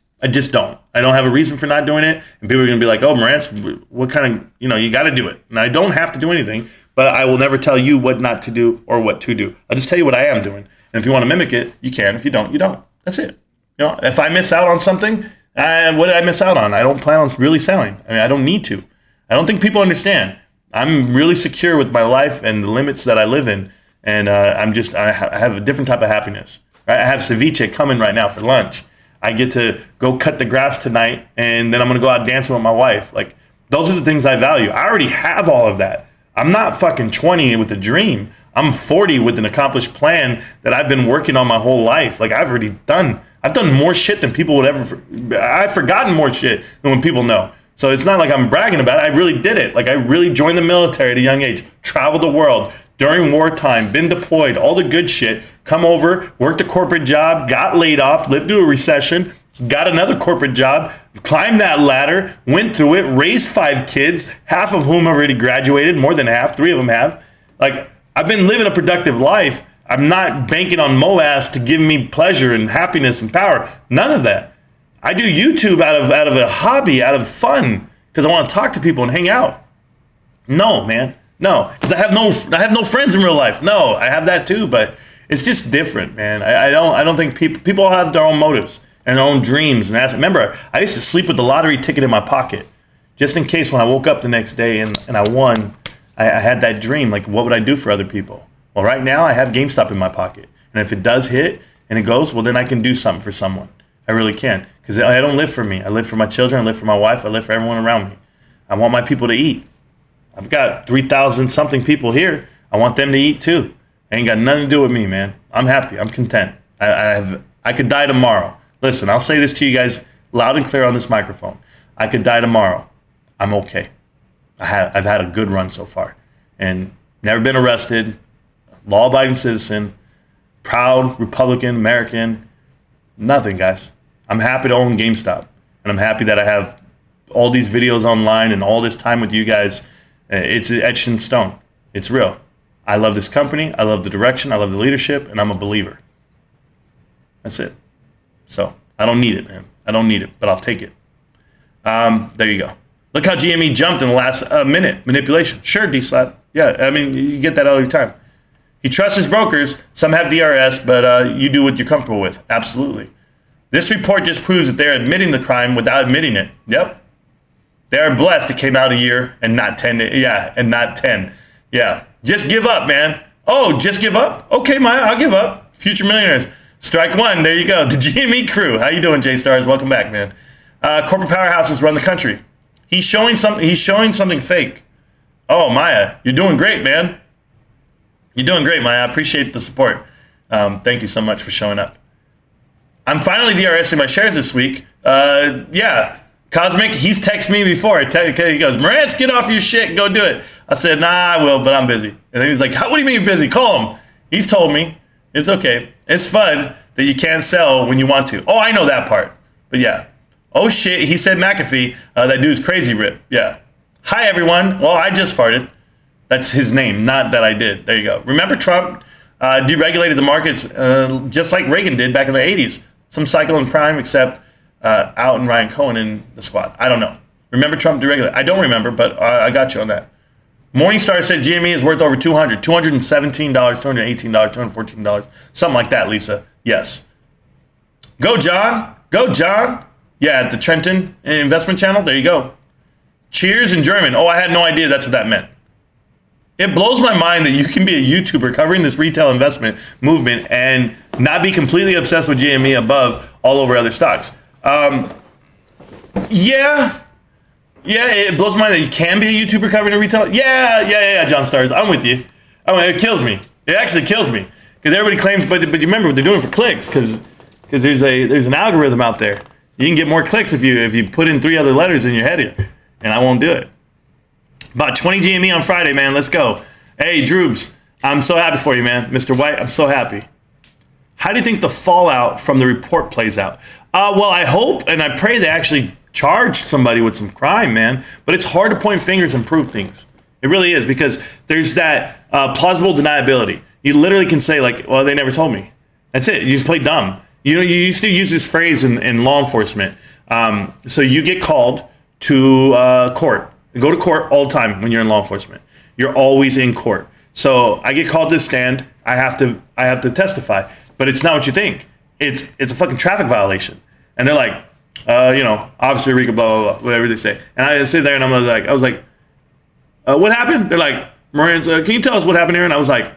don't. I don't have a reason for not doing it. And people are going to be like, oh, Marantz, what kind of, you got to do it. And I don't have to do anything, but I will never tell you what not to do or what to do. I'll just tell you what I am doing. And if you want to mimic it, you can. If you don't, you don't. That's it. If I miss out on something, what did I miss out on? I don't plan on really selling. I mean, I don't need to. I don't think people understand. I'm really secure with my life and the limits that I live in. And I have a different type of happiness. Right? I have ceviche coming right now for lunch. I get to go cut the grass tonight, and then I'm going to go out dancing with my wife. Like, those are the things I value. I already have all of that. I'm not fucking 20 with a dream. I'm 40 with an accomplished plan that I've been working on my whole life. Like, I've done more shit than people would ever, I've forgotten more shit than when people know. So it's not like I'm bragging about it. I really did it. Like, I really joined the military at a young age, traveled the world during wartime, been deployed, all the good shit, come over, worked a corporate job, got laid off, lived through a recession, got another corporate job, climbed that ladder, went through it, raised 5 kids, half of whom already graduated, more than half, 3 of them have. Like, I've been living a productive life. I'm not banking on MOAS to give me pleasure and happiness and power. None of that. I do YouTube out of a hobby, out of fun, because I want to talk to people and hang out. No, man. No, because I have no friends in real life. No, I have that too, but it's just different, man. I don't think people have their own motives and their own dreams. And remember, I used to sleep with the lottery ticket in my pocket, just in case when I woke up the next day and I won, I had that dream. Like, what would I do for other people? Well, right now I have GameStop in my pocket, and if it does hit and it goes, well, then I can do something for someone. I really can, because I don't live for me. I live for my children. I live for my wife. I live for everyone around me. I want my people to eat. I've got 3,000 something people here. I want them to eat too. Ain't got nothing to do with me, man. I'm happy. I'm content. I could die tomorrow. Listen, I'll say this to you guys loud and clear on this microphone. I could die tomorrow. I'm okay. I've had a good run so far, and never been arrested. Law-abiding citizen, proud Republican American. Nothing, guys. I'm happy to own GameStop, and I'm happy that I have all these videos online and all this time with you guys. It's etched in stone. It's real. I love this company. I love the direction. I love the leadership, and I'm a believer. That's it. So I don't need it, man. I don't need it, but I'll take it. There you go. Look how GME jumped in the last minute. Manipulation. Sure, D-Slap. Yeah, I mean, you get that all the time. He trusts his brokers. Some have DRS, but you do what you're comfortable with. Absolutely. This report just proves that they're admitting the crime without admitting it. Yep. They are blessed it came out a year and not 10. Yeah, and not 10. Yeah. Just give up, man. Oh, just give up? Okay, Maya, I'll give up. Future millionaires. Strike one. There you go. The GME crew. How you doing, J-Stars? Welcome back, man. Corporate powerhouses run the country. He's showing something fake. Oh, Maya, you're doing great, man. You're doing great, Maya. I appreciate the support. Thank you so much for showing up. I'm finally DRSing my shares this week. Yeah. Cosmic, he's texted me before. He goes, Marantz, get off your shit and go do it. I said, nah, I will, but I'm busy. And then he's like, what do you mean you're busy? Call him. He's told me. It's okay. It's fun that you can't sell when you want to. Oh, I know that part. But yeah. Oh, shit. He said McAfee. That dude's crazy rip. Yeah. Hi, everyone. Well, I just farted. That's his name, not that I did. There you go. Remember Trump deregulated the markets just like Reagan did back in the 80s. Some cycle in crime, except out and Ryan Cohen in the squad. I don't know. Remember Trump deregulated? I don't remember, but I got you on that. Morningstar said GME is worth over $200, $217, $218, $214, something like that, Lisa. Yes. Go, John. Go, John. Yeah, at the Trenton investment channel. There you go. Cheers in German. Oh, I had no idea that's what that meant. It blows my mind that you can be a YouTuber covering this retail investment movement and not be completely obsessed with GME above all over other stocks. Yeah, it blows my mind that you can be a YouTuber covering a retail. Yeah, John Stars. I'm with you. Oh, it kills me. It actually kills me because everybody claims, but you remember they're doing it for clicks because there's an algorithm out there. You can get more clicks if you put in 3 other letters in your header, and I won't do it. About 20 GME on Friday, man. Let's go. Hey, Droobs, I'm so happy for you, man. Mr. White, I'm so happy. How do you think the fallout from the report plays out? Well, I hope and I pray they actually charge somebody with some crime, man. But it's hard to point fingers and prove things. It really is because there's that plausible deniability. You literally can say like, well, they never told me. That's it. You just play dumb. You know, you used to use this phrase in law enforcement. So you get called to court. You go to court all the time when you're in law enforcement. You're always in court. So I get called to stand. I have to testify. But it's not what you think. It's a fucking traffic violation. And they're like, obviously Rico, blah, blah, blah, whatever they say. And I sit there and I was like, what happened? They're like, Marines, can you tell us what happened here? And I was like,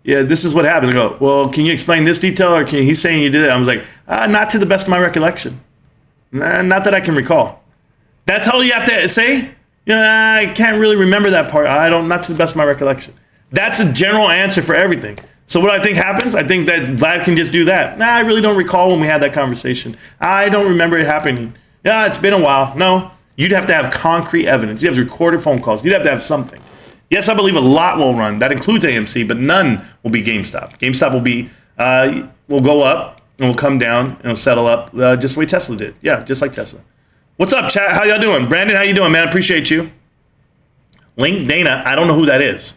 yeah, this is what happened. They go, well, can you explain this detail? Or he's saying you did it. I was like, not to the best of my recollection. Not that I can recall. That's all you have to say? I can't really remember that part. Not to the best of my recollection. That's a general answer for everything. So what I think happens, I think that Vlad can just do that. I really don't recall when we had that conversation. I don't remember it happening. Yeah, it's been a while. No, you'd have to have concrete evidence. You have to recorded phone calls. You'd have to have something. Yes, I believe a lot will run. That includes AMC, but none will be GameStop. GameStop will go up and will come down and will settle up just the way Tesla did. Yeah, just like Tesla. What's up, chat? How y'all doing? Brandon, how you doing, man? Appreciate you. Link Dana. I don't know who that is.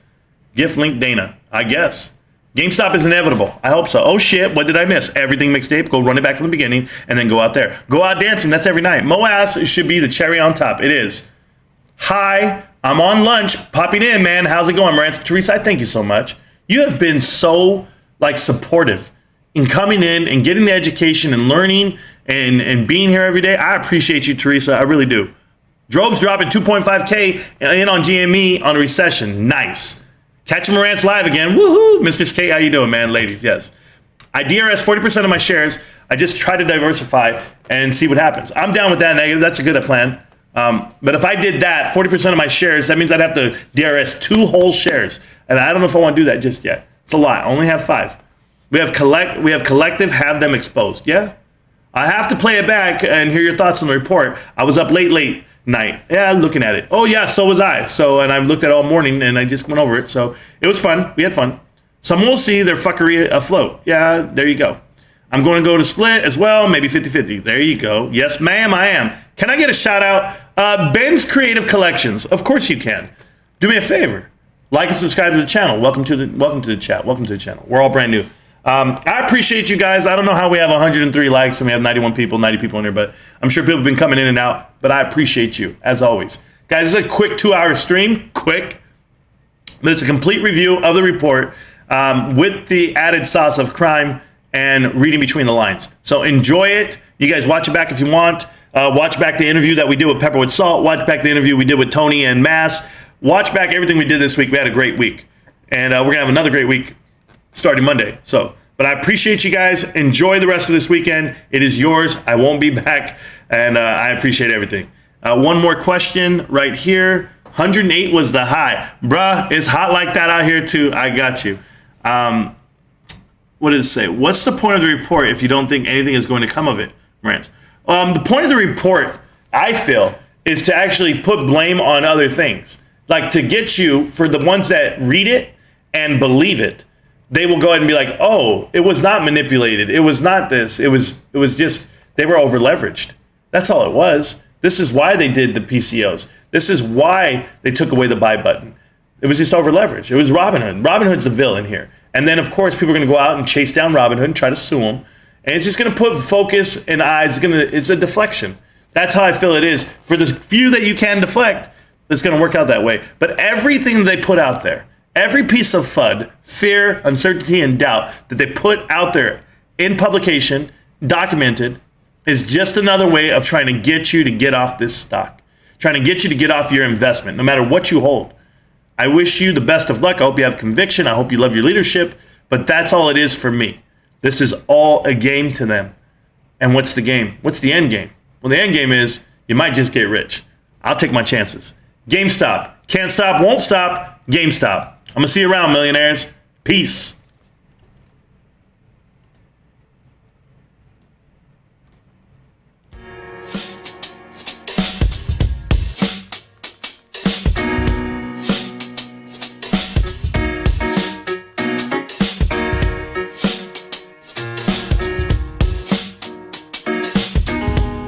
Gift Link Dana. I guess. GameStop is inevitable. I hope so. Oh, shit. What did I miss? Everything mixtape. Go run it back from the beginning and then go out there. Go out dancing. That's every night. Moas should be the cherry on top. It is. Hi. I'm on lunch. Popping in, man. How's it going, Marantz? Teresa, I thank you so much. You have been so, supportive in coming in and getting the education and learning and being here every day. I appreciate you, Teresa. I really do. Drobes dropping 2.5K in on GME on a recession. Nice. Catching Marantz live again. Woohoo! Mr. K, how you doing, man? Ladies, yes. I DRS 40% of my shares. I just try to diversify and see what happens. I'm down with that negative. That's a good plan. But if I did that, 40% of my shares, that means I'd have to DRS 2 whole shares. And I don't know if I want to do that just yet. It's a lot. I only have 5. We have collective, have them exposed. Yeah? I have to play it back and hear your thoughts on the report. I was up late night. Yeah, looking at it. Oh, yeah, so was I. And I looked at it all morning and I just went over it. So it was fun. We had fun. Some will see their fuckery afloat. Yeah, there you go. I'm going to go to split as well, maybe 50-50. There you go. Yes, ma'am, I am. Can I get a shout out? Ben's Creative Collections. Of course you can. Do me a favor. Like and subscribe to the channel. Welcome to the chat. Welcome to the channel. We're all brand new. I appreciate you guys. I don't know how we have 103 likes and we have 90 people in here, but I'm sure people have been coming in and out. But I appreciate you, as always. Guys, this is a quick 2-hour stream. Quick. But it's a complete review of the report with the added sauce of crime and reading between the lines. So enjoy it. You guys watch it back if you want. Watch back the interview that we did with Pepper with Salt. Watch back the interview we did with Tony and Mass. Watch back everything we did this week. We had a great week. And we're going to have another great week starting Monday. But I appreciate you guys. Enjoy the rest of this weekend. It is yours. I won't be back. And I appreciate everything. One more question right here. 108 was the high. Bruh, it's hot like that out here too. I got you. What does it say? What's the point of the report if you don't think anything is going to come of it, Rance? The point of the report, I feel, is to actually put blame on other things. Like to get you, for the ones that read it and believe it, they will go ahead and be like, oh, it was not manipulated. It was not this. It was just, they were over leveraged. That's all it was. This is why they did the PCOs. This is why they took away the buy button. It was just over leveraged. It was Robinhood. Robinhood's the villain here. And then, of course, people are going to go out and chase down Robinhood and try to sue him. And it's just going to put focus and eyes. It's a deflection. That's how I feel it is. For the few that you can deflect, it's going to work out that way. But everything they put out there, every piece of FUD, fear, uncertainty, and doubt that they put out there in publication, documented, is just another way of trying to get you to get off this stock, trying to get you to get off your investment, no matter what you hold. I wish you the best of luck. I hope you have conviction. I hope you love your leadership. But that's all it is for me. This is all a game to them. And what's the game? What's the end game? Well, the end game is you might just get rich. I'll take my chances. GameStop. Can't stop, won't stop. GameStop. I'm going to see you around, millionaires. Peace.